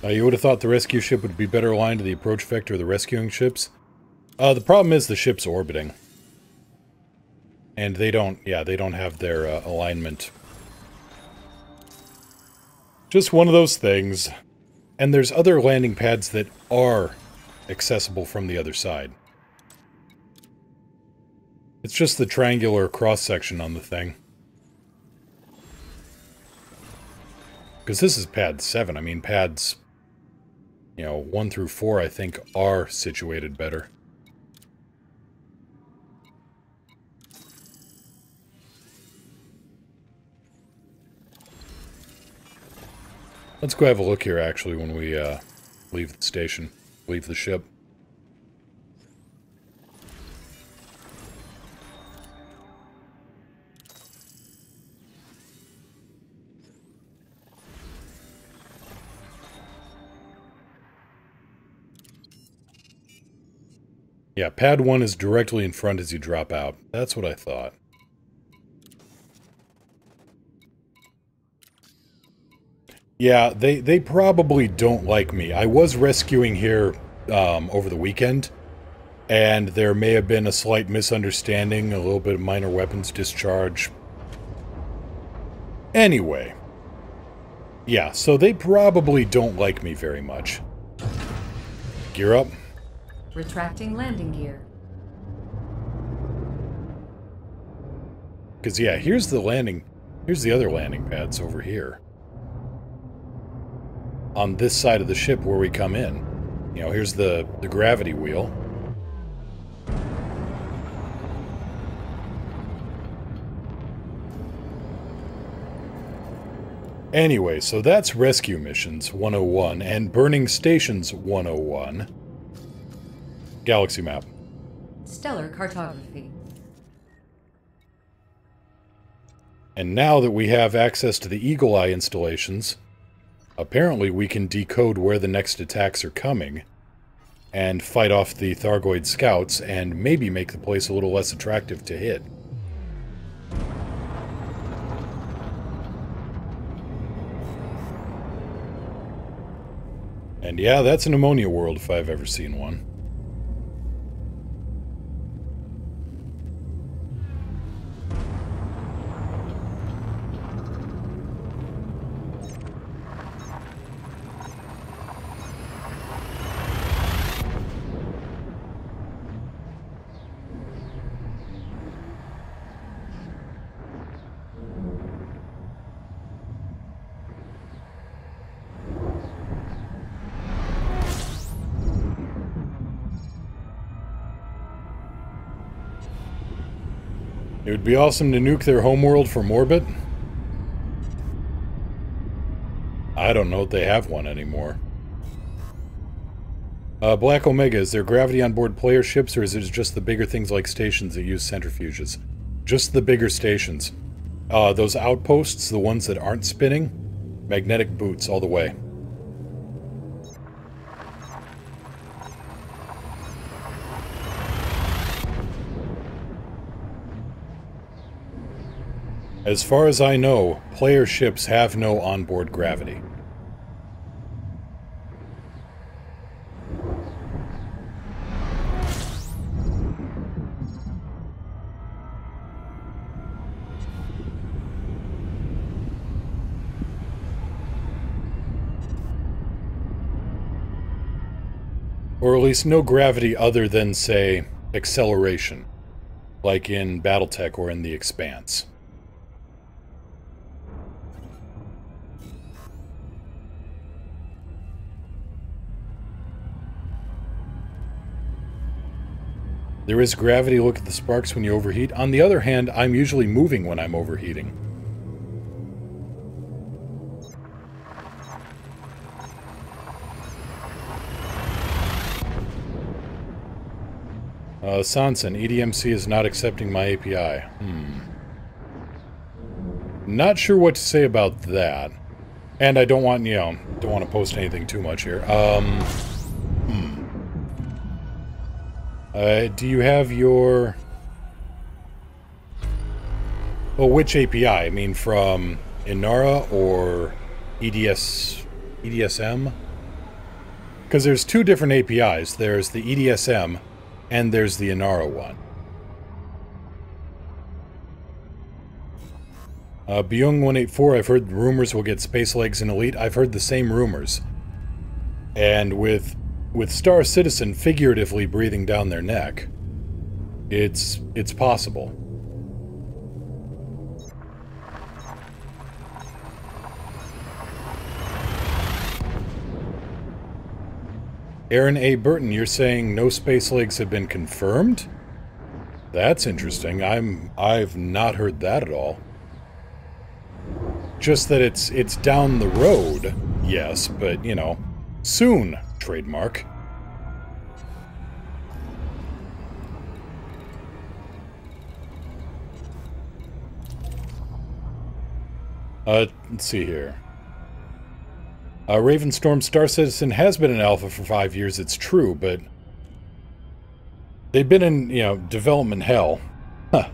You would have thought the rescue ship would be better aligned to the approach vector of the rescuing ships. The problem is the ship's orbiting. And they don't, yeah, they don't have their alignment. Just one of those things. And there's other landing pads that are accessible from the other side. It's just the triangular cross-section on the thing. Because this is pad 7. I mean, pads, 1 through 4, I think, are situated better. Let's go have a look here, actually, when we leave the station, leave the ship. Yeah, pad 1 is directly in front as you drop out. That's what I thought. Yeah, they probably don't like me. I was rescuing here over the weekend, and there may have been a slight misunderstanding, a little bit of minor weapons discharge. Anyway. Yeah, so they probably don't like me very much. Gear up. Retracting landing gear. Because, yeah, here's the other landing pads over here. On this side of the ship where we come in. Here's the gravity wheel. Anyway, so that's Rescue Missions 101 and Burning Stations 101. Galaxy map. Stellar cartography. And now that we have access to the Eagle Eye installations, apparently we can decode where the next attacks are coming and fight off the Thargoid scouts and maybe make the place a little less attractive to hit. And yeah, that's an ammonia world if I've ever seen one. It would be awesome to nuke their homeworld from orbit. I don't know if they have one anymore. Black Omega, is there gravity on board player ships, or is it just the bigger things like stations that use centrifuges? Just the bigger stations. Those outposts, the ones that aren't spinning, magnetic boots all the way. As far as I know, player ships have no onboard gravity. Or at least no gravity other than, say, acceleration, like in Battletech or in The Expanse. There is gravity, look at the sparks when you overheat. On the other hand, I'm usually moving when I'm overheating. Sanson, EDMC is not accepting my API. Not sure what to say about that. And I don't want, don't want to post anything too much here. Do you have your... Well, which API? I mean, from Inara or EDSM? Because there's two different APIs. There's the EDSM, and there's the Inara one. Byung184, I've heard rumors we'll get space legs in Elite. I've heard the same rumors. And with Star Citizen figuratively breathing down their neck, it's possible. Aaron A. Burton, you're saying no space legs have been confirmed? That's interesting. I've not heard that at all. Just that it's down the road, yes, but you know, soon, trademark. Let's see here. Ravenstorm Star Citizen has been in alpha for 5 years, it's true, but they've been in, you know, development hell. Huh.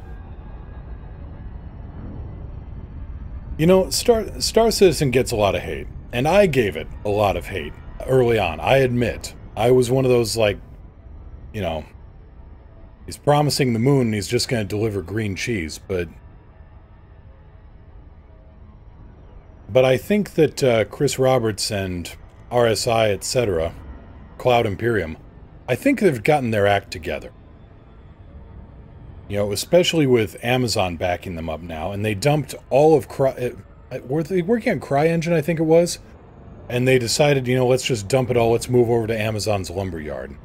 You know, Star Citizen gets a lot of hate, and I gave it a lot of hate early on, I admit. I was one of those, like, you know, he's promising the moon and he's just going to deliver green cheese, but I think that Chris Roberts and RSI, etc., Cloud Imperium, I think they've gotten their act together. You know, especially with Amazon backing them up now, and they dumped all of were they working on CryEngine, I think it was? And they decided, you know, let's just dump it all, let's move over to Amazon's lumberyard.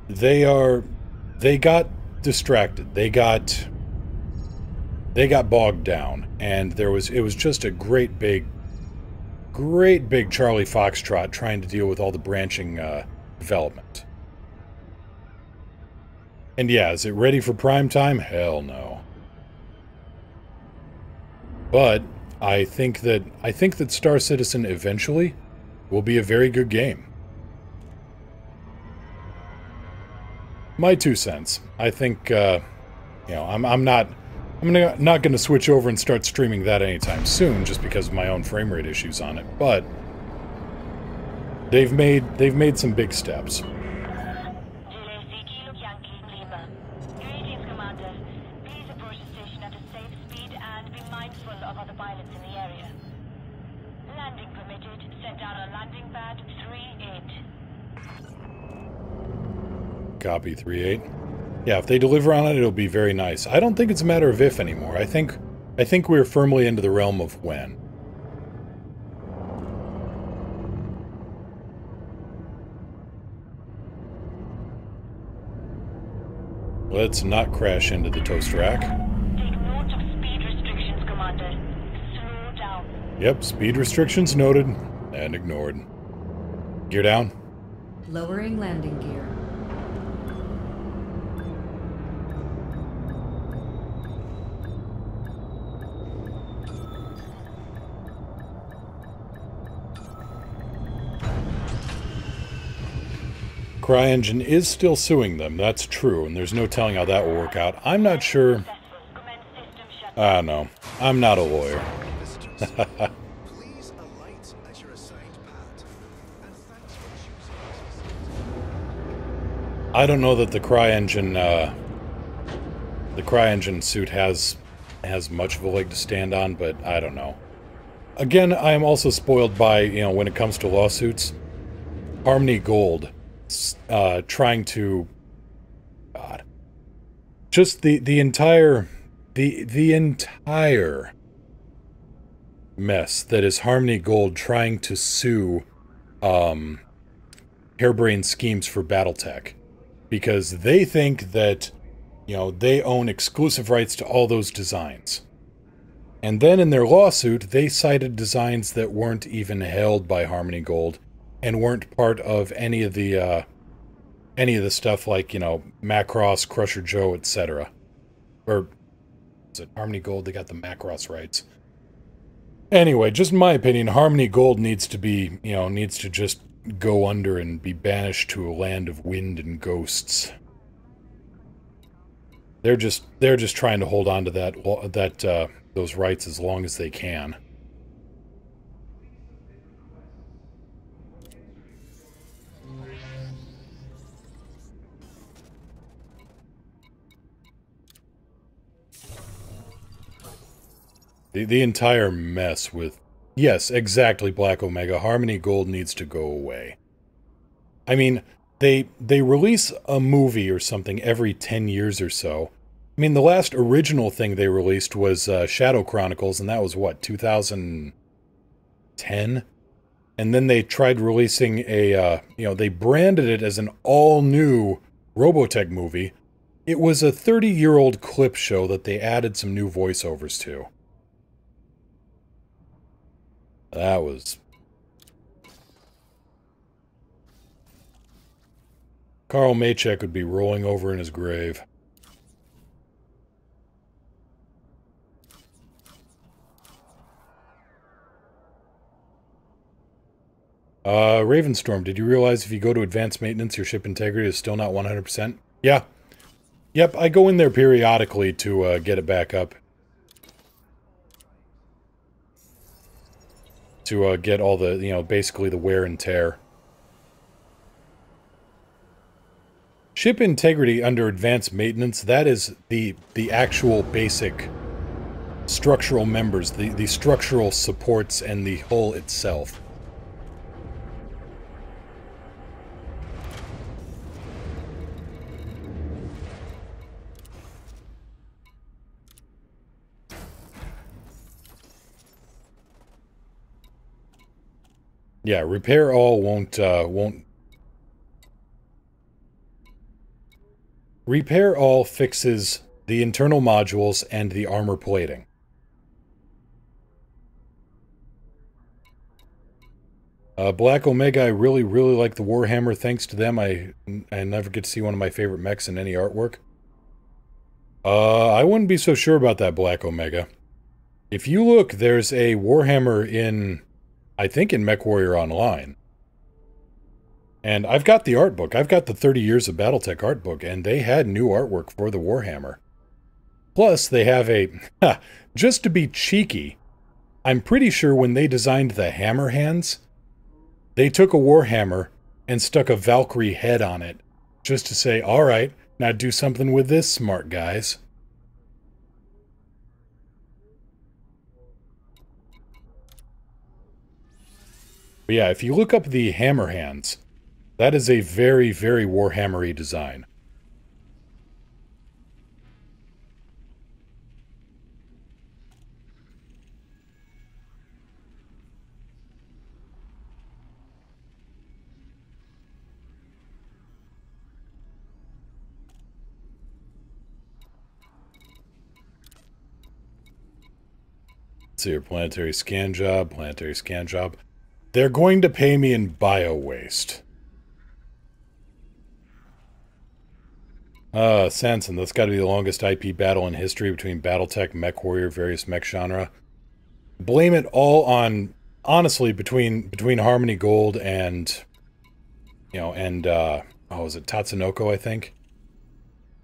They got distracted. They got bogged down, and it was just a great big Charlie Foxtrot trying to deal with all the branching development. And yeah, is it ready for prime time? Hell no. But I think that Star Citizen eventually will be a very good game. My 2 cents. I think you know, I'm not going to switch over and start streaming that anytime soon, just because of my own frame rate issues on it. But they've made some big steps. Greetings, Commander. Please approach the station at a safe speed and be mindful of other pilots in the area. Landing permitted. Set down on landing pad 3-8. Copy 3-8. Yeah, if they deliver on it, it'll be very nice. I don't think it's a matter of if anymore. I think we're firmly into the realm of when. Let's not crash into the toast rack. Take note of speed restrictions, Commander. Slow down. Yep, speed restrictions noted and ignored. Gear down. Lowering landing gear. CryEngine is still suing them, that's true, and there's no telling how that will work out. I'm not sure. No, I'm not a lawyer. Please alight at your assigned pad, and thanks for choosing. I don't know that the CryEngine suit has much of a leg to stand on, but I don't know. Again, I am also spoiled by, you know, when it comes to lawsuits, Harmony Gold trying to, God, just the entire mess that is Harmony Gold trying to sue Harebrained Schemes for BattleTech, because they think that, you know, they own exclusive rights to all those designs. And then in their lawsuit, they cited designs that weren't even held by Harmony Gold and weren't part of any of the stuff like, you know, Macross, Crusher Joe, etc. Or is it Harmony Gold? They got the Macross rights. Anyway, just in my opinion, Harmony Gold needs to be, you know, needs to just go under and be banished to a land of wind and ghosts. They're just trying to hold on to those rights as long as they can. The entire mess with Yes, exactly, Black Omega. Harmony Gold needs to go away. I mean, they release a movie or something every 10 years or so. I mean, the last original thing they released was Shadow Chronicles, and that was, what, 2010? And then they tried releasing a, they branded it as an all-new Robotech movie. It was a 30-year-old clip show that they added some new voiceovers to. That was... Carl Maychek would be rolling over in his grave. Ravenstorm, did you realize if you go to advanced maintenance, your ship integrity is still not 100%? Yeah. Yep, I go in there periodically to get it back up. To get all the, basically the wear and tear. Ship integrity under advanced maintenance, that is the actual basic structural members, the structural supports and the hull itself. Yeah, repair all won't. Repair all fixes the internal modules and the armor plating. Black Omega, I really like the Warhammer. Thanks to them, I never get to see one of my favorite mechs in any artwork. I wouldn't be so sure about that, Black Omega. If you look, there's a Warhammer in... I think in MechWarrior Online. And I've got the art book. I've got the 30 Years of Battletech art book, and they had new artwork for the Warhammer. Plus, they have a... just to be cheeky, I'm pretty sure when they designed the hammer hands, they took a Warhammer and stuck a Valkyrie head on it, just to say, alright, now do something with this, smart guys. But yeah, if you look up the hammer hands, that is a very Warhammer-y design. Let's see here, planetary scan job. They're going to pay me in bio-waste. Sanson, that's got to be the longest IP battle in history between Battletech, MechWarrior, various mech genre. Blame it all on, honestly, between Harmony Gold and, oh, was it Tatsunoko, I think?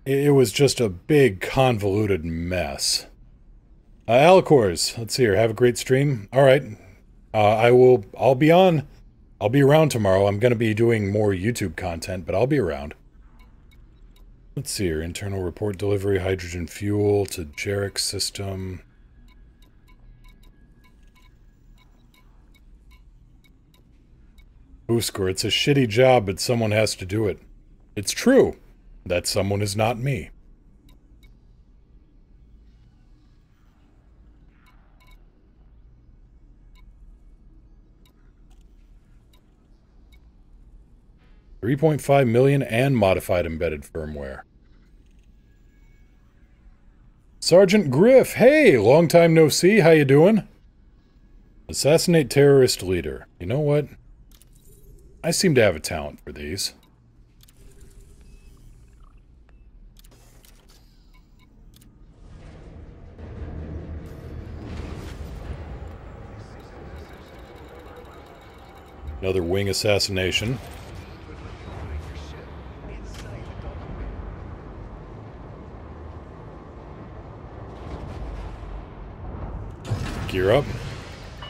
It was just a big, convoluted mess. Alicors, let's see here, have a great stream. Alright. I'll be around tomorrow. I'm going to be doing more YouTube content, but I'll be around. Let's see here, internal report delivery, hydrogen fuel to Jarek system. Boosker, it's a shitty job, but someone has to do it. It's true. That someone is not me. $3.5 million and modified embedded firmware. Sergeant Griff, hey, long time no see, how you doing? Assassinate terrorist leader. You know what? I seem to have a talent for these. Another wing assassination. Gear up.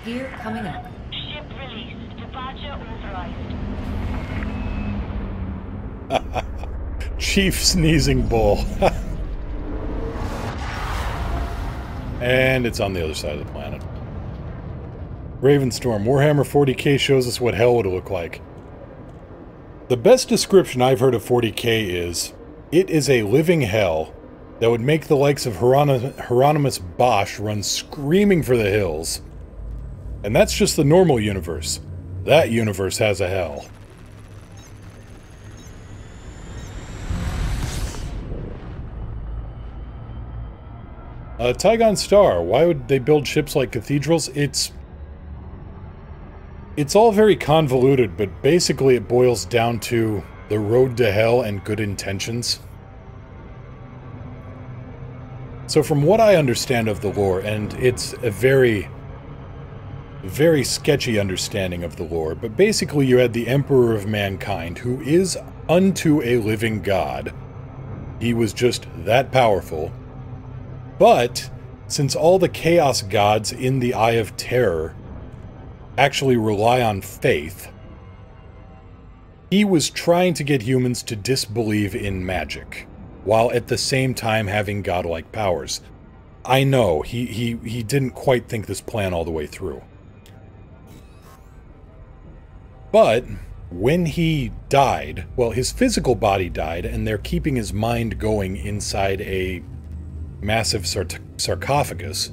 Gear coming up. Ship released. Departure authorized. Chief Sneezing Bull. And it's on the other side of the planet. Ravenstorm, Warhammer 40k shows us what hell would look like. The best description I've heard of 40k is, it is a living hell that would make the likes of Hieronymus Bosch run screaming for the hills. And that's just the normal universe. That universe has a hell. Tygon Star, why would they build ships like cathedrals? It's all very convoluted, but basically it boils down to the road to hell and good intentions. So from what I understand of the lore, and it's a very, very sketchy understanding of the lore, but basically you had the Emperor of Mankind, who is unto a living god. He was just that powerful. But, since all the Chaos gods in the Eye of Terror actually rely on faith, he was trying to get humans to disbelieve in magic, while at the same time having godlike powers. I know, he didn't quite think this plan all the way through. But, when he died, well, his physical body died, and they're keeping his mind going inside a massive sarcophagus,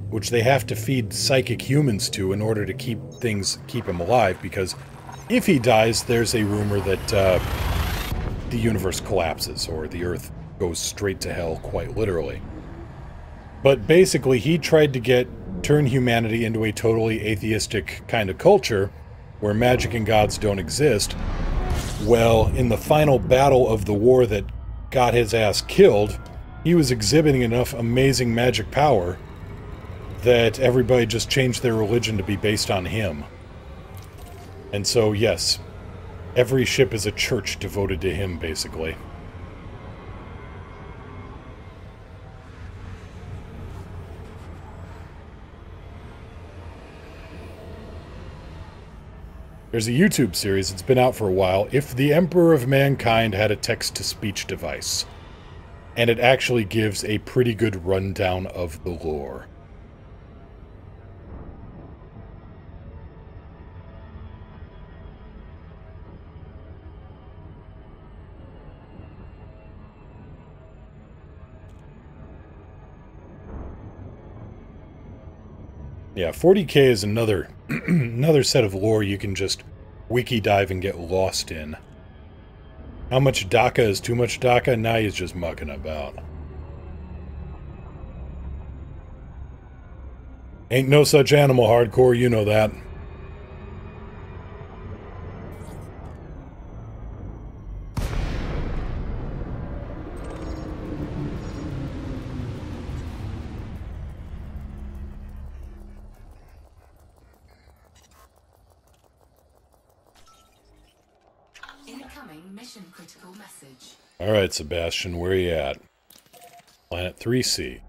which they have to feed psychic humans to in order to keep him alive, because if he dies, there's a rumor that the universe collapses, or the Earth goes straight to hell, quite literally. But basically, he tried to turn humanity into a totally atheistic kind of culture, where magic and gods don't exist. Well, in the final battle of the war that got his ass killed, he was exhibiting enough amazing magic power that everybody just changed their religion to be based on him. And so, yes, every ship is a church devoted to him, basically. There's a YouTube series, it's been out for a while, If the Emperor of Mankind Had a Text-to-Speech Device. And it actually gives a pretty good rundown of the lore. Yeah, 40k is another another set of lore you can just wiki dive and get lost in. How much DACA is too much DACA? Now he's just mucking about. Ain't no such animal, hardcore, you know that. Alright, Sebastian, where are you at? Planet 3C.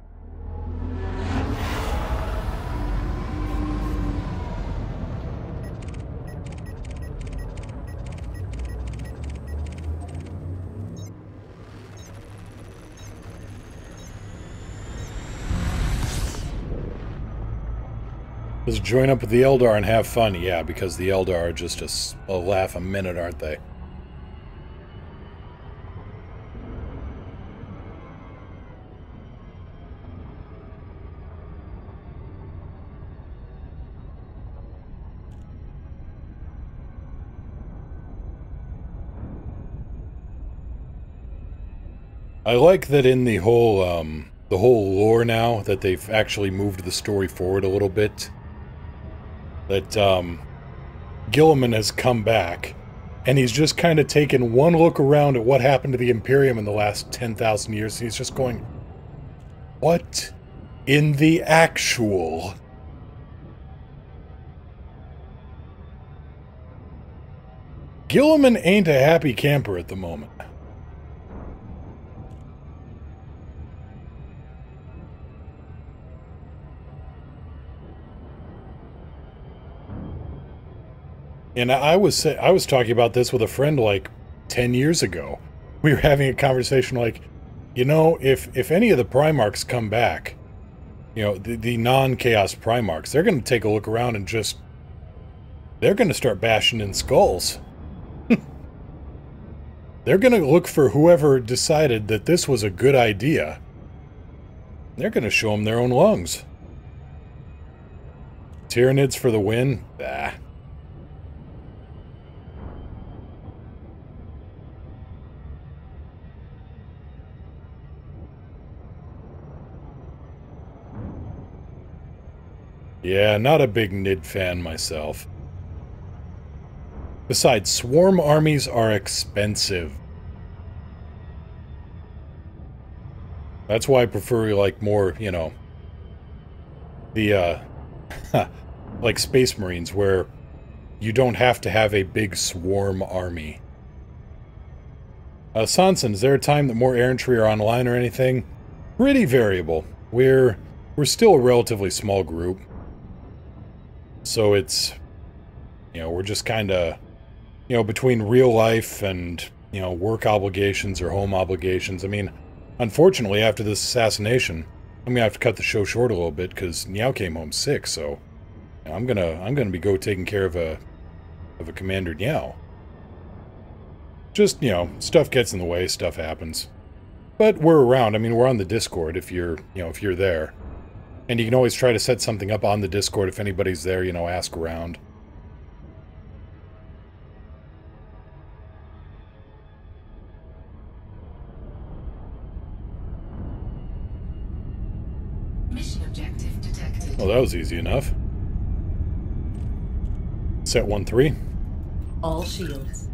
Just join up with the Eldar and have fun. Yeah, because the Eldar are just a laugh a minute, aren't they? I like that in the whole lore now, that they've actually moved the story forward a little bit. That, Gilliman has come back, and he's just kind of taken one look around at what happened to the Imperium in the last 10,000 years, and he's just going, what in the actual? Gilliman ain't a happy camper at the moment. And I was talking about this with a friend like 10 years ago. We were having a conversation like, you know, if any of the Primarchs come back, you know, the non-Chaos Primarchs, they're going to take a look around and just... they're going to start bashing in skulls. They're going to look for whoever decided that this was a good idea. They're going to show them their own lungs. Tyranids for the win? Bah. Yeah, not a big Nid fan myself. Besides, swarm armies are expensive. That's why I prefer, like, more, you know, the, like Space Marines, where you don't have to have a big swarm army. Sanson, is there a time that more errantry are online or anything? Pretty variable. We're still a relatively small group. So it's, you know, we're just kind of, you know, between real life and, you know, work obligations or home obligations. I mean, unfortunately, after this assassination, I'm gonna have to cut the show short a little bit because Niao came home sick. So, you know, I'm gonna be taking care of a Commander Niao. Just, you know, stuff gets in the way, stuff happens. But we're around. I mean, we're on the Discord if you're, you know, if you're there. And you can always try to set something up on the Discord if anybody's there, you know, ask around. Mission objective detected. Well, that was easy enough. Set 1-3. All shields.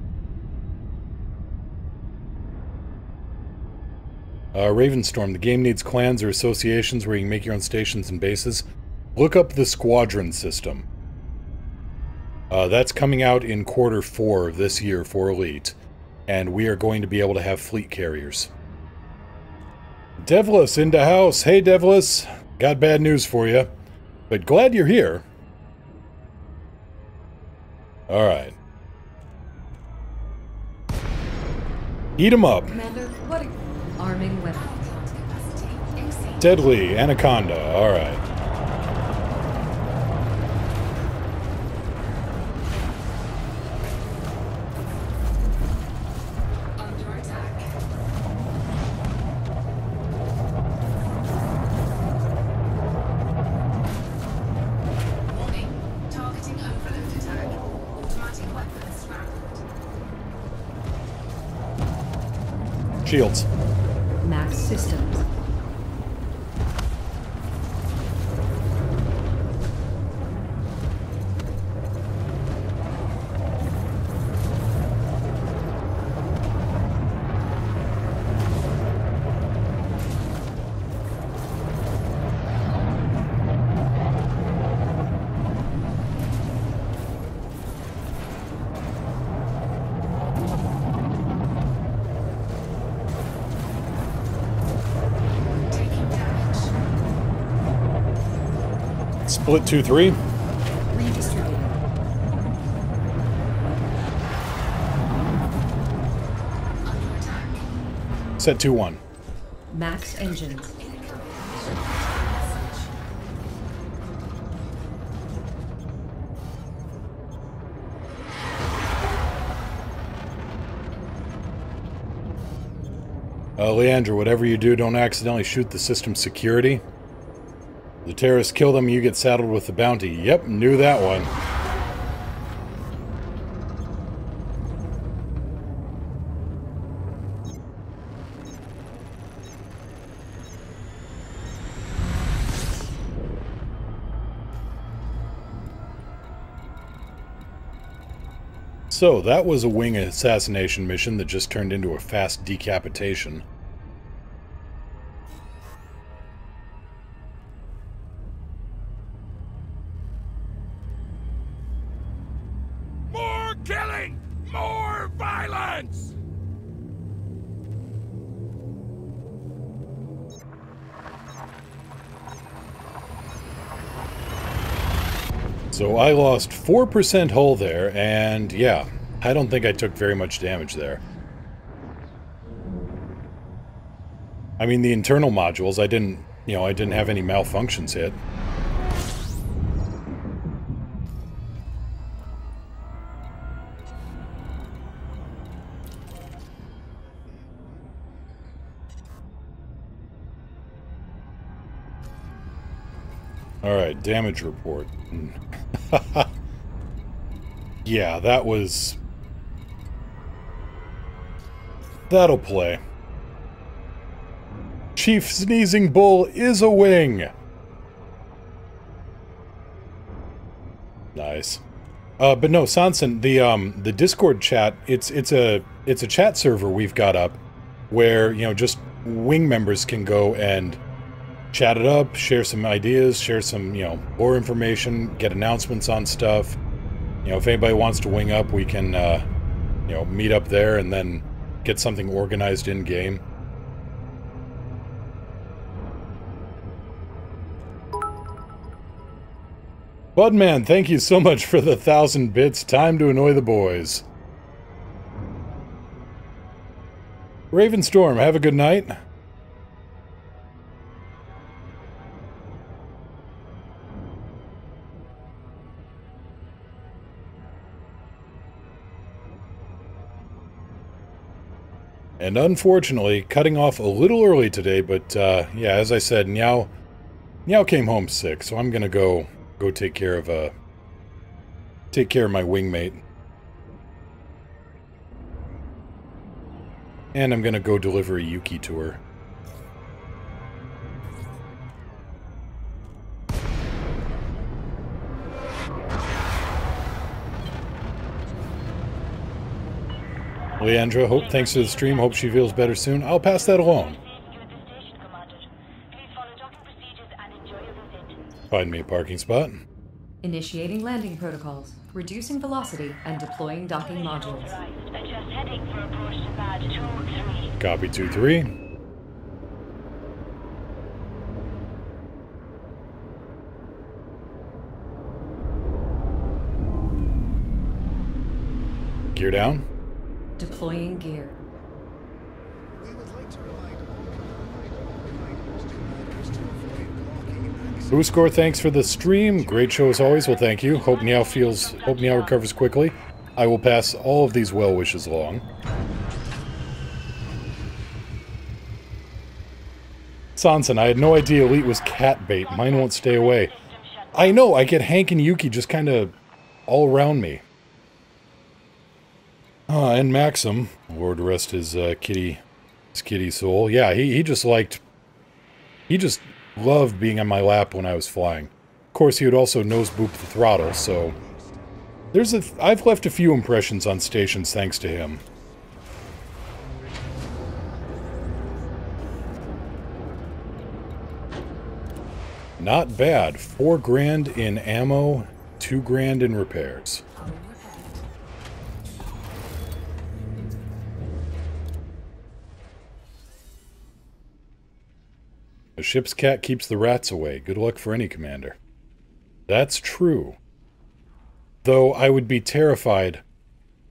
Ravenstorm, the game needs clans or associations where you can make your own stations and bases. Look up the squadron system. That's coming out in Q4 of this year for Elite. And we are going to be able to have fleet carriers. Devless into house. Hey, Devless. Got bad news for you. But glad you're here. Alright. Eat 'em up. Commander, what are... Arming weapons. Deadly, Anaconda, alright. Under attack. Warning. Targeting overload attack. Automatic weapons scrambled. Shields. Max systems. Split 2-3. Redistributing. Under attack. Set 2-1. Max engines. Leandra, whatever you do, don't accidentally shoot the system's security. The terrorists kill them, you get saddled with the bounty. Yep, knew that one. So, that was a wing assassination mission that just turned into a fast decapitation. More killing! More violence! So I lost 4% hull there, and yeah, I don't think I took very much damage there. I mean, the internal modules, I didn't you know, I didn't have any malfunctions hit. Alright, damage report. Yeah, that was... That'll play. Chief Sneezing Bull is a wing! Nice. But no, Sanson, the Discord chat, it's a chat server we've got up where, you know, just wing members can go and chat it up, share some ideas, share some, you know, more information, get announcements on stuff. You know, if anybody wants to wing up, we can, you know, meet up there and then get something organized in-game. Budman, thank you so much for the 1,000 bits. Time to annoy the boys. Ravenstorm, have a good night. And unfortunately, cutting off a little early today, but yeah, as I said, Meow came home sick, so I'm gonna go take care of my wingmate. And I'm gonna go deliver a Yuki to her. Leandra, thanks for the stream. Hope she feels better soon. I'll pass that along. Find me a parking spot. Initiating landing protocols, reducing velocity, and deploying docking modules. Adjust heading for approach to pad 2-3. Copy 2-3. Gear down. Deploying gear. Booscore, thanks for the stream. Great show as always. Well, thank you. Hope Meow recovers quickly. I will pass all of these well wishes along. Sanson, I had no idea Elite was cat bait. Mine won't stay away. I know, I get Hank and Yuki just kind of all around me. And Maxim, Lord rest his kitty soul. Yeah, he just loved being on my lap when I was flying. Of course, he would also nose boop the throttle, so I've left a few impressions on stations thanks to him. Not bad. 4 grand in ammo, 2 grand in repairs. A ship's cat keeps the rats away. Good luck for any commander. That's true. Though I would be terrified.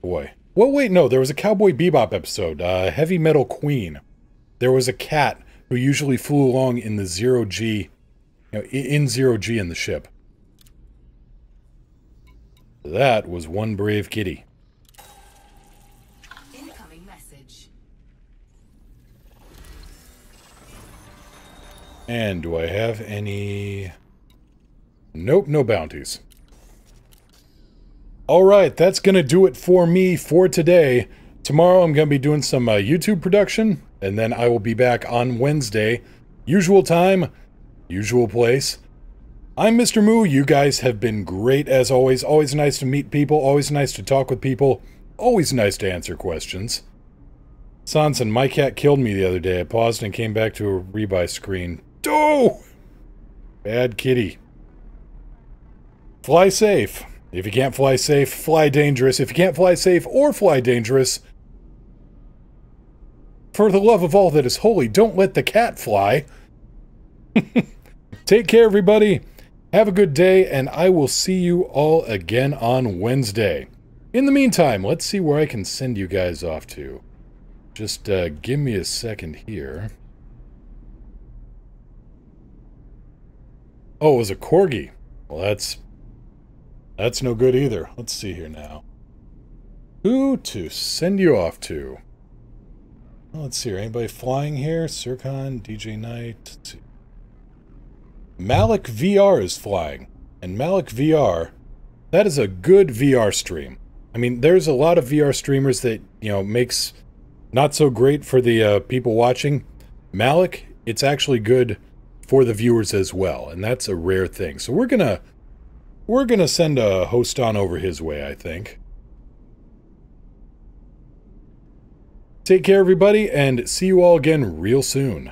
Boy. Well, wait, no. There was a Cowboy Bebop episode. Heavy Metal Queen. There was a cat who usually flew along in the 0G. You know, in 0G in the ship. That was one brave kitty. Incoming message. And do I have any... Nope, no bounties. Alright, that's gonna do it for me for today. Tomorrow I'm gonna be doing some YouTube production, and then I will be back on Wednesday. Usual time, usual place. I'm Mr. Moo. You guys have been great as always. Always nice to meet people, always nice to talk with people, always nice to answer questions. Sanson, my cat killed me the other day. I paused and came back to a rebuy screen. Oh! Bad kitty. Fly safe. If you can't fly safe, fly dangerous. If you can't fly safe or fly dangerous, for the love of all that is holy, don't let the cat fly. Take care, everybody. Have a good day, and I will see you all again on Wednesday. In the meantime, let's see where I can send you guys off to. Just give me a second here. Oh, it was a corgi. Well, that's no good either. Let's see here now. Who to send you off to? Well, let's see here. Anybody flying here? Sircon, DJ Knight. Let's see. Malik VR is flying. And Malik VR, that is a good VR stream. I mean, there's a lot of VR streamers that, you know, makes not so great for the people watching. Malik, it's actually good for the viewers as well, and that's a rare thing. So we're gonna send a host on over his way, I think. Take care, everybody, and see you all again real soon.